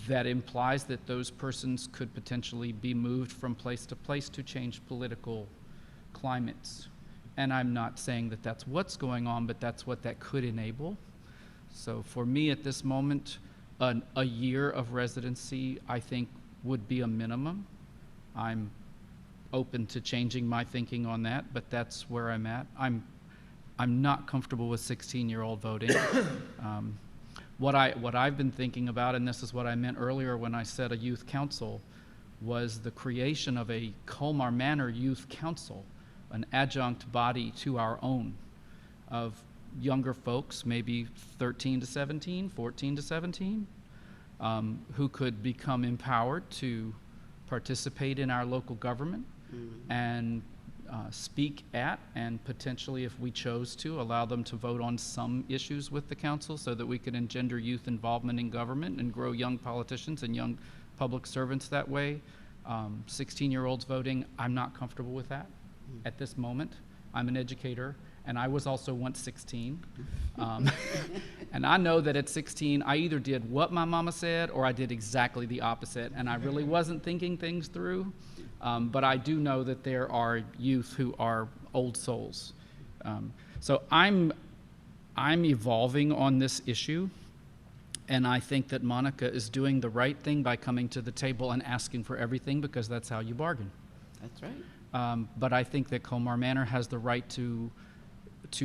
that implies that those persons could potentially be moved from place to place to change political climates. And I'm not saying that that's what's going on, but that's what that could enable. So for me at this moment, a year of residency, I think, would be a minimum. I'm open to changing my thinking on that, but that's where I'm at. I'm not comfortable with 16-year-old voting. What I've been thinking about, and this is what I meant earlier when I said a youth council, was the creation of a Colmar Manor Youth Council, an adjunct body to our own, of younger folks, maybe 13 to 17, 14 to 17, who could become empowered to participate in our local government and speak at, and potentially, if we chose to, allow them to vote on some issues with the council so that we could engender youth involvement in government and grow young politicians and young public servants that way. 16-year-olds voting, I'm not comfortable with that at this moment. I'm an educator, and I was also once 16. And I know that at 16, I either did what my mama said or I did exactly the opposite, and I really wasn't thinking things through. But I do know that there are youth who are old souls. So I'm evolving on this issue, and I think that Monica is doing the right thing by coming to the table and asking for everything, because that's how you bargain. That's right. But I think that Colmar Manor has the right to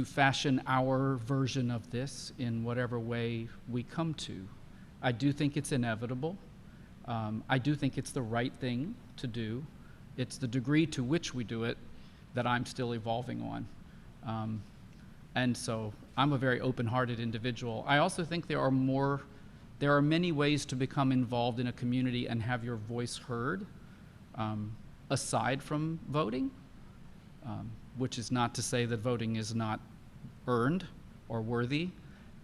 fashion our version of this in whatever way we come to. I do think it's inevitable. I do think it's the right thing to do. It's the degree to which we do it that I'm still evolving on. And so I'm a very open-hearted individual. I also think there are many ways to become involved in a community and have your voice heard, aside from voting, which is not to say that voting is not earned or worthy.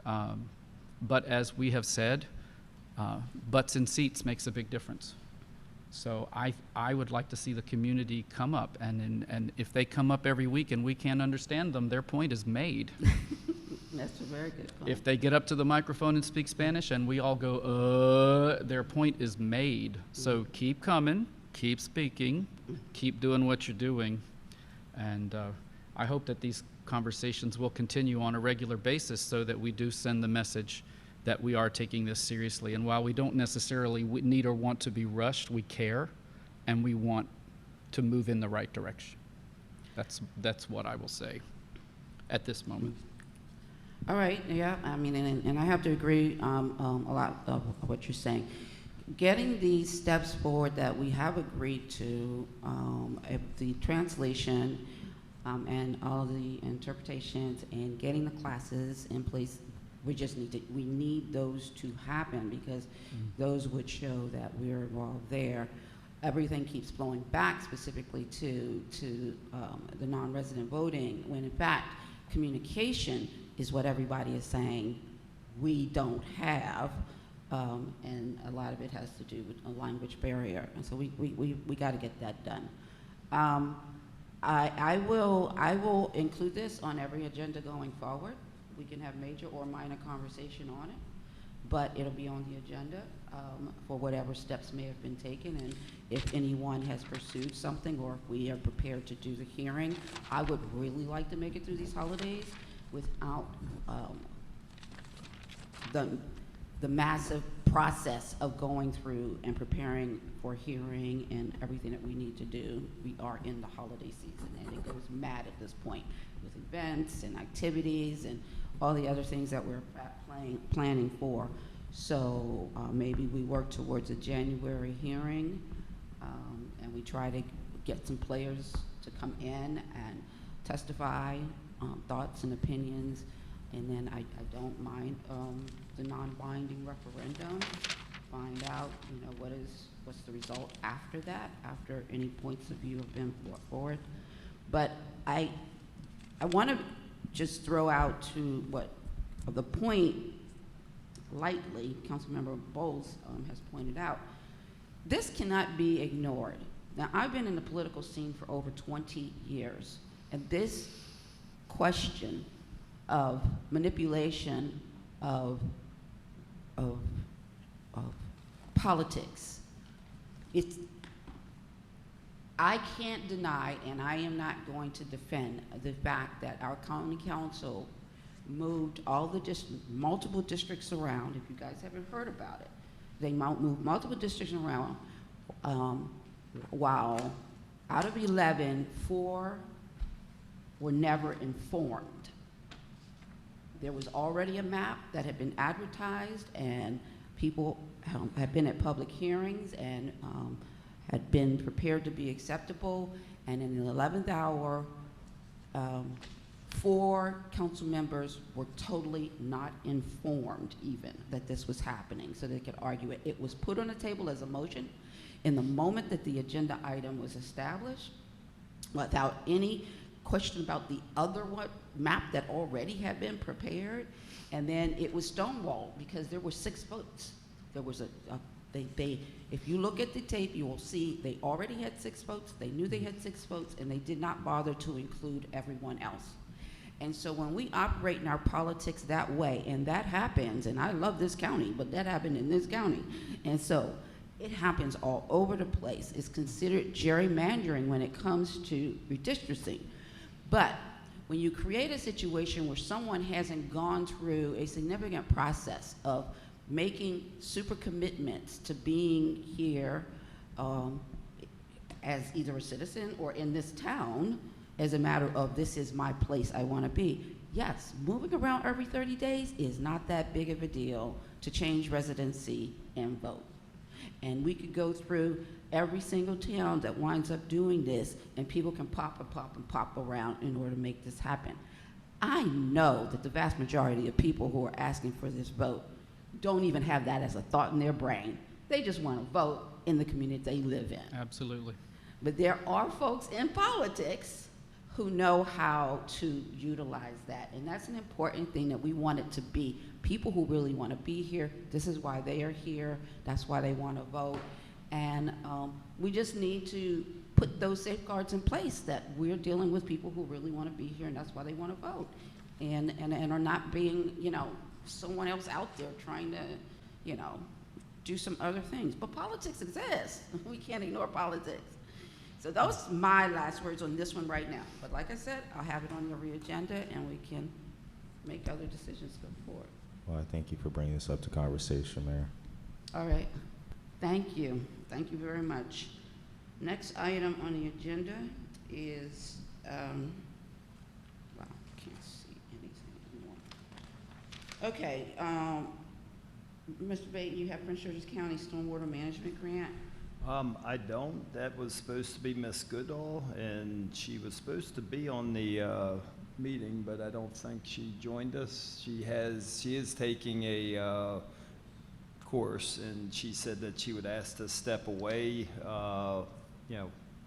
But as we have said, butts in seats makes a big difference. So I would like to see the community come up, and if they come up every week and we can't understand them, their point is made. That's a very good point. If they get up to the microphone and speak Spanish and we all go, their point is made. So keep coming. keep speaking, keep doing what you're doing, and I hope that these conversations will continue on a regular basis so that we do send the message that we are taking this seriously. And while we don't necessarily need or want to be rushed, we care and we want to move in the right direction. That's what I will say at this moment. All right, yeah, I mean, and I have to agree a lot of what you're saying. Getting these steps forward that we have agreed to, the translation and all the interpretations and getting the classes in place, we need those to happen because those would show that we're all there. Everything keeps flowing back specifically to the non-resident voting, when in fact, communication is what everybody is saying we don't have, and a lot of it has to do with a language barrier, and so we got to get that done. I will include this on every agenda going forward. We can have major or minor conversation on it, but it'll be on the agenda for whatever steps may have been taken, and if anyone has pursued something or if we are prepared to do the hearing. I would really like to make it through these holidays without the massive process of going through and preparing for hearing and everything that we need to do. We are in the holiday season, and it goes mad at this point with events and activities and all the other things that we're planning for. So maybe we work towards a January hearing, and we try to get some players to come in and testify thoughts and opinions, and then I don't mind the non-binding referendum. Find out, what's the result after that, after any points of view have been brought forward. But I want to just throw out to the point lightly, Councilmember Bowles has pointed out, this cannot be ignored. Now, I've been in the political scene for over 20 years, and this question of manipulation of politics, I can't deny, and I am not going to defend the fact that our county council moved all the multiple districts around. If you guys haven't heard about it, they moved multiple districts around, while out of 11, 4 were never informed. There was already a map that had been advertised, and people had been at public hearings and had been prepared to be acceptable, and in the 11th hour, 4 council members were totally not informed even that this was happening, so they could argue it. It was put on the table as a motion in the moment that the agenda item was established, without any question about the other map that already had been prepared, and then it was stonewalled because there were 6 votes. There was if you look at the tape, you will see they already had 6 votes, they knew they had 6 votes, and they did not bother to include everyone else. And so when we operate in our politics that way, and that happens, and I love this county, but that happened in this county, and so it happens all over the place. It's considered gerrymandering when it comes to redistricting. But when you create a situation where someone hasn't gone through a significant process of making super commitments to being here as either a citizen or in this town, as a matter of this is my place, I want to be. Yes, moving around every 30 days is not that big of a deal to change residency and vote. And we could go through every single town that winds up doing this, and people can pop around in order to make this happen. I know that the vast majority of people who are asking for this vote don't even have that as a thought in their brain. They just want to vote in the community they live in. Absolutely. But there are folks in politics who know how to utilize that, and that's an important thing that we want it to be. People who really want to be here, this is why they are here, that's why they want to vote, and we just need to put those safeguards in place that we're dealing with people who really want to be here, and that's why they want to vote, and are not being, someone else out there trying to, do some other things. But politics exists. We can't ignore politics. So those are my last words on this one right now. But like I said, I'll have it on your agenda and we can make other decisions go forward. Well, I thank you for bringing this up to conversation, Mayor. All right. Thank you. Thank you very much. Next item on the agenda is, wow, can't see anything anymore. Okay, Mr. Baton, you have Prince George's County Stormwater Management Grant. I don't. That was supposed to be Miss Goodall, and she was supposed to be on the meeting, but I don't think she joined us. She is taking a course, and she said that she would ask to step away,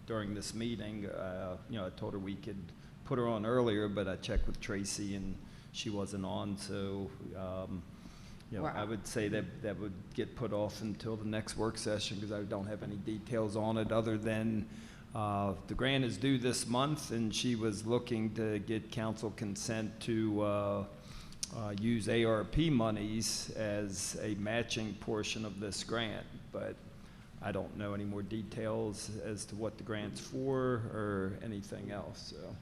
during this meeting. I told her we could put her on earlier, but I checked with Tracy, and she wasn't on, so Wow. I would say that would get put off until the next work session because I don't have any details on it other than the grant is due this month, and she was looking to get council consent to use ARP monies as a matching portion of this grant, but I don't know any more details as to what the grant's for or anything else, so.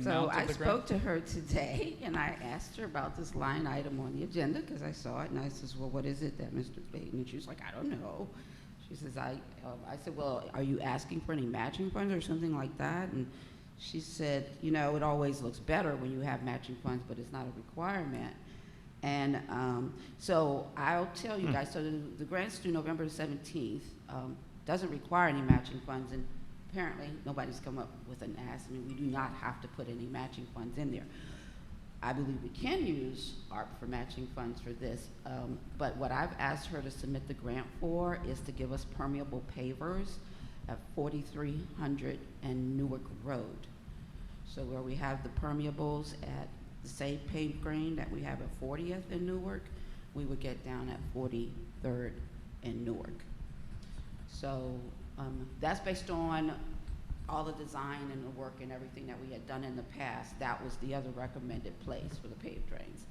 So I spoke to her today, and I asked her about this line item on the agenda, because I saw it, and I says, well, what is it that Mr. Baton? And she was like, I don't know. She says, I said, well, are you asking for any matching funds or something like that? And she said, it always looks better when you have matching funds, but it's not a requirement. And so I'll tell you guys, so the grant's due November the 17th, doesn't require any matching funds, and apparently, nobody's come up with an ask. I mean, we do not have to put any matching funds in there. I believe we can use ARP for matching funds for this, but what I've asked her to submit the grant for is to give us permeable pavers at 4300 and Newark Road. So where we have the permeables at the same paved grade that we have at 40th and Newark, we would get down at 43rd and Newark. So that's based on all the design and the work and everything that we had done in the past. That was the other recommended place for the paved drains.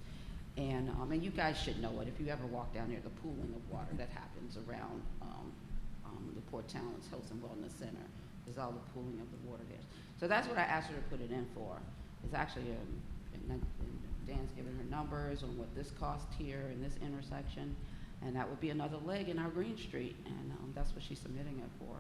And you guys should know it. If you ever walk down there, the pooling of water that happens around the Port Talents Health and Wellness Center, there's all the pooling of the water there. So that's what I asked her to put it in for. It's actually, and Dan's given her numbers on what this cost here in this intersection. And that would be another leg in our Green Street, and that's what she's submitting it for.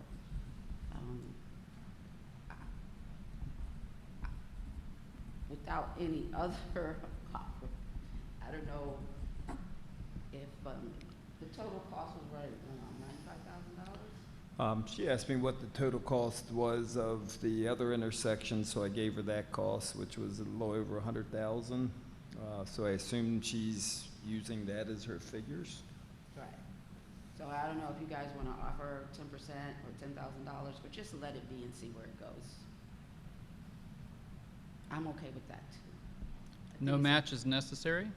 Without any other, I don't know if the total cost was right around $95,000. She asked me what the total cost was of the other intersection, so I gave her that cost, which was a little over $100,000. So I assume she's using that as her figures. Right. So I don't know if you guys want to offer 10% or $10,000, but just let it be and see where it goes. I'm okay with that too. No match is necessary?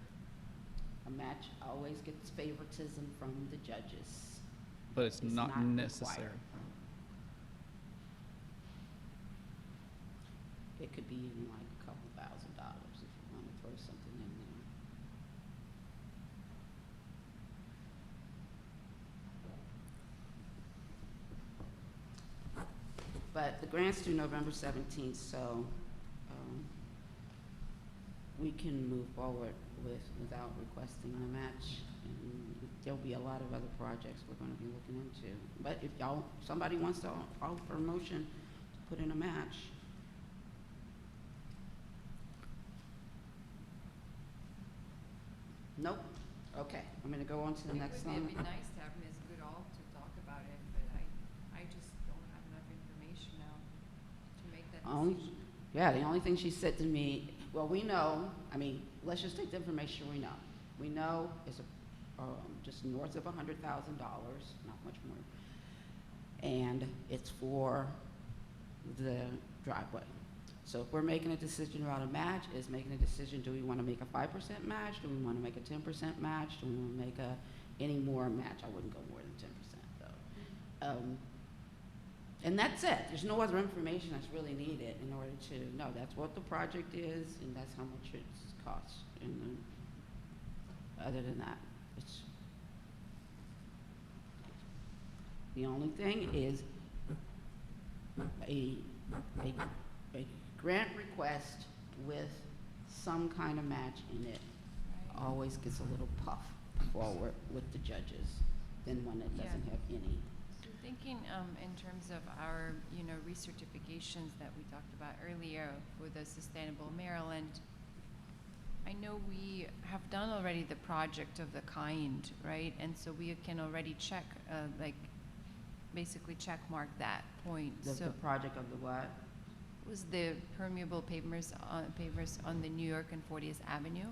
A match always gets favoritism from the judges. But it's not necessary. Required. It could be even like a couple $1,000 if you want to throw something in there. But the grant's due November 17th, so we can move forward without requesting the match. And there'll be a lot of other projects we're going to be looking into. But if somebody wants to offer a motion to put in a match. Nope. Okay, I'm going to go on to the next one. It would be nice to have Ms. Goodall to talk about it, but I just don't have enough information now to make that decision. Yeah, the only thing she said to me, well, we know, let's just take the information we know. We know it's just north of $100,000, not much more. And it's for the driveway. So if we're making a decision about a match, is making a decision, do we want to make a 5% match? Do we want to make a 10% match? Do we want to make any more match? I wouldn't go more than 10% though. And that's it. There's no other information that's really needed in order to know that's what the project is and that's how much it costs. And other than that, The only thing is a grant request with some kind of match in it always gets a little puff forward with the judges than one that doesn't have any. So thinking in terms of our, recertifications that we talked about earlier for the Sustainable Maryland, I know we have done already the project of the kind, right? And so we can already check, basically check mark that point. The project of the what? Was the permeable pavers on the New York and 40th Avenue?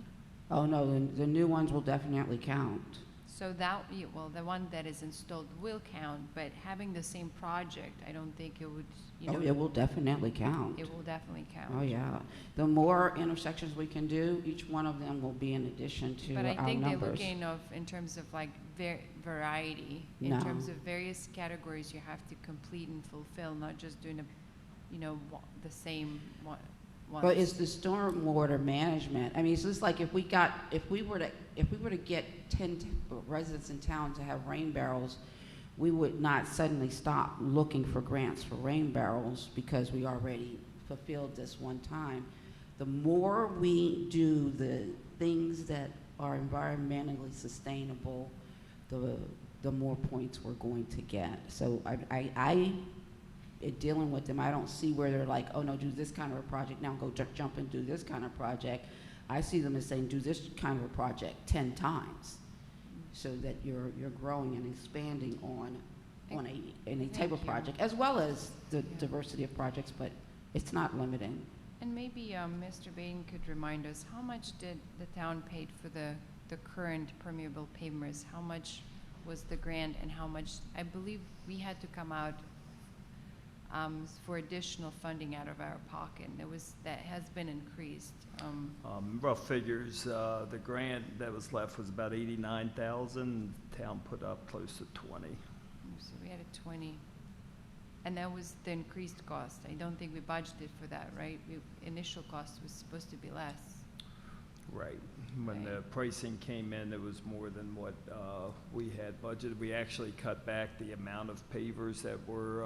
Oh, no, the new ones will definitely count. So that, the one that is installed will count, but having the same project, I don't think it would, Oh, it will definitely count. it will definitely count. Oh, yeah. The more intersections we can do, each one of them will be in addition to our But numbers. I think they're looking in terms of variety, in No. terms of various categories you have to complete and fulfill, not just doing the same one. But it's the stormwater management. I mean, it's just like if we were to get 10 residents in town to have rain barrels, we would not suddenly stop looking for grants for rain barrels because we already fulfilled this one time. The more we do the things that are environmentally sustainable, the more points we're going to get. So dealing with them, I don't see where they're like, oh no, do this kind of a project, now go jump and do this kind of project. I see them as saying, do this kind of a project 10 times, so that you're growing and expanding on a type of project, as well as the diversity of projects, but it's not limiting. And maybe Mr. Bain could remind us, how much did the town paid for the current permeable pavers? How much was the grant, and how much, I believe we had to come out for additional funding out of our pocket. That has been increased. Rough figures, the grant that was left was about 89,000. Town put up close to 20. So we had a 20. And that was the increased cost. I don't think we budgeted for that, right? Initial cost was supposed to be less. Right. When the pricing came in, it was more than what we had budgeted. We actually cut back the amount of pavers that were,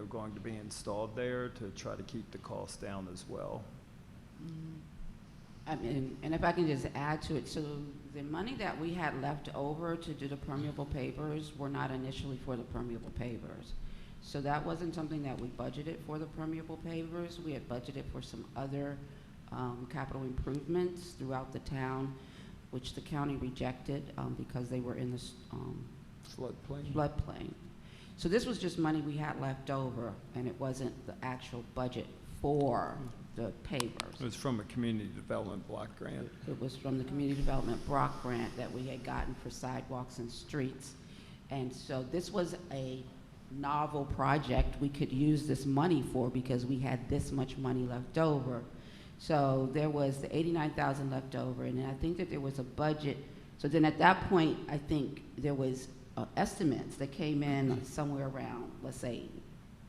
going to be installed there to try to keep the cost down as well. I mean, and if I can just add to it, so the money that we had left over to do the permeable pavers were not initially for the permeable pavers. So that wasn't something that we budgeted for the permeable pavers. We had budgeted for some other capital improvements throughout the town, which the county rejected because they were in the floodplain. So this was just money we had left over, and it wasn't the actual budget for the pavers. It was from a community development block grant. It was from the community development block grant that we had gotten for sidewalks and streets. And so this was a novel project we could use this money for because we had this much money left over. So there was the 89,000 left over, and then I think that there was a budget. So then at that point, I think there was estimates that came in somewhere around, let's say,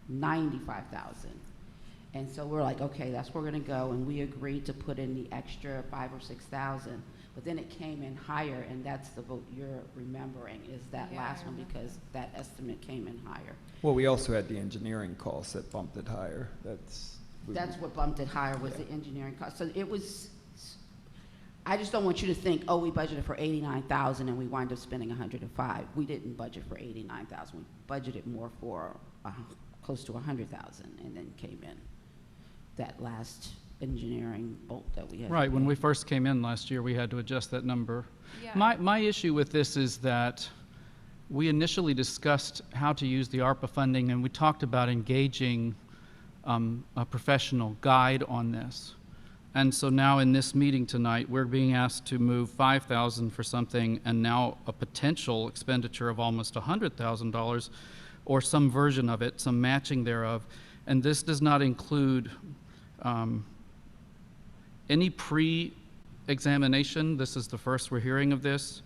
95,000. And so we're like, okay, that's where we're gonna go, and we agreed to put in the extra 5,000 or 6,000. But then it came in higher, and that's the vote you're remembering, is that last one, because that estimate came in higher. Well, we also had the engineering costs that bumped it higher. That's what bumped it higher, was the engineering cost. So it was, I just don't want you to think, oh, we budgeted for 89,000 and we wind up spending 105. We didn't budget for 89,000. We budgeted more for close to 100,000, and then came in that last engineering bolt that we had. Right, when we first came in last year, we had to adjust that number. Yeah. My issue with this is that we initially discussed how to use the ARPA funding, and we talked about engaging a professional guide on this. And so now in this meeting tonight, we're being asked to move 5,000 for something, and now a potential expenditure of almost $100,000, or some version of it, some matching thereof. And this does not include any pre-examination. This is the first we're hearing of this.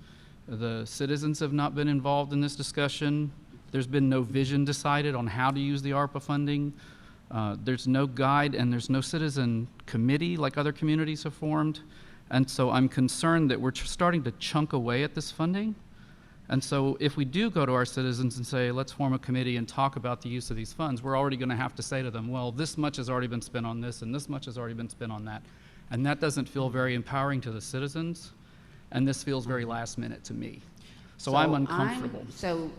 The citizens have not been involved in this discussion. There's been no vision decided on how to use the ARPA funding. There's no guide, and there's no citizen committee like other communities have formed. And so I'm concerned that we're starting to chunk away at this funding, And so if we do go to our citizens and say, let's form a committee and talk about the use of these funds, we're already going to have to say to them, well, this much has already been spent on this and this much has already been spent on that. And that doesn't feel very empowering to the citizens, and this feels very last minute to me. So I'm uncomfortable. So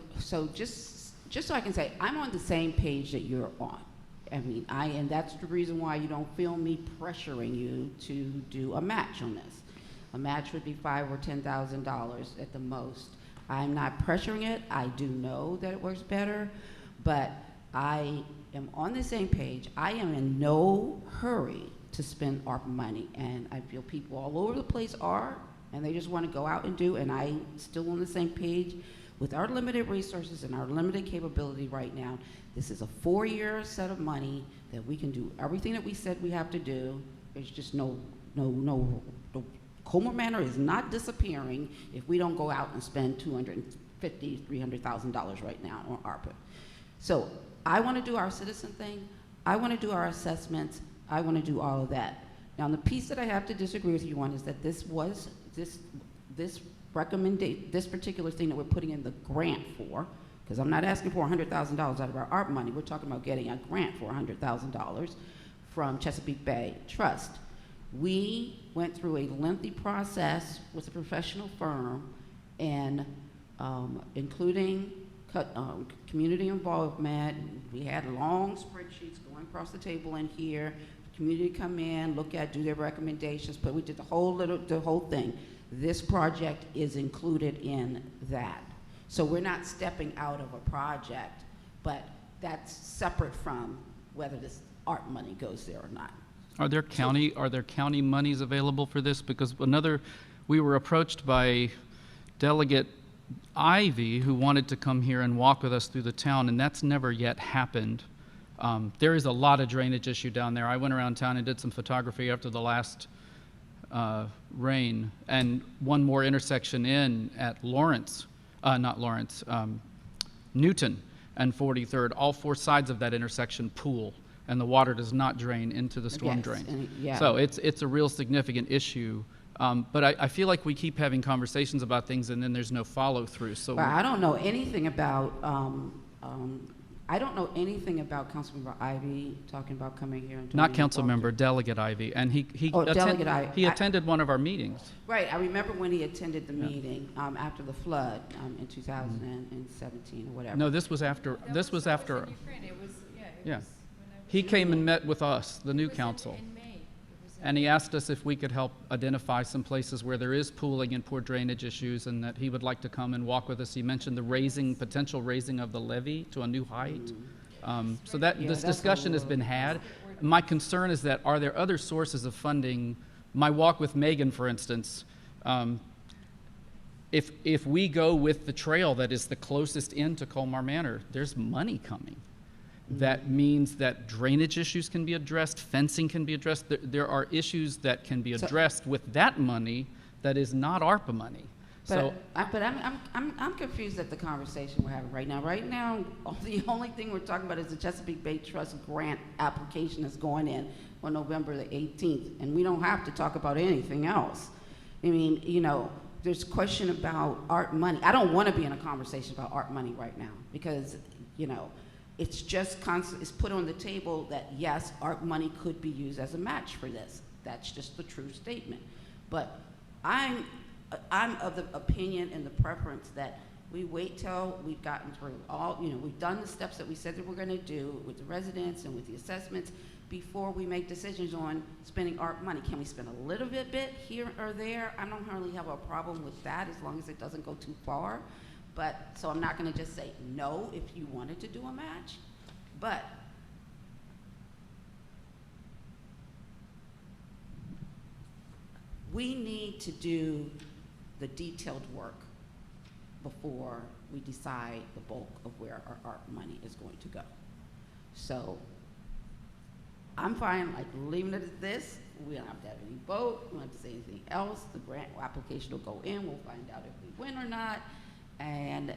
just so I can say, I'm on the same page that you're on. I mean, and that's the reason why you don't feel me pressuring you to do a match on this. A match would be $5,000 or $10,000 at the most. I'm not pressuring it. I do know that it works better, but I am on the same page. I am in no hurry to spend ARPA money, and I feel people all over the place are, and they just want to go out and do, and I'm still on the same page. With our limited resources and our limited capability right now, this is a 4-year set of money that we can do everything that we said we have to do. There's just no Colmar Manor is not disappearing if we don't go out and spend $250,000, $300,000 right now on ARPA. So I want to do our citizen thing. I want to do our assessments. I want to do all of that. Now, the piece that I have to disagree with you on is that this particular thing that we're putting in the grant for, because I'm not asking for $100,000 out of our ARPA money. We're talking about getting a grant for $100,000 from Chesapeake Bay Trust. We went through a lengthy process with a professional firm, and including community involvement. We had long spreadsheets going across the table in here. The community come in, look at, do their recommendations, but we did the whole thing. This project is included in that. So we're not stepping out of a project, but that's separate from whether this ARP money goes there or not. Are there county monies available for this? Because we were approached by Delegate Ivy, who wanted to come here and walk with us through the town, and that's never yet happened. There is a lot of drainage issue down there. I went around town and did some photography after the last rain, and one more intersection in at Newton and 43rd. All 4 sides of that intersection pool, and the water does not drain into the storm drain. Yeah. So it's a real significant issue. But I feel like we keep having conversations about things and then there's no follow through. So I don't know anything about Councilmember Ivy talking about coming here and doing not Councilmember, Delegate Ivy, and he Delegate Ivy. He attended one of our meetings. Right, I remember when he attended the meeting after the flood in 2017 or whatever. No, this was after. This was after. It was, Yeah. He came and met with us, the new council, and he asked us if we could help identify some places where there is pooling and poor drainage issues, and that he would like to come and walk with us. He mentioned the potential raising of the levee to a new height. So this discussion has been had. My concern is that, are there other sources of funding? My walk with Megan, for instance, if we go with the trail that is the closest in to Colmar Manor, there's money coming. That means that drainage issues can be addressed, fencing can be addressed. There are issues that can be addressed with that money that is not ARPA money. But I'm confused at the conversation we're having right now. Right now, the only thing we're talking about is the Chesapeake Bay Trust grant application that's going in on November the 18th, and we don't have to talk about anything else. I mean, there's a question about ARP money. I don't want to be in a conversation about ARP money right now because, it's just it's put on the table that yes, ARP money could be used as a match for this. That's just the true statement. But I'm of the opinion and the preference that we wait till we've gotten through all, we've done the steps that we said that we're going to do with the residents and with the assessments before we make decisions on spending ARP money. Can we spend a little bit here or there? I don't really have a problem with that as long as it doesn't go too far. But, so I'm not going to just say no if you wanted to do a match, but we need to do the detailed work before we decide the bulk of where our ARP money is going to go. So I'm fine leaving it at this. We don't have to have any vote. We don't have to say anything else. The grant application will go in. We'll find out if we win or not. And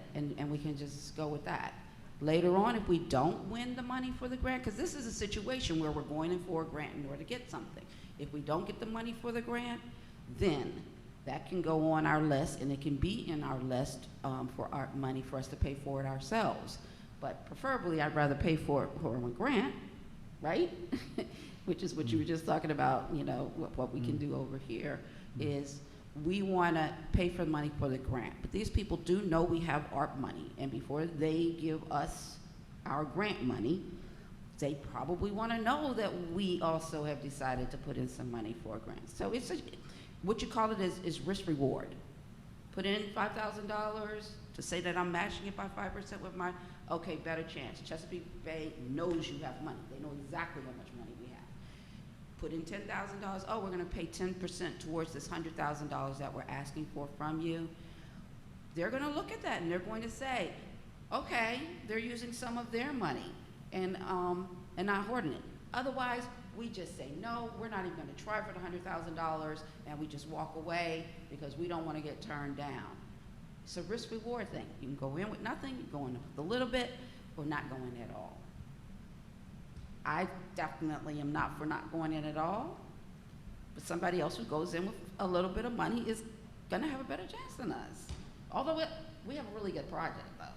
we can just go with that. Later on, if we don't win the money for the grant, because this is a situation where we're going in for a grant in order to get something. If we don't get the money for the grant, then that can go on our list, and it can be in our list for our money for us to pay for it ourselves. But preferably, I'd rather pay for it for a grant, right? Which is what you were just talking about, you know, what we can do over here is we want to pay for the money for the grant. But these people do know we have ARP money, and before they give us our grant money, they probably want to know that we also have decided to put in some money for a grant. So it's what you call it is risk reward. Put in $5,000 to say that I'm matching it by 5% with my, okay, better chance. Chesapeake Bay knows you have money. They know exactly how much money we have. Put in $10,000, oh, we're gonna pay 10% towards this $100,000 that we're asking for from you. They're gonna look at that and they're going to say, okay, they're using some of their money and not hoarding it. Otherwise, we just say, no, we're not even gonna try for the $100,000 and we just walk away because we don't wanna get turned down. It's a risk reward thing. You can go in with nothing, you go in with a little bit, or not go in at all. I definitely am not for not going in at all, but somebody else who goes in with a little bit of money is gonna have a better chance than us. Although we have a really good project though.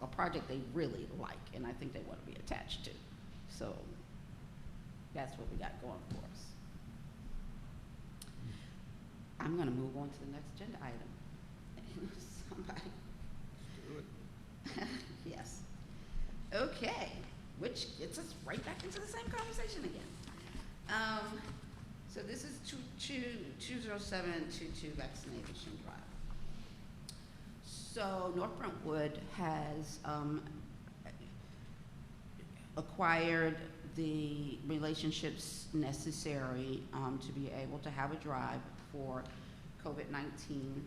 A project they really like and I think they wanna be attached to. So that's what we got going for us. I'm gonna move on to the next agenda item. Somebody. Yes. Okay, which gets us right back into the same conversation again. So this is 20722 vaccination drive. So North Brentwood has acquired the relationships necessary to be able to have a drive for COVID-19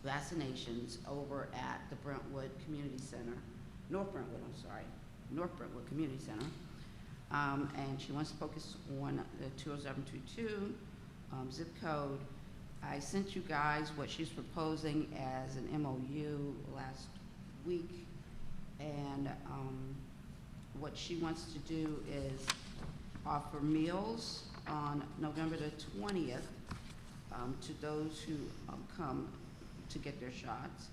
vaccinations over at the Brentwood Community Center, North Brentwood Community Center. And she wants to focus on the 20722 zip code. I sent you guys what she's proposing as an MOU last week, and what she wants to do is offer meals on November the 20th to those who come to get their shots,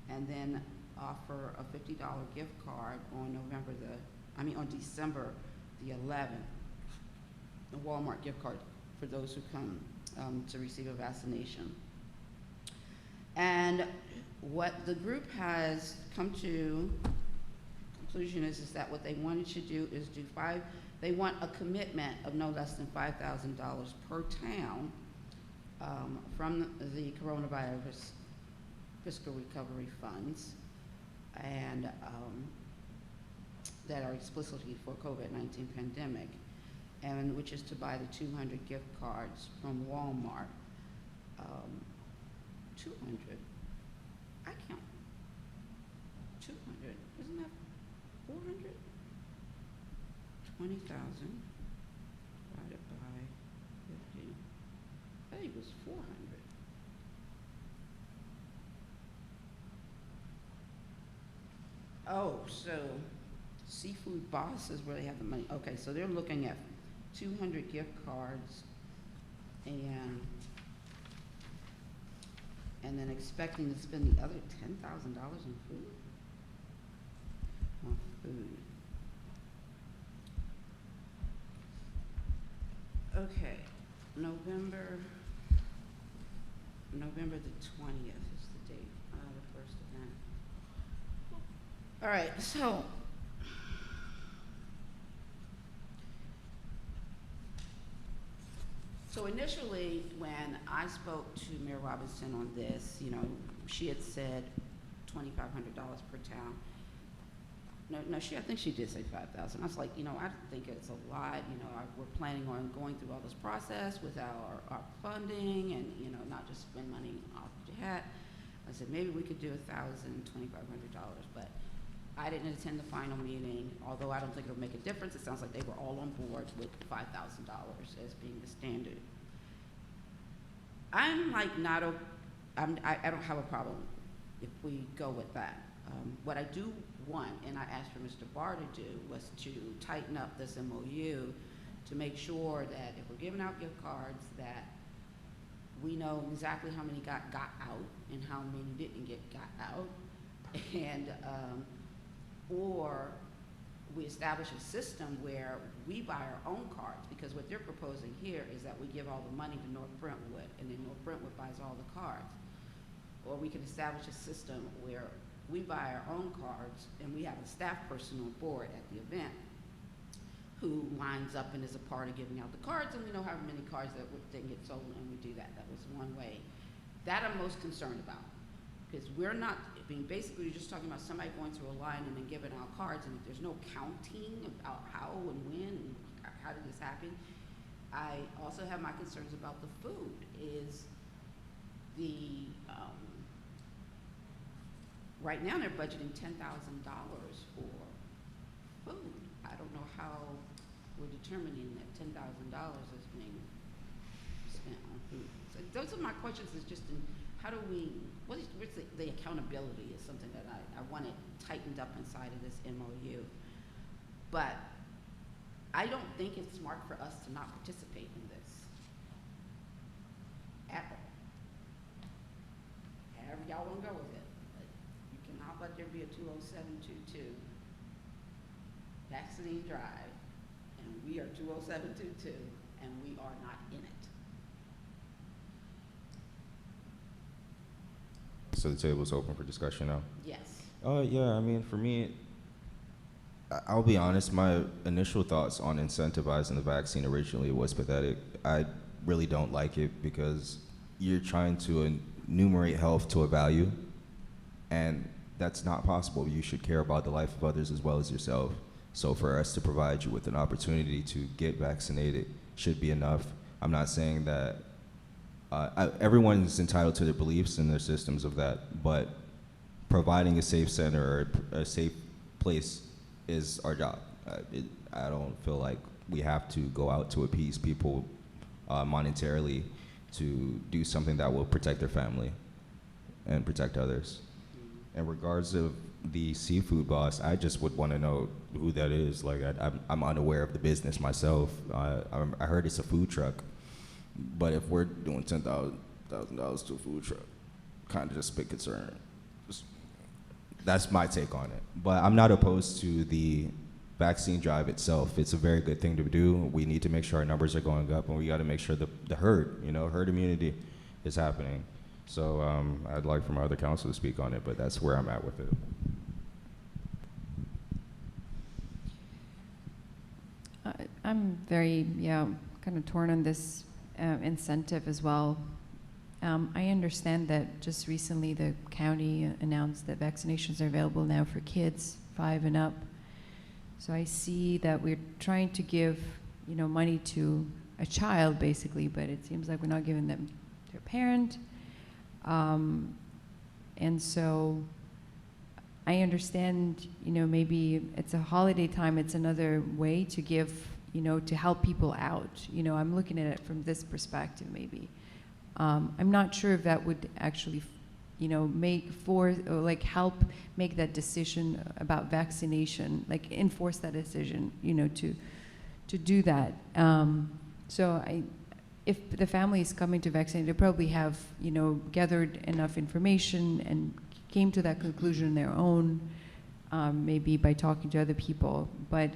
and then offer a $50 gift card on December the 11th, a Walmart gift card for those who come to receive a vaccination. And what the group has come to conclusion is that what they wanted to do is they want a commitment of no less than $5,000 per town from the coronavirus fiscal recovery funds, and that are explicitly for COVID-19 pandemic, and which is to buy the 200 gift cards from Walmart. 200, I count 200, isn't that 400? 20,000 divided by 50, I think it was 400. Oh, so Seafood Boss is where they have the money. Okay, so they're looking at 200 gift cards and then expecting to spend the other $10,000 in food? On food. Okay, November the 20th is the date, the first event. All right, so initially, when I spoke to Mayor Robinson on this, you know, she had said $2,500 per town. No, I think she did say 5,000. I was like, you know, I think it's a lot. You know, we're planning on going through all this process with our funding, and you know, not just spend money off the hat. I said maybe we could do $2,500, but I didn't attend the final meeting. Although I don't think it'll make a difference. It sounds like they were all on board with $5,000 as being the standard. I'm like I don't have a problem if we go with that. What I do want, and I asked for Mr. Barr to do, was to tighten up this MOU to make sure that if we're giving out gift cards, that we know exactly how many got out and how many didn't got out. And, or we establish a system where we buy our own cards, because what they're proposing here is that we give all the money to North Brentwood, and then North Brentwood buys all the cards. Or we can establish a system where we buy our own cards, and we have a staff person on board at the event who lines up and is a part of giving out the cards, and we know how many cards that didn't get sold, and we do that. That was one way. That I'm most concerned about, because we're not, I mean, basically you're just talking about somebody going through a line and then giving out cards, and if there's no counting about how and when and how did this happen. I also have my concerns about the food. Is the, right now they're budgeting $10,000 for food. I don't know how we're determining that $10,000 is being spent on food. So those are my questions, is just in, how do we, what's the accountability is something that I want it tightened up inside of this MOU. But I don't think it's smart for us to not participate in this at all. However y'all want to go with it. But you cannot let there be a 20722 vaccine drive, and we are 20722, and we are not in it. So the table's open for discussion now? Yes. Yeah, I mean, for me, I'll be honest, my initial thoughts on incentivizing the vaccine originally was pathetic. I really don't like it, because you're trying to enumerate health to a value, and that's not possible. You should care about the life of others as well as yourself. So for us to provide you with an opportunity to get vaccinated should be enough. I'm not saying that everyone's entitled to their beliefs and their systems of that, but providing a safe center or a safe place is our job. I don't feel like we have to go out to appease people monetarily to do something that will protect their family and protect others. In regards of the seafood boss, I just would want to know who that is. Like, I'm unaware of the business myself. I heard it's a food truck, but if we're doing $10,000 to a food truck, kind of just a bit concerned. That's my take on it. But I'm not opposed to the vaccine drive itself. It's a very good thing to do. We need to make sure our numbers are going up, and we got to make sure the herd immunity is happening. So I'd like for my other council to speak on it, but that's where I'm at with it. I'm very, kind of torn on this incentive as well. I understand that just recently the county announced that vaccinations are available now for kids 5 and up. So I see that we're trying to give, money to a child basically, but it seems like we're not giving them to a parent. And so I understand, maybe it's a holiday time, it's another way to give, to help people out. I'm looking at it from this perspective maybe. I'm not sure if that would actually, help make that decision about vaccination, like enforce that decision, to do that. So if the family is coming to vaccinate, they probably have, gathered enough information and came to that conclusion on their own, maybe by talking to other people. But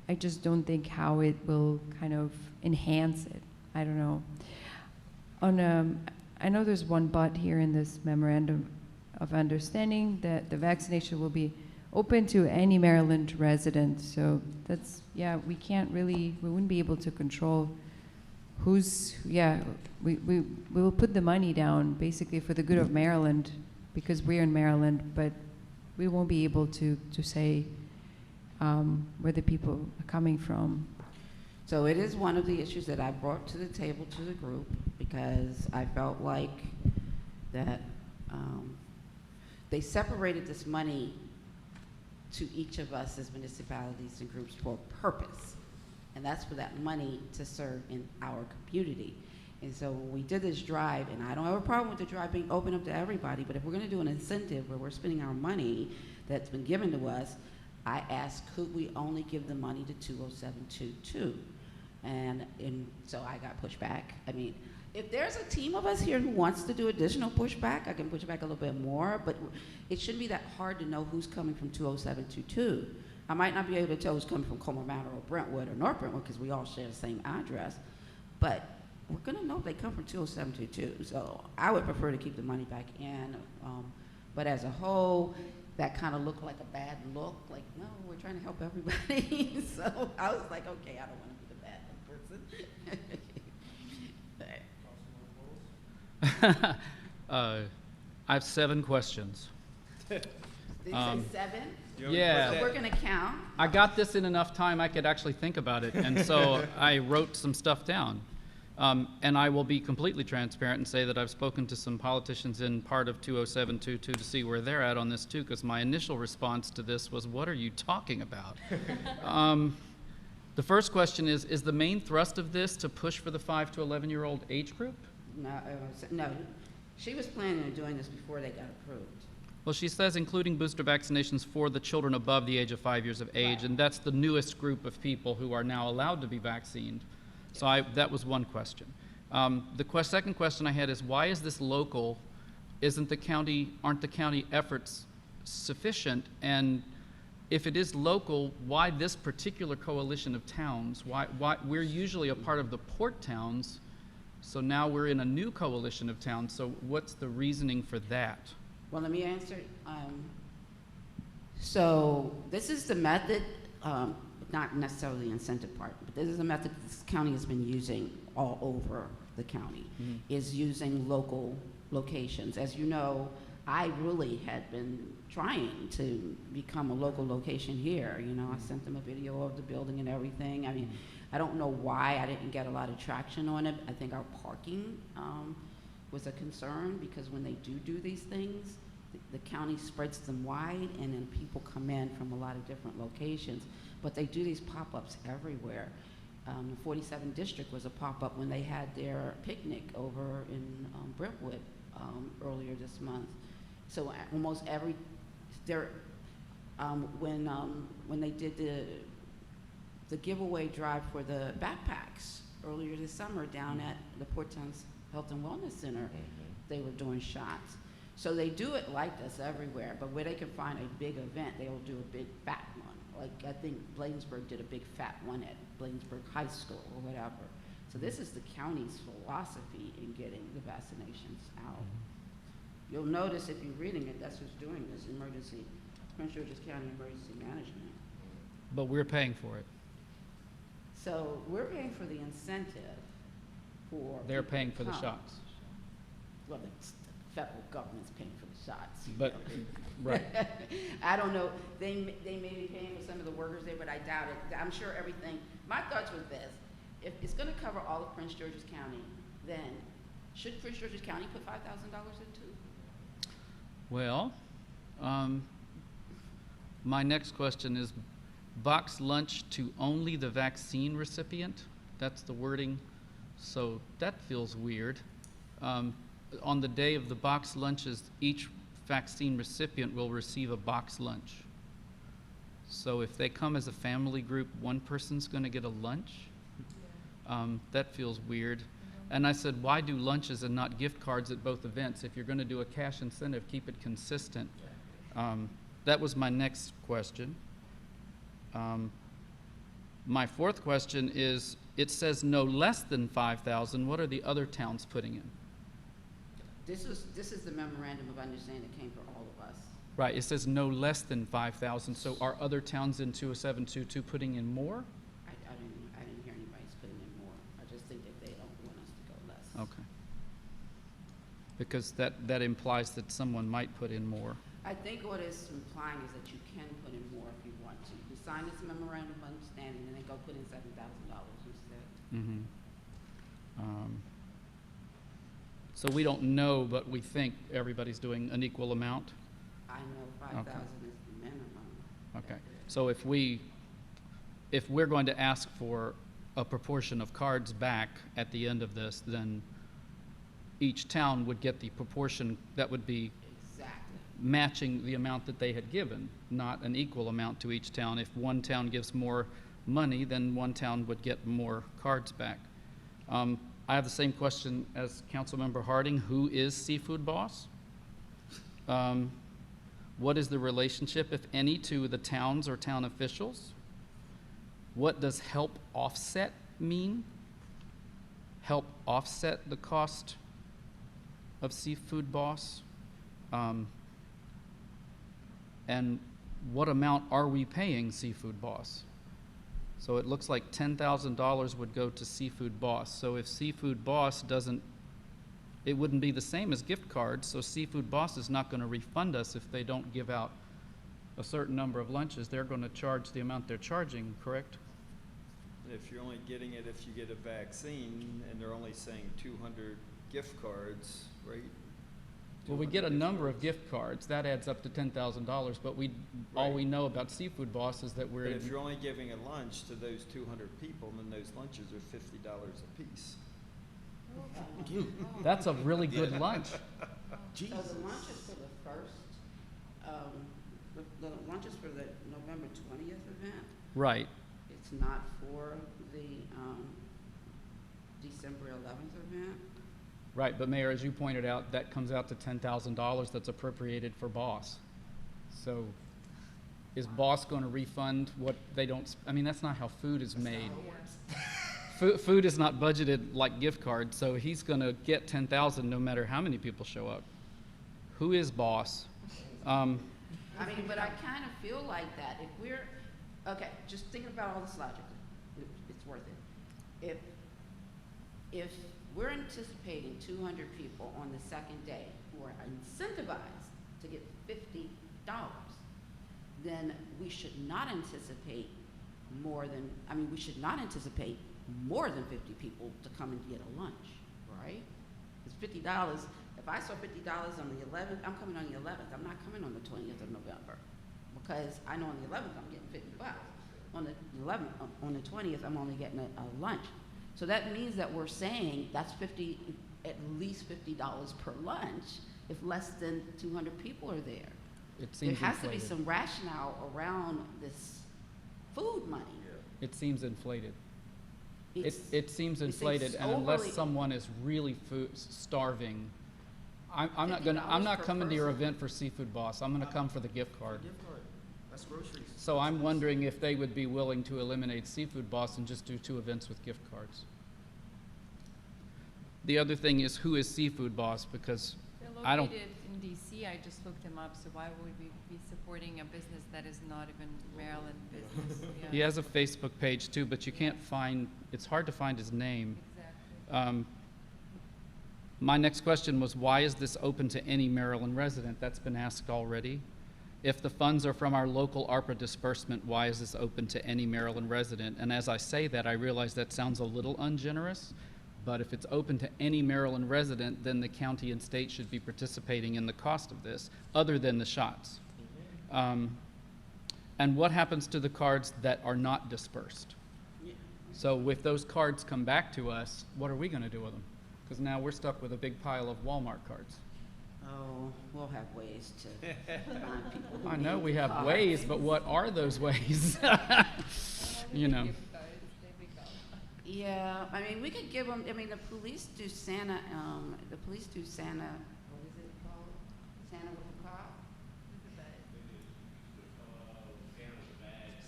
I just don't think how it will kind of enhance it. I don't know. I know there's one but here in this memorandum of understanding that the vaccination will be open to any Maryland resident. So that's, we wouldn't be able to control we will put the money down basically for the good of Maryland because we're in Maryland, but we won't be able to say where the people are coming from. So it is one of the issues that I brought to the table to the group because I felt like that they separated this money to each of us as municipalities and groups for a purpose. And that's for that money to serve in our community. And so when we did this drive, and I don't have a problem with the drive being open up to everybody, but if we're gonna do an incentive where we're spending our money that's been given to us, I asked, could we only give the money to 20722? And so I got pushed back. I mean, If there's a team of us here who wants to do additional pushback, I can push back a little bit more, but it shouldn't be that hard to know who's coming from 20722. I might not be able to tell who's coming from Colmar Manor or Brentwood or North Brentwood because we all share the same address, but we're gonna know if they come from 20722. So I would prefer to keep the money back in, but as a whole, that kind of looked like a bad look, like, no, we're trying to help everybody. So I was like, okay, I don't want to be the bad person. I have 7 questions. Did you say 7? Yeah. So we're gonna count. I got this in enough time I could actually think about it, and so I wrote some stuff down. And I will be completely transparent and say that I've spoken to some politicians in part of 20722 to see where they're at on this too, because my initial response to this was, what are you talking about? The first question is the main thrust of this to push for the 5 to 11-year-old age group? No, she was planning on doing this before they got approved. Well, she says including booster vaccinations for the children above the age of 5 years of age, Right. and that's the newest group of people who are now allowed to be vaccinated. So that was one question. The second question I had is, why is this local? Aren't the county efforts sufficient? And if it is local, why this particular coalition of towns? Why we're usually a part of the port towns, so now we're in a new coalition of towns. So what's the reasoning for that? Well, let me answer. So this is the method, not necessarily the incentive part, but this is a method this county has been using all over the county, is using local locations. As you know, I really had been trying to become a local location here. You know, I sent them a video of the building and everything. I mean, I don't know why I didn't get a lot of traction on it. I think our parking was a concern, because when they do these things, the county spreads them wide, and then people come in from a lot of different locations. But they do these pop-ups everywhere. The 47th District was a pop-up when they had their picnic over in Brentwood earlier this month. So almost every, when they did the giveaway drive for the backpacks earlier this summer down at the Port Towns Health and Wellness Center, they were doing shots. So they do it like this everywhere, but where they can find a big event, they will do a big fat one. Like I think Bladensburg did a big fat one at Bladensburg High School or whatever. So this is the county's philosophy in getting the vaccinations out. You'll notice if you're reading it, that's who's doing this, Prince George's County Emergency Management. But we're paying for it. So we're paying for the incentive for. They're people paying to for the come. shots. Well, the federal government's paying for the shots. But, right. I don't know, they may be paying for some of the workers there, but I doubt it. I'm sure everything, my thoughts was this: if it's gonna cover all of Prince George's County, then should Prince George's County put $5,000 into? Well, my next question is box lunch to only the vaccine recipient. That's the wording. So that feels weird. On the day of the box lunches, each vaccine recipient will receive a box lunch. So if they come as a family group, one person's going to get a lunch? That feels weird. And I said, why do lunches and not gift cards at both events? If you're going to do a cash incentive, keep it consistent. That was my next question. My fourth question is, it says no less than 5,000. What are the other towns putting in? This is the memorandum of understanding that came for all of us. Right, it says no less than 5,000. So are other towns in 20722 putting in more? I didn't hear anybody's putting in more. I just think that they don't want us to go less. Okay. Because that implies that someone might put in more. I think what it's implying is that you can put in more if you want to. You sign this memorandum of understanding and then go put in $7,000 instead. Mm-hmm. So we don't know, but we think everybody's doing an equal amount? I know 5,000 is the minimum. Okay. So if we're going to ask for a proportion of cards back at the end of this, then each town would get the proportion that would be Exactly. matching the amount that they had given, not an equal amount to each town. If one town gives more money, then one town would get more cards back. I have the same question as Councilmember Harding. Who is Seafood Boss? What is the relationship, if any, to the towns or town officials? What does help offset mean? Help offset the cost of Seafood Boss? And what amount are we paying Seafood Boss? So it looks like $10,000 would go to Seafood Boss. So if Seafood Boss doesn't, it wouldn't be the same as gift cards, so Seafood Boss is not going to refund us if they don't give out a certain number of lunches. They're going to charge the amount they're charging, correct? If you're only getting it if you get a vaccine, and they're only saying 200 gift cards, right? Well, we get a number of gift cards. That adds up to $10,000, but all Right. we know about Seafood Boss is that we're... But if you're only giving a lunch to those 200 people, then those lunches are $50 a piece. That's a really good lunch. So the lunch is for the first, the lunch is for the November 20th event. Right. It's not for the December 11th event. Right, but Mayor, as you pointed out, that comes out to $10,000 that's appropriated for Boss. So is Boss going to refund what they don't, I mean, that's not how food is made. Food is not budgeted like gift cards, so he's going to get $10,000 no matter how many people show up. Who is Boss? I mean, but I kind of feel like that. If we're, okay, just thinking about all this logically, it's worth it. If we're anticipating 200 people on the second day who are incentivized to get $50, then we should not anticipate more than, we should not anticipate more than 50 people to come and get a lunch, right? It's $50. If I saw $50 on the 11th, I'm coming on the 11th. I'm not coming on the 20th of November because I know on the 11th I'm getting $50. On the 11th, on the 20th, I'm only getting a lunch. So that means that we're saying that's at least $50 per lunch if less than 200 people are there. It seems There has to be inflated. some rationale around this food money. It seems inflated. It's- It seems it inflated, seems and unless overly- someone is really starving, I'm not $50 per coming to your person. event for Seafood Boss. I'm gonna come for the gift card. Gift card. That's groceries. So I'm wondering if they would be willing to eliminate Seafood Boss and just do 2 events with gift cards. The other thing is, who is Seafood Boss? Because They're I don't, located in DC. I just looked them up, so why would we be supporting a business that is not even Maryland business? he has a Facebook page too, but you can't find, it's hard to find his name. Exactly. My next question was, why is this open to any Maryland resident? That's been asked already. If the funds are from our local ARPA disbursement, why is this open to any Maryland resident? And as I say that, I realize that sounds a little ungenerous, but if it's open to any Maryland resident, then the county and state should be participating in the cost of this, other than the shots. And what happens to the cards that are not dispersed? So if those cards come back to us, what are we going to do with them? Because now we're stuck with a big pile of Walmart cards. Oh, we'll have ways to find people who I know need we the have cards. ways, but what are those ways? You know. Yeah, we could give them, the police do Santa, what is it called? Santa with a cop?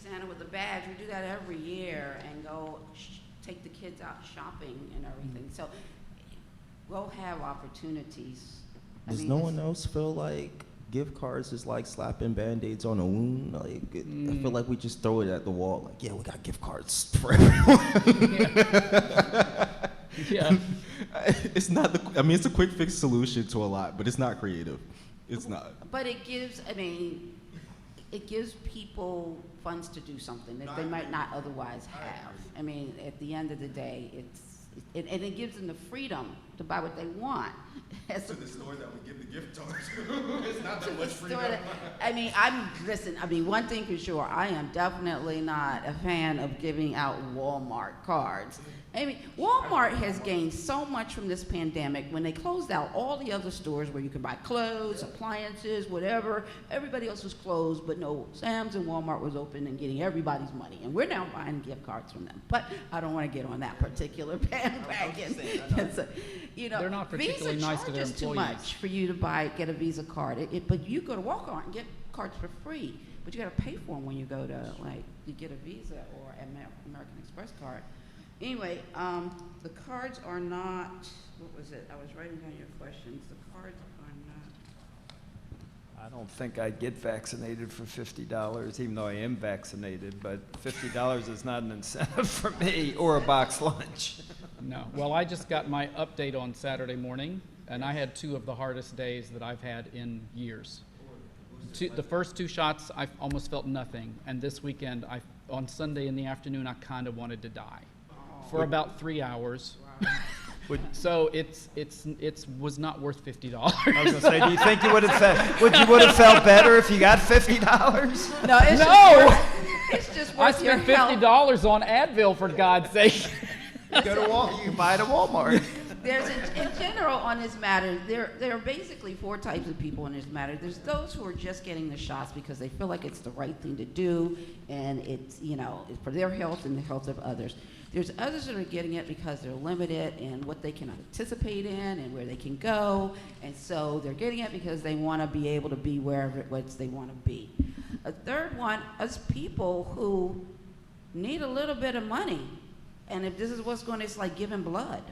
Santa with a badge. We do that every year and go take the kids out shopping and everything. So we'll have opportunities. Does no one else feel like gift cards is like slapping Band-Aids on a wound? I feel like we just throw it at the wall. Like, yeah, we got gift cards for everyone. Yeah. It's not it's a quick fix solution to a lot, but it's not creative. It's not. But it gives, it gives people funds to do something that they might not otherwise have. At the end of the day, and it gives them the freedom to buy what they want has To the store that we give the gift cards. It's not that much freedom. I mean, one thing for sure, I am definitely not a fan of giving out Walmart cards. I mean, Walmart has gained so much from this pandemic. When they closed out all the other stores where you can buy clothes, appliances, whatever, everybody else was closed, but no, Sam's and Walmart was open and getting everybody's money. And we're now buying gift cards from them. But I don't want to get on that particular bandwagon. They're not particularly Visa nice to their charges too employees. much for you to get a Visa card. But you go to Walmart and get cards for free. But you got to pay for them when you go to, you get a Visa or American Express card. Anyway, the cards are not, what was it? I was writing down your questions. The cards are not. I don't think I'd get vaccinated for $50, even though I am vaccinated, but $50 is not an incentive for me, or a box lunch. No. Well, I just got my update on Saturday morning, and I had 2 of the hardest days that I've had in years. The first 2 shots, I almost felt nothing, and this weekend, on Sunday in the afternoon, I kind of wanted to die for about 3 hours. So it was not worth $50. I was going to say, do you think you would have felt better if you got $50? No, it's just I worth your spent $50 on Advil, for God's sake. You can buy it at Walmart. There's, in general, on this matter, there are basically 4 types of people on this matter. There's those who are just getting the shots because they feel like it's the right thing to do, and it's for their health and the health of others. There's others that are getting it because they're limited in what they can participate in and where they can go, and so they're getting it because they want to be able to be wherever it was they want to be. A third one is people who need a little bit of money, and if this is what's going to, it's like giving blood.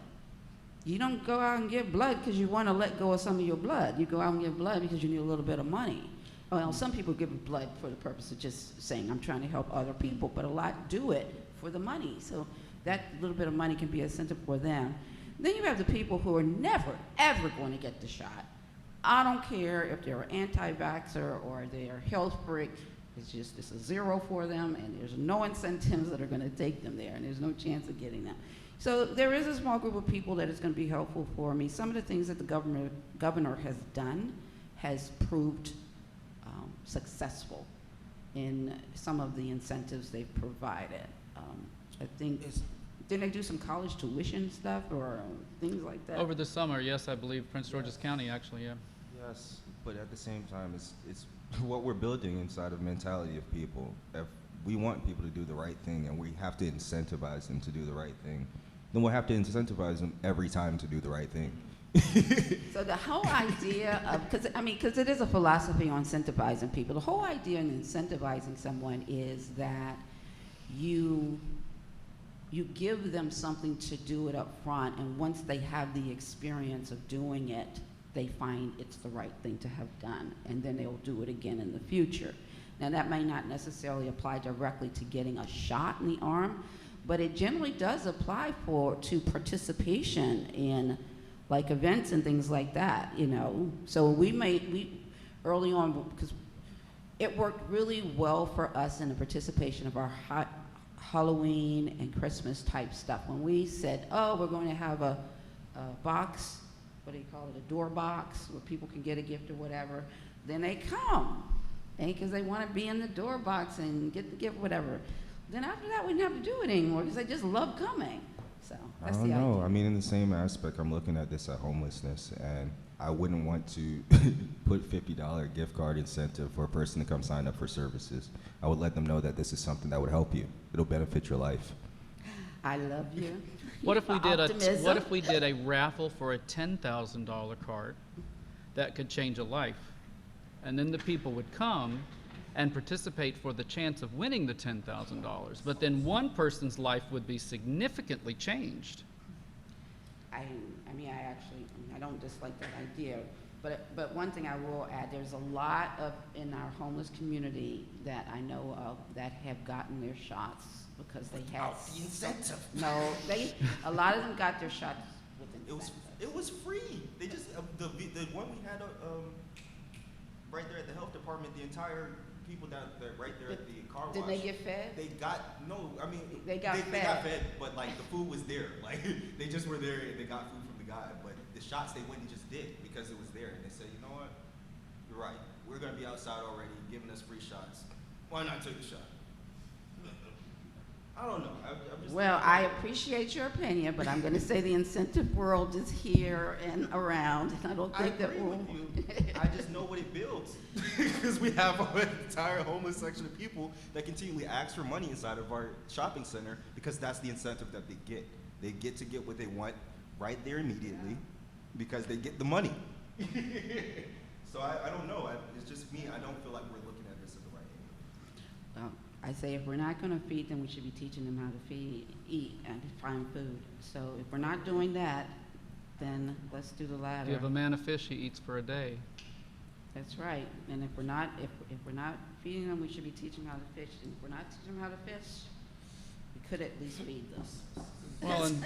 You don't go out and give blood because you want to let go of some of your blood. You go out and give blood because you need a little bit of money. Well, some people give blood for the purpose of just saying, I'm trying to help other people, but a lot do it for the money. So that little bit of money can be an incentive for them. Then you have the people who are never, ever going to get the shot. I don't care if they're anti-vaxxer or they're health freak. It's a zero for them, and there's no incentives that are going to take them there, and there's no chance of getting them. So there is a small group of people that is going to be helpful for me. Some of the things that the governor has done has proved successful in some of the incentives they've provided. I think, didn't they do some college tuition stuff or things like that? Over the summer, yes, I believe Prince George's County, actually, yeah. Yes, but at the same time, it's what we're building inside of mentality of people. If we want people to do the right thing and we have to incentivize them to do the right thing, then we'll have to incentivize them every time to do the right thing. So the whole idea of, because it is a philosophy on incentivizing people, the whole idea in incentivizing someone is that you give them something to do it up front, and once they have the experience of doing it, they find it's the right thing to have done, and then they'll do it again in the future. Now that may not necessarily apply directly to getting a shot in the arm, but it generally does apply to participation in like events and things like that, So we early on, because it worked really well for us in the participation of our Halloween and Christmas type stuff. When we said, oh, we're going to have a box, what do you call it, a door box where people can get a gift or whatever, then they come, because they want to be in the door box and get the gift, whatever. Then after that, we didn't have to do it anymore because they just love coming. So that's the idea. I don't know. I mean, in the same aspect, I'm looking at this at homelessness, and I wouldn't want to put $50 gift card incentive for a person to come sign up for services. I would let them know that this is something that would help you. It'll benefit your life. I love you. What if we did a raffle for a $10,000 card that could change a life, and then the people would come and participate for the chance of winning the $10,000, but then one person's life would be significantly changed. I don't dislike that idea, but one thing I will add, there's a lot in our homeless community that I know of that have gotten their shots because they had the incentive. No, a lot of them got their shots with incentive. It was free. They just the one we had right there at the health department. The entire people down there, right there at the car wash. Did they get fed? They got They got fed. They got fed, but like the food was there. Like they just were there and they got food from the guy. But the shots they went and just did because it was there, and they said, you know what, you're right. We're gonna be outside already, giving us free shots. Why not take the shot? I don't know. I'm just Well, I appreciate your opinion, but I'm going to say the incentive world is here and around, and I don't think that agree will. with you. I just know what it builds because we have an entire homeless section of people that continually ask for money inside of our shopping center because that's the incentive that they get. They get what they want right there immediately because they get the money. So I don't know. It's just me. I don't feel like we're looking at this in the right angle. I say if we're not going to feed them, we should be teaching them how to eat, and find food. So if we're not doing that, then let's do the latter. Give a man a fish, he eats for a day. That's right. And if we're not feeding them, we should be teaching them how to fish. And if we're not teaching them how to fish, we could at least feed them. Well, and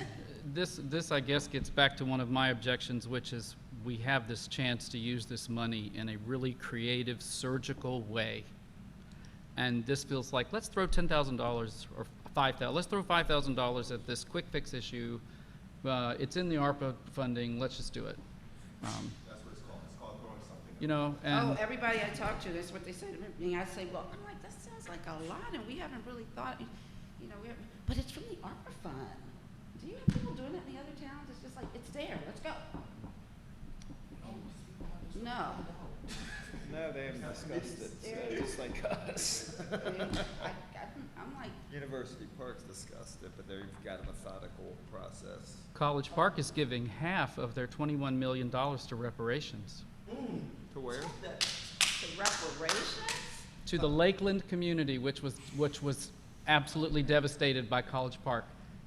this I guess gets back to one of my objections, which is we have this chance to use this money in a really creative, surgical way. And this feels like, let's throw $10,000 or $5,000. Let's throw $5,000 at this quick fix issue. It's in the ARPA funding. Let's just do it. That's what it's called. It's called throwing something. You know, and Everybody I talk to, that's what they say to me. I say, well, I'm like, that sounds like a lot, and we haven't really thought, but it's from the ARPA fund. Do you have people doing that in the other towns? It's just like, it's there, let's go. No. No, they haven't discussed it, so just like us. I'm like, University Park's discussed it, but they've got a methodical process. College Park is giving half of their $21 million to reparations. To where? the reparations? To the Lakeland community, which was absolutely devastated by College Park.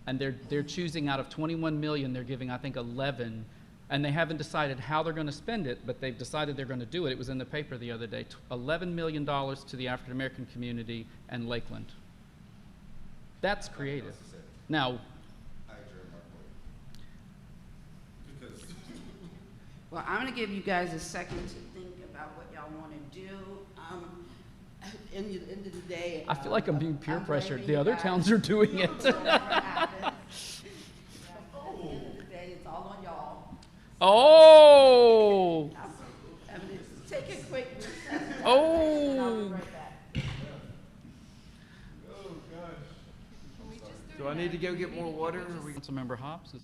And they're choosing out of 21 million, they're giving, I think, 11. And they haven't decided how they're going to spend it, but they've decided they're going to do it. It was in the paper the other day. $11 million to the African American community and Lakeland. That's creative. Now, Well, I'm going to give you guys a second to think about what y'all want to do. In the end of the day, I feel like I'm being peer pressured. blaming The you other guys. towns are doing it. At the end of the day, it's all on y'all. Oh! Take a quick recess. Oh! And I'll be right back. Do I need to go get more water? Councilmember Hobbs is